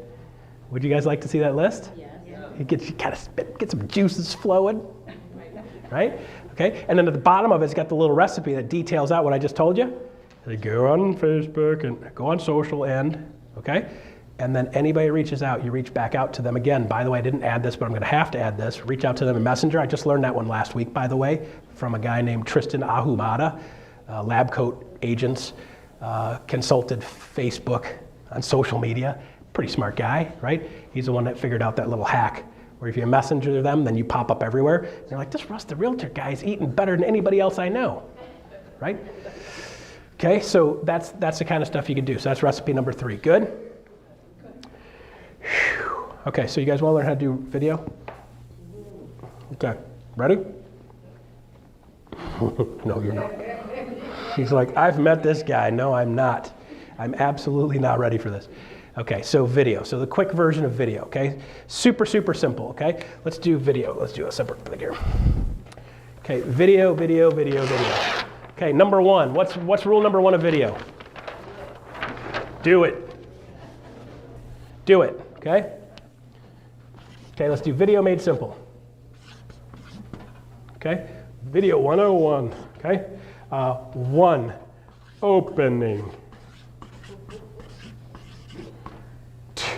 [SPEAKER 3] Would you guys like to see that list? Yes. You kind of get some juices flowing. Right? Okay? And then at the bottom of it's got the little recipe that details out what I just told you. So go on Facebook and go on social and, okay? And then anybody reaches out, you reach back out to them again. By the way, I didn't add this, but I'm gonna have to add this. Reach out to them in Messenger. I just learned that one last week, by the way, from a guy named Tristan Ahumada, lab coat agents, consulted Facebook on social media. Pretty smart guy, right? He's the one that figured out that little hack where if you messenger them, then you pop up everywhere. And you're like, this Russ the Realtor guy is eating better than anybody else I know, right? Okay, so that's the kind of stuff you can do. So that's recipe number 3. Good? Whew. Okay, so you guys want to learn how to do video? Okay, ready? No, you're not. He's like, I've met this guy. No, I'm not. I'm absolutely not ready for this. Okay, so video. So the quick version of video, okay? Super, super simple, okay? Let's do video. Let's do a separate thing here. Okay, video. Okay, number 1. What's rule number 1 of video? Do it. Do it, okay? Okay, let's do video made simple. Okay, video 101, okay? 1, opening.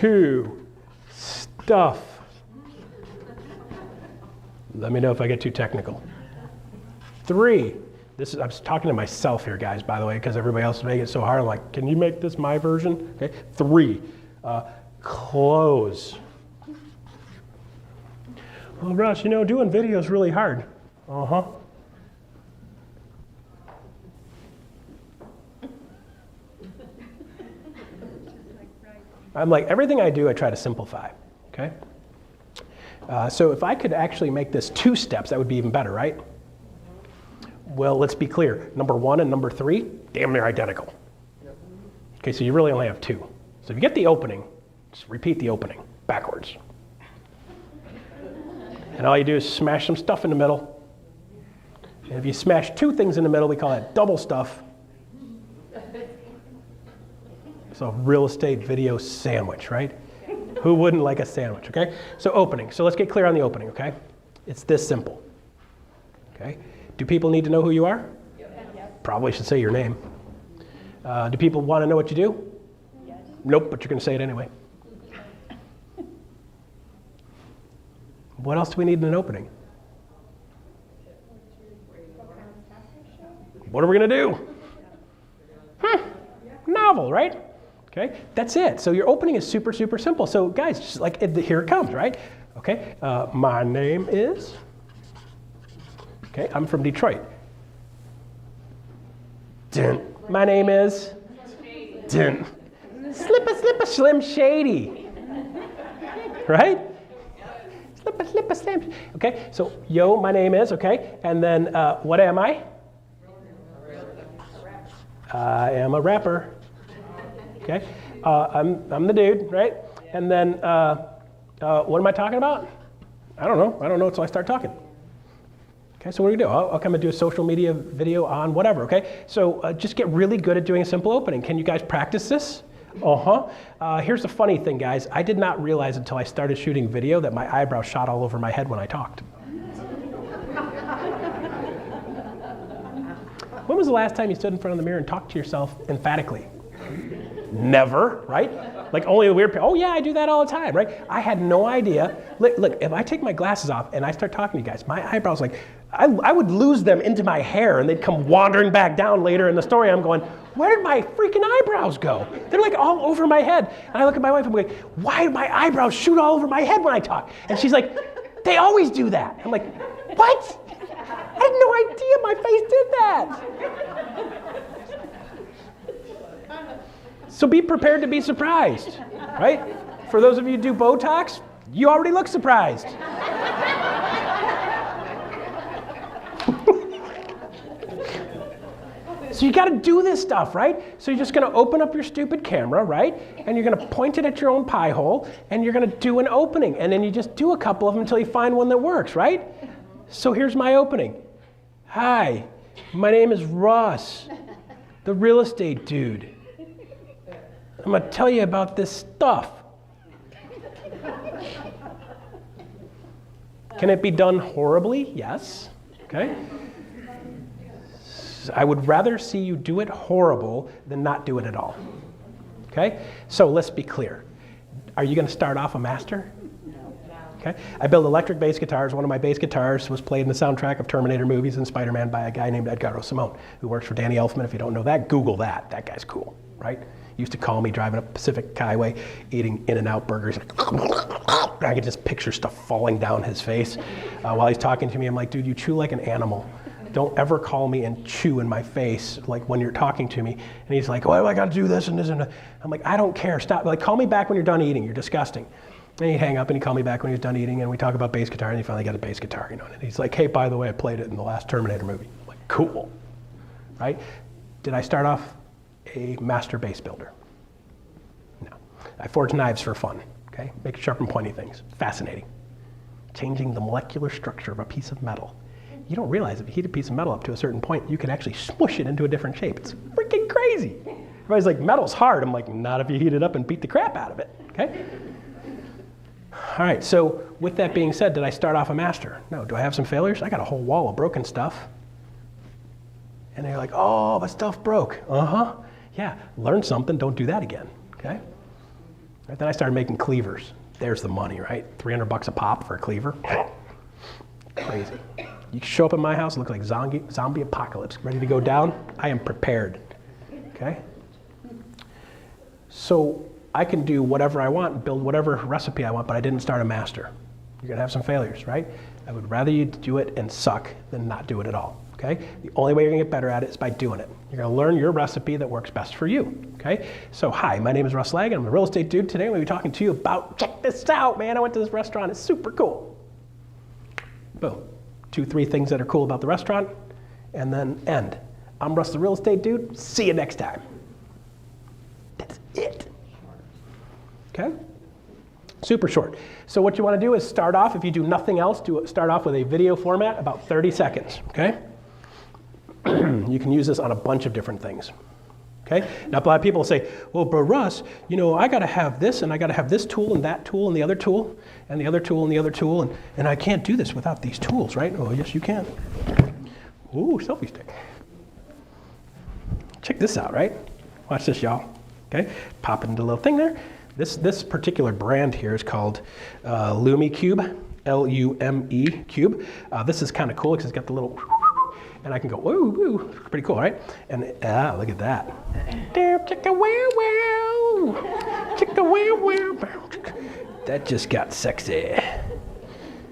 [SPEAKER 3] 2, stuff. Let me know if I get too technical. 3, I was talking to myself here, guys, by the way, because everybody else is making it so hard. I'm like, can you make this my version? Okay. 3, close. Well, Russ, doing video is really hard. Uh-huh. I'm like, everything I do, I try to simplify, okay? So if I could actually make this 2 steps, that would be even better, right? Well, let's be clear. Number 1 and number 3, damn near identical. Okay, so you really only have 2. So if you get the opening, just repeat the opening backwards. And all you do is smash some stuff in the middle. And if you smash 2 things in the middle, we call that double stuff. So real estate video sandwich, right? Who wouldn't like a sandwich, okay? So opening. So let's get clear on the opening, okay? It's this simple, okay? Do people need to know who you are? Yep. Probably should say your name. Do people want to know what you do? Yes. Nope, but you're going to say it anyway. What else do we need in an opening? What are we going to do? Novel, right? Okay, that's it. So your opening is super, super simple. So guys, just like here it comes, right? Okay, my name is, okay, I'm from Detroit. Dun. My name is, dun. Slipper, Slim Shady. Right? Slipper, Slim. Okay, so yo, my name is, okay, and then what am I? I am a rapper. Okay, I'm the dude, right? And then what am I talking about? I don't know until I start talking. Okay, so what do we do? I'll come and do a social media video on whatever, okay? So just get really good at doing a simple opening. Can you guys practice this? Here's the funny thing, guys. I did not realize until I started shooting video that my eyebrows shot all over my head when I talked. When was the last time you stood in front of the mirror and talked to yourself emphatically? Never, right? Like only the weird people. Oh yeah, I do that all the time, right? I had no idea. Look, if I take my glasses off and I start talking to you guys, my eyebrows, like, I would lose them into my hair and they'd come wandering back down later in the story. I'm going, where did my freaking eyebrows go? They're like all over my head. And I look at my wife and I'm like, why do my eyebrows shoot all over my head when I talk? And she's like, they always do that. I'm like, what? I had no idea my face did that. So be prepared to be surprised, right? For those of you who do Botox, you already look surprised. So you got to do this stuff, right? So you're just going to open up your stupid camera, right? And you're going to point it at your own pie hole, and you're going to do an opening. And then you just do a couple of them until you find one that works, right? So here's my opening. Hi, my name is Russ, the real estate dude. I'm going to tell you about this stuff. Can it be done horribly? Yes. Okay. I would rather see you do it horrible than not do it at all. Okay? So let's be clear. Are you going to start off a master? No. Okay. I build electric bass guitars. One of my bass guitars was played in the soundtrack of Terminator movies and Spider-Man by a guy named Edgardo Simone, who works for Danny Elfman. If you don't know that, Google that. That guy's cool, right? He used to call me driving up Pacific Highway, eating In-N-Out burgers. I could just picture stuff falling down his face while he's talking to me. I'm like, dude, you chew like an animal. Don't ever call me and chew in my face like when you're talking to me. And he's like, oh, I got to do this and this and that. I'm like, I don't care. Stop. Like, call me back when you're done eating. You're disgusting. And he'd hang up and he'd call me back when he was done eating, and we talk about bass guitar, and he finally got a bass guitar, you know. And he's like, hey, by the way, I played it in the last Terminator movie. I'm like, cool, right? Did I start off a master bass builder? No. I forge knives for fun, okay? Make sharp and pointy things. Fascinating. Changing the molecular structure of a piece of metal. You don't realize if you heat a piece of metal up to a certain point, you can actually smush it into a different shape. It's freaking crazy. Everybody's like, metal's hard. I'm like, not if you heat it up and beat the crap out of it, okay? All right, so with that being said, did I start off a master? No. Do I have some failures? I got a whole wall of broken stuff. And they're like, oh, my stuff broke. Uh-huh. Yeah, learn something, don't do that again, okay? Right, then I started making cleavers. There's the money, right? $300 a pop for a cleaver. Crazy. You can show up at my house and look like zombie apocalypse, ready to go down. I am prepared, okay? So I can do whatever I want and build whatever recipe I want, but I didn't start a master, You're going to have some failures, right? I would rather you do it and suck than not do it at all, okay? The only way you're going to get better at it is by doing it. You're going to learn your recipe that works best for you, okay? So hi, my name is Russ Laggan. I'm a real estate dude. Today I'm going to be talking to you about, check this out, man. I went to this restaurant. It's super cool. Boom. 2, 3 things that are cool about the restaurant, and then end. I'm Russ, the real estate dude. See you next time. That's it. Okay? Super short. So what you want to do is start off, if you do nothing else, start off with a video format, about 30 seconds, okay? You can use this on a bunch of different things, okay? Now, a lot of people say, well, but Russ, you know, I got to have this, and I got to have this tool, and that tool, and the other tool, and the other tool, and the other tool, and I can't do this without these tools, right? Oh, yes, you can. Ooh, selfie stick. Check this out, right? Watch this, y'all, okay? Pop it into a little thing there. This particular brand here is called Lume Cube, L-U-M-E Cube. This is kind of cool because it's got the little, and I can go, woo, woo, pretty cool, right? And look at that. Chicka wow wow, chicka wow wow. That just got sexy.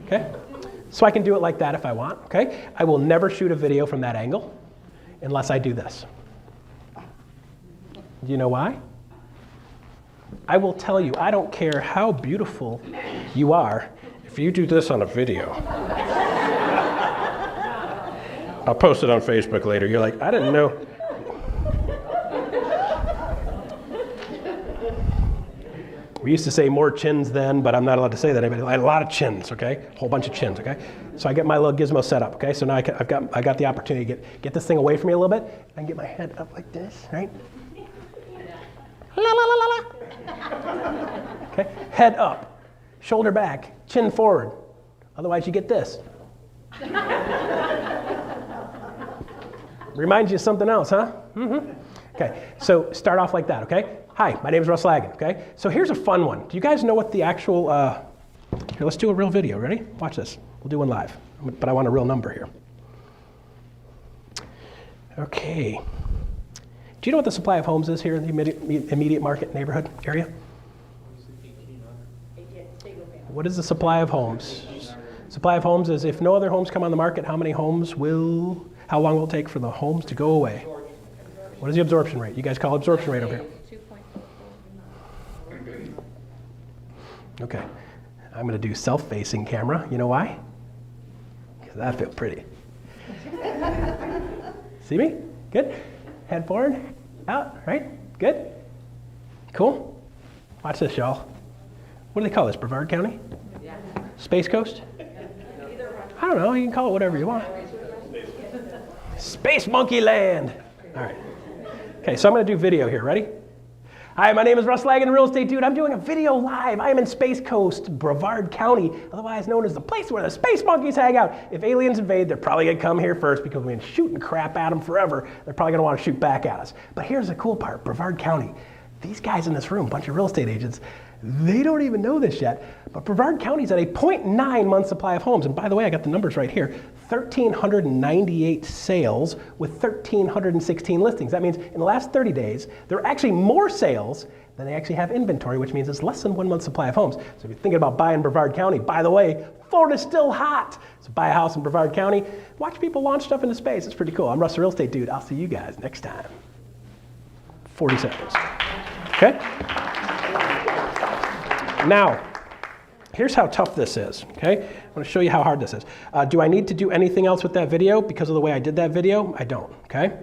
[SPEAKER 3] Okay, so I can do it like that if I want. Okay, I will never shoot a video from that angle unless I do this. Do you know why? I will tell you, I don't care how beautiful you are, if you do this on a video. I'll post it on Facebook later. You're like, I didn't know. We used to say more chins then, but I'm not allowed to say that. I had a lot of chins, okay? A whole bunch of chins, okay? So I get my little gizmo set up, okay? So now I got the opportunity to get this thing away from me a little bit. I can get my head up like this, right? La la la la la. Okay, head up, shoulder back, chin forward. Otherwise, you get this. Reminds you of something else, huh? Mm-hmm. Okay, so start off like that, okay? Hi, my name is Russ Laggan, okay? So here's a fun one. Do you guys know what the actual, here, let's do a real video, ready? Watch this. We'll do one live, but I want a real number here. Okay. Do you know what the supply of homes is here in the immediate market neighborhood area? What is the supply of homes? Supply of homes is if no other homes come on the market, how long will it take for the homes to go away? What is the absorption rate? You guys call absorption rate over here. Okay. I'm going to do self-facing camera. You know why? Because I feel pretty. See me? Good? Head forward, out, right? Good? Cool? Watch this, y'all. What do they call this, Brevard County? Yeah. Space Coast? I don't know, you can call it whatever you want. Space Monkey Land. All right. Okay, so I'm going to do video here, ready? Hi, my name is Russ Laggan, real estate dude. I'm doing a video live. I am in Space Coast, Brevard County, otherwise known as the place where the space monkeys hang out. If aliens invade, they're probably going to come here first because we've been shooting crap at them forever. They're probably going to want to shoot back at us. But here's the cool part, Brevard County. These guys in this room, a bunch of real estate agents, they don't even know this yet, but Brevard County's at a 0.9 month supply of homes. And by the way, I got the numbers right here. 1,398 sales with 1,316 listings. That means in the last 30 days, there are actually more sales than they actually have inventory, which means it's less than 1 month supply of homes. So if you're thinking about buying Brevard County, by the way, Florida's still hot. So buy a house in Brevard County. Watch people launch stuff into space. It's pretty cool. I'm Russ, the real estate dude. I'll see you guys next time. 40 seconds. Okay? Now, here's how tough this is, okay? I want to show you how hard this is. Do I need to do anything else with that video because of the way I did that video? I don't, okay?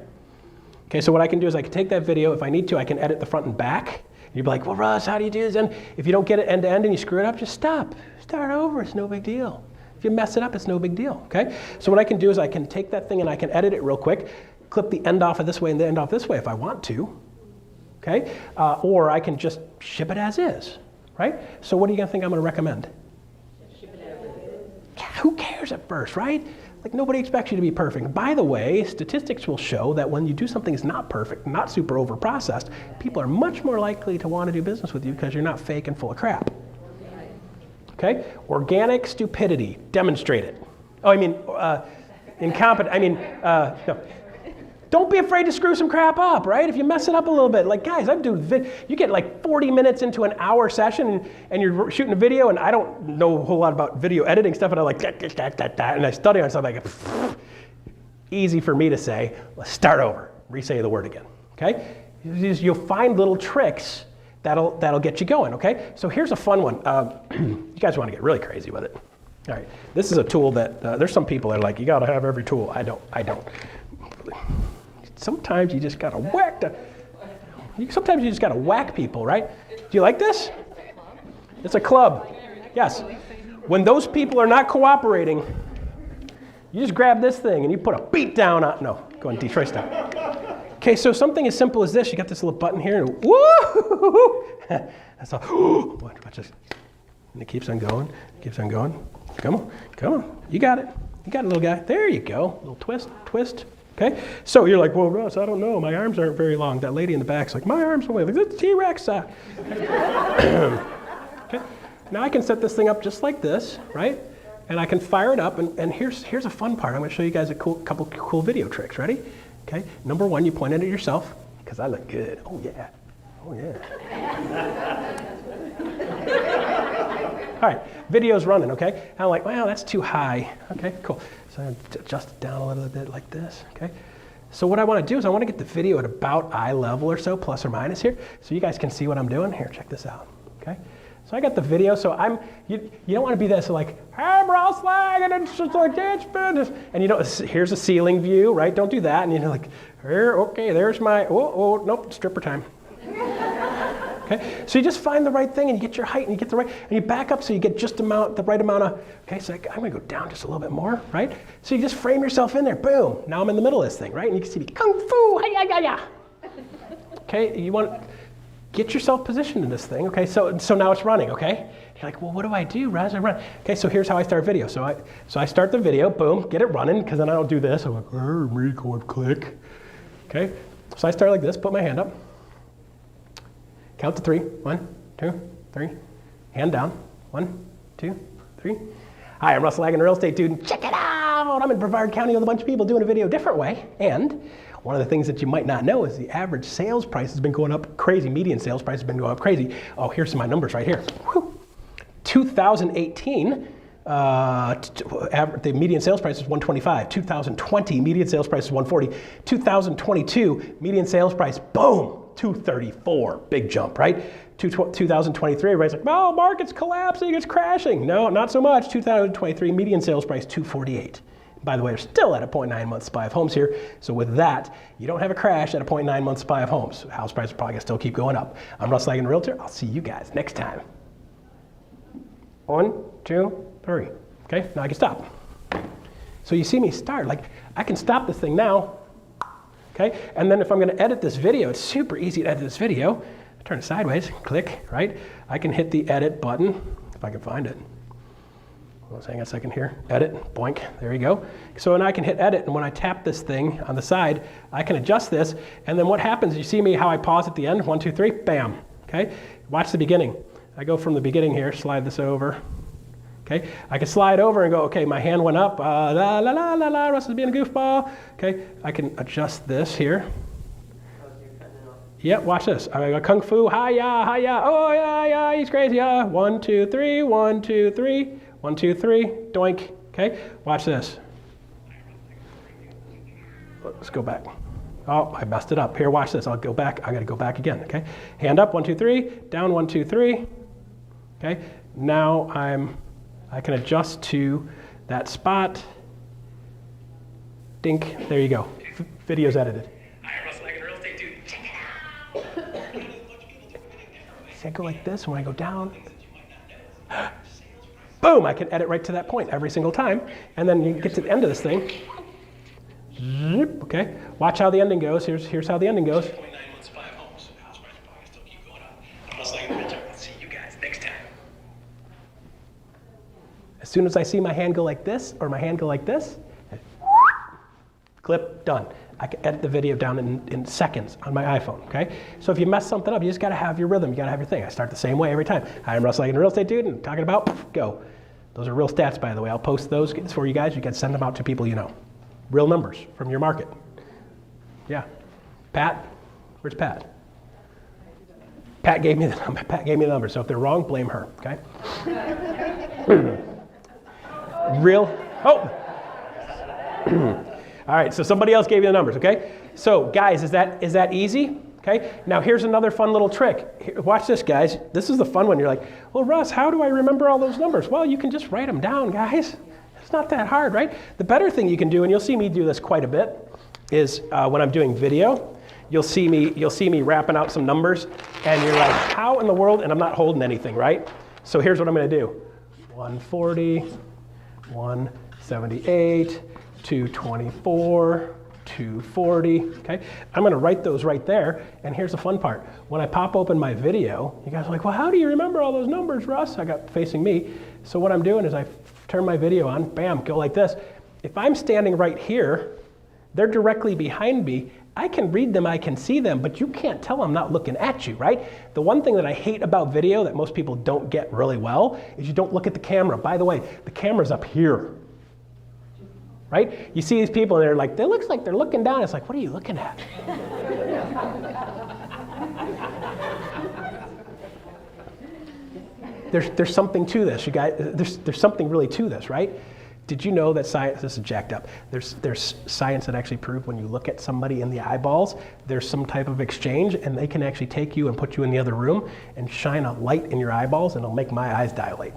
[SPEAKER 3] Okay, so what I can do is I can take that video. If I need to, I can edit the front and back. You'd be like, well, Russ, how do you do this? And if you don't get it end to end and you screw it up, just stop. Start over, it's no big deal. If you mess it up, it's no big deal, okay? So what I can do is I can take that thing and I can edit it real quick, clip the end off of this way and the end off this way if I want to, okay? Or I can just ship it as is. Right? So what are you going to think I'm going to recommend? Who cares at first, right? Like nobody expects you to be perfect. By the way, statistics will show that when you do something that's not perfect, not super over processed, people are much more likely to want to do business with you because you're not fake and full of crap. Okay? Organic stupidity. Demonstrate it. Oh, I mean, incompetent. I mean, no. Don't be afraid to screw some crap up, right? If you mess it up a little bit, like guys, I'm doing you get like 40 minutes into an hour session and you're shooting a video, and I don't know a whole lot about video editing stuff, and I like and I study on something. Easy for me to say, let's start over, re-say the word again, okay? You'll find little tricks that'll get you going, okay? So here's a fun one. You guys want to get really crazy with it. All right, this is a tool that, there's some people that are like, you gotta have every tool. I don't. Sometimes you just gotta sometimes you just gotta whack people, right? Do you like this? It's a club, yes. When those people are not cooperating, you just grab this thing and you put a beat down on, no, go on Detroit style. Okay, so something as simple as this, you got this little button here, and woo! That's all, watch this. And it keeps on going, Come on, you got it, little guy. There you go, little twist. Okay, so you're like, well, Russ, I don't know. My arms aren't very long. That lady in the back's like, my arms are way. Like, that's T-Rex. Okay. Now I can set this thing up just like this, right? And I can fire it up. And here's a fun part. I'm going to show you guys a couple cool video tricks. Ready? Okay. Number one, you point it at yourself because I look good. Oh yeah. All right, video's running, okay? And I'm like, wow, that's too high. Okay, cool. So I'm going to adjust it down a little bit like this, okay? So what I want to do is I want to get the video at about eye level or so, plus or minus here, so you guys can see what I'm doing. Here, check this out, okay? So I got the video, so you don't want to be this like, I'm Russ Laggan, and it's just like, it's business. And you don't, here's a ceiling view, right? Don't do that. And you're like, here, okay, there's my, nope, stripper time. Okay, so you just find the right thing and you get your height and you get the right, and you back up so you get just the right amount of, okay, so I'm gonna go down just a little bit more, right? So you just frame yourself in there, boom, now I'm in the middle of this thing, right? And you can see me, kung fu, hi-ya-ya-ya. Okay, you want to get yourself positioned in this thing, okay? So now it's running, okay? You're like, well, what do I do, Russ? I run. Okay, so here's how I start video. So I start the video, boom, get it running, because then I don't do this. I'm like, record, click. Okay, so I start like this, put my hand up. Count to 3. 1, 2, 3. Hand down. 1, 2, 3. Hi, I'm Russ Laggan, real estate dude. And check it out! I'm in Brevard County with a bunch of people doing a video a different way. And one of the things that you might not know is the average sales price has been going up crazy. Median sales price has been going up crazy. Oh, here's some of my numbers right here. Whew. 2018, the median sales price is 125. 2020, median sales price is 140. 2022, median sales price, boom! 234, big jump, right? 2023, everybody's like, well, market's collapsing, it's crashing. No, not so much. 2023, median sales price, 248. By the way, we're still at a 0.9 month supply of homes here. So with that, you don't have a crash at a 0.9 month supply of homes. House prices are probably gonna still keep going up. I'm Russ Laggan, Realtor. I'll see you guys next time. 1, 2, 3. Okay, now I can stop. So you see me start, like I can stop this thing now. Okay, and then if I'm going to edit this video, it's super easy to edit this video. I turn it sideways, click, right? I can hit the edit button, if I can find it. Let's hang on a second here. Edit, boink, there you go. So now I can hit edit, and when I tap this thing on the side, I can adjust this, and then what happens, you see me how I pause at the end, 1, 2, 3, bam, okay? Watch the beginning. I go from the beginning here, slide this over. Okay, I can slide over and go, okay, my hand went up, la la la la la, Russ is being a goofball. Okay, I can adjust this here. Yep, watch this. I go kung fu, hi-ya, hi-ya, oh yeah, he's crazy, 1, 2, 3, 1, 2, 3, 1, 2, 3, doink. Okay, watch this. Let's go back. Oh, I messed it up. Here, watch this. I'll go back. I gotta go back again, okay? Hand up, 1, 2, 3, down, 1, 2, 3. Okay, now I can adjust to that spot. Dink, there you go. Video's edited. Hi, Russ Laggan, real estate dude. Check it out. See, I go like this, and when I go down, boom, I can edit right to that point every single time. And then you get to the end of this thing. Zip, okay, watch how the ending goes. Here's how the ending goes. As soon as I see my hand go like this, or my hand go like this, clip, done. I can edit the video down in seconds on my iPhone, okay? So if you mess something up, you just gotta have your rhythm, you gotta have your thing. I start the same way every time. Hi, I'm Russ Laggan, real estate dude, and talking about, go. Those are real stats, by the way. I'll post those for you guys. You can send them out to people you know. Real numbers from your market. Yeah. Pat? Where's Pat? Pat gave me the number. Pat gave me the number. So if they're wrong, blame her, okay? Real? Oh! All right, so somebody else gave you the numbers, okay? So guys, is that easy? Okay, now here's another fun little trick. Here, watch this, guys. This is the fun one. You're like, well, Russ, how do I remember all those numbers? Well, you can just write them down, guys. It's not that hard, right? The better thing you can do, and you'll see me do this quite a bit, is when I'm doing video, you'll see me rapping out some numbers, and you're like, how in the world? And I'm not holding anything, right? So here's what I'm going to do: 140, 178, 224. 240, okay? I'm gonna write those right there, and here's the fun part. When I pop open my video, you guys are like, well, how do you remember all those numbers, Russ? I got facing me. So what I'm doing is I turn my video on, bam, go like this. If I'm standing right here, they're directly behind me, I can read them, I can see them, but you can't tell I'm not looking at you, right? The one thing that I hate about video that most people don't get really well is you don't look at the camera. By the way, the camera's up here. Right? You see these people and they're like, it looks like they're looking down. It's like, what are you looking at? There's something to this, you guys. There's something really to this, right? Did you know that science, this is jacked up, there's science that actually proved when you look at somebody in the eyeballs, there's some type of exchange, and they can actually take you and put you in the other room and shine a light in your eyeballs, and it'll make my eyes dilate.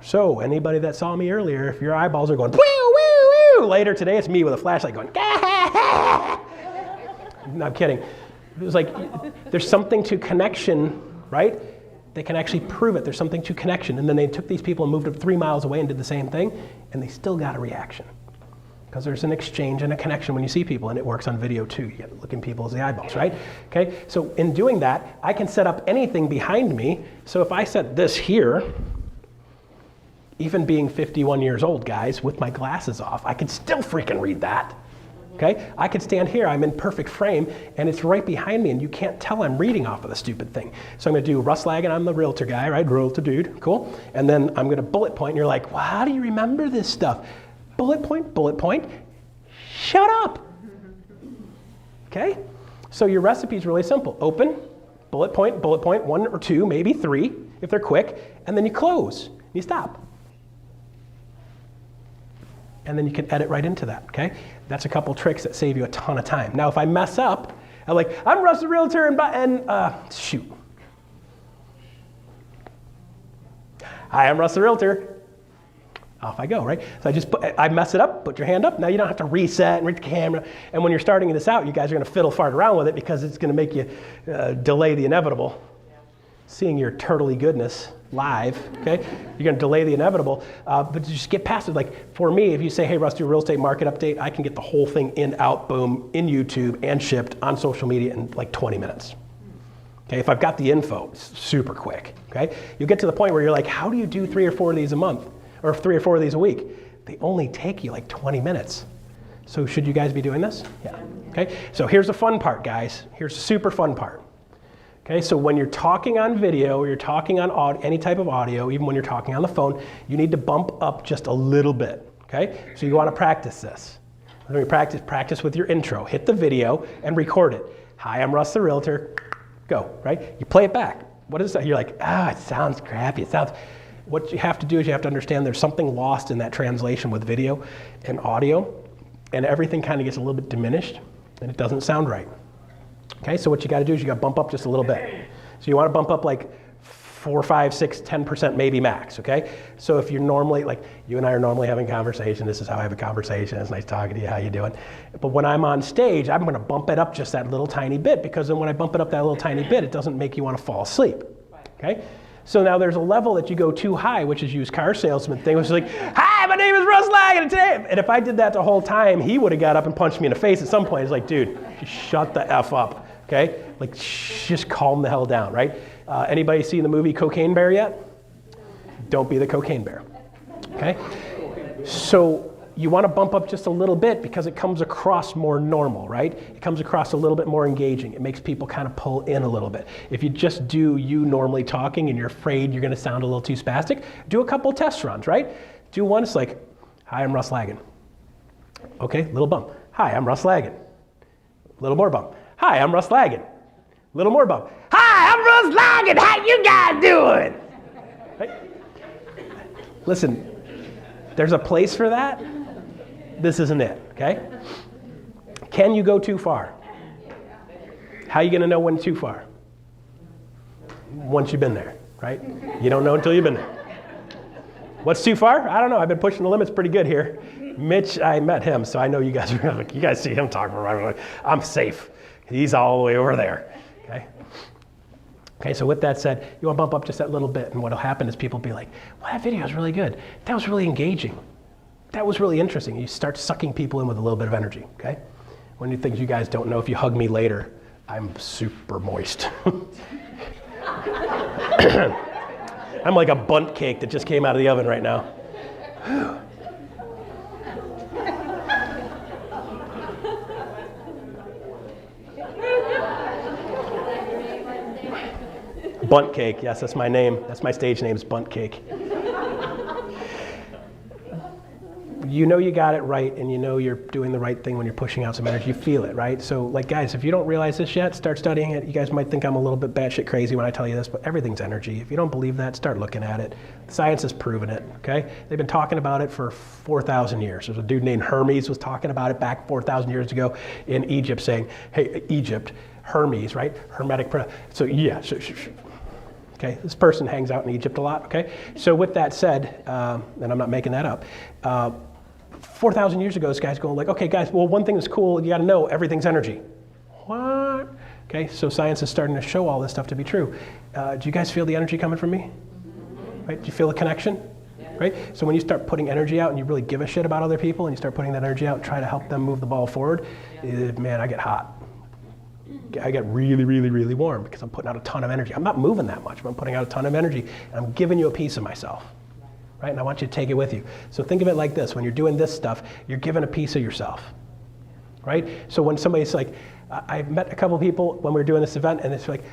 [SPEAKER 3] So anybody that saw me earlier, if your eyeballs are going, woo, woo, woo, later today it's me with a flashlight going, no, I'm kidding. It was like, there's something to connection, right? They can actually prove it. There's something to connection. And then they took these people and moved them 3 miles away and did the same thing, and they still got a reaction. Because there's an exchange and a connection when you see people, and it works on video too. You get looking people as the eyeballs, right? Okay, so in doing that, I can set up anything behind me. So if I set this here, even being 51 years old, guys, with my glasses off, I can still freaking read that, okay? I could stand here, I'm in perfect frame, and it's right behind me, and you can't tell I'm reading off of the stupid thing. So I'm gonna do Russ Laggan, I'm the realtor guy, right? Realtor dude, cool. And then I'm gonna bullet point, and you're like, well, how do you remember this stuff? Bullet point, shut up, okay? So your recipe is really simple. Open, bullet point, 1 or 2, maybe 3, if they're quick, and then you close, and you stop. And then you can edit right into that, okay? That's a couple tricks that save you a ton of time. Now, if I mess up, I'm like, I'm Russ the Realtor, and shoot. Hi, I'm Russ the Realtor. Off I go, right? So I mess it up, put your hand up. Now you don't have to reset and read the camera. And when you're starting this out, you guys are gonna fiddle fart around with it because it's gonna make you delay the inevitable. Seeing your turtley goodness live, okay? You're gonna delay the inevitable, but just get past it. Like for me, if you say, hey, Russ, do a real estate market update, I can get the whole thing in, out, boom, in YouTube and shipped on social media in like 20 minutes. Okay, if I've got the info, it's super quick, okay? You'll get to the point where you're like, how do you do 3 or 4 of these a month? Or 3 or 4 of these a week? They only take you like 20 minutes. So should you guys be doing this? Yeah, okay? So here's the fun part, guys. Here's the super fun part. Okay, so when you're talking on video, or you're talking on any type of audio, even when you're talking on the phone, you need to bump up just a little bit, okay? So you wanna practice this. When you practice with your intro. Hit the video and record it. Hi, I'm Russ the Realtor. Go, right? You play it back. What is that? You're like, it sounds crappy. What you have to do is you have to understand there's something lost in that translation with video and audio, and everything kind of gets a little bit diminished, and it doesn't sound right. Okay, so what you gotta do is you gotta bump up just a little bit. So you wanna bump up like 4, 5, 6, 10% maybe max, okay? So if you're normally, like you and I are normally having a conversation, this is how I have a conversation, it's nice talking to you, how you doing? But when I'm on stage, I'm gonna bump it up just that little tiny bit, because then when I bump it up that little tiny bit, it doesn't make you wanna fall asleep, okay? So now there's a level that you go too high, which is used car salesman thing, which is like, hi, my name is Russ Laggan today. And if I did that the whole time, he would have got up and punched me in the face at some point. It's like, dude, just shut the F up, okay? Like, just calm the hell down, right? Anybody seen the movie Cocaine Bear yet? Don't be the cocaine bear, okay? So you want to bump up just a little bit because it comes across more normal, right? It comes across a little bit more engaging. It makes people kind of pull in a little bit. If you just do you normally talking and you're afraid you're going to sound a little too spastic, do a couple test runs, right? Do one, it's like, Hi, I'm Russ Laggan. Okay, little bump. Hi, I'm Russ Laggan. Little more bump. Hi, I'm Russ Laggan. Little more bump. Hi, I'm Russ Laggan. How you guys doing? Right? Listen, there's a place for that. This isn't it, okay? Can you go too far? How are you going to know when too far? Once you've been there, right? You don't know until you've been there. What's too far? I don't know. I've been pushing the limits pretty good here. Mitch, I met him, so I know you guys are like, you guys see him talking about, I'm safe. He's all the way over there, okay? Okay, so with that said, you want to bump up just that little bit, and what'll happen is people will be like, well, that video is really good. That was really engaging. That was really interesting. You start sucking people in with a little bit of energy, okay? One of the things you guys don't know, if you hug me later, I'm super moist. I'm like a bundt cake that just came out of the oven right now. Bundt cake, yes, that's my name. That's my stage name, is Bundt Cake. You know you got it right, and you know you're doing the right thing when you're pushing out some energy. You feel it, right? So, like, guys, if you don't realize this yet, start studying it. You guys might think I'm a little bit batshit crazy when I tell you this, but everything's energy. If you don't believe that, start looking at it. Science has proven it, okay? They've been talking about it for 4,000 years. There's a dude named Hermes was talking about it back 4,000 years ago in Egypt, saying, hey, Egypt, Hermes, right? Hermetic. So, yeah, okay, this person hangs out in Egypt a lot, okay? So with that said, and I'm not making that up, 4,000 years ago, this guy's going like, okay, guys, well, one thing that's cool, you gotta know, everything's energy. What? Okay, so science is starting to show all this stuff to be true. Do you guys feel the energy coming from me? Right, do you feel the connection? Right? So when you start putting energy out and you really give a shit about other people and you start putting that energy out and try to help them move the ball forward, man, I get hot. I get really, really, really warm because I'm putting out a ton of energy. I'm not moving that much, but I'm putting out a ton of energy and I'm giving you a piece of myself, right? And I want you to take it with you. So think of it like this. When you're doing this stuff, you're giving a piece of yourself, right? So when somebody's like, I've met a couple people when we were doing this event and it's like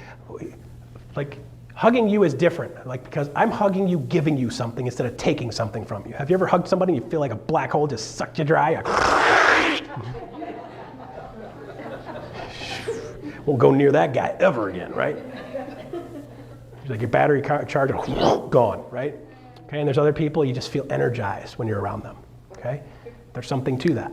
[SPEAKER 3] hugging you is different, like, because I'm hugging you, giving you something instead of taking something from you. Have you ever hugged somebody and you feel like a black hole just sucked you dry? Won't go near that guy ever again, right? It's like your battery charger, gone, right? Okay, and there's other people, you just feel energized when you're around them, okay? There's something to that.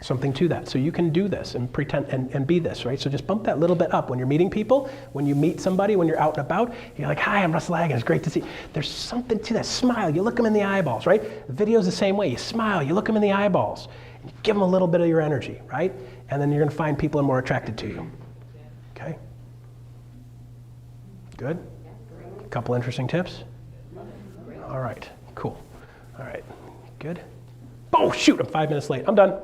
[SPEAKER 3] Something to that. So you can do this and pretend and be this, right? So just bump that little bit up when you're meeting people, when you meet somebody, when you're out and about, you're like, hi, I'm Russ Laggan, it's great to see you. There's something to that. Smile, you look them in the eyeballs, right? The video's the same way. You smile, you look them in the eyeballs, and you give them a little bit of your energy, right? And then you're gonna find people are more attracted to you. Okay? Good? A couple interesting tips? All right, cool. All right, good? Oh, shoot, I'm 5 minutes late. I'm done.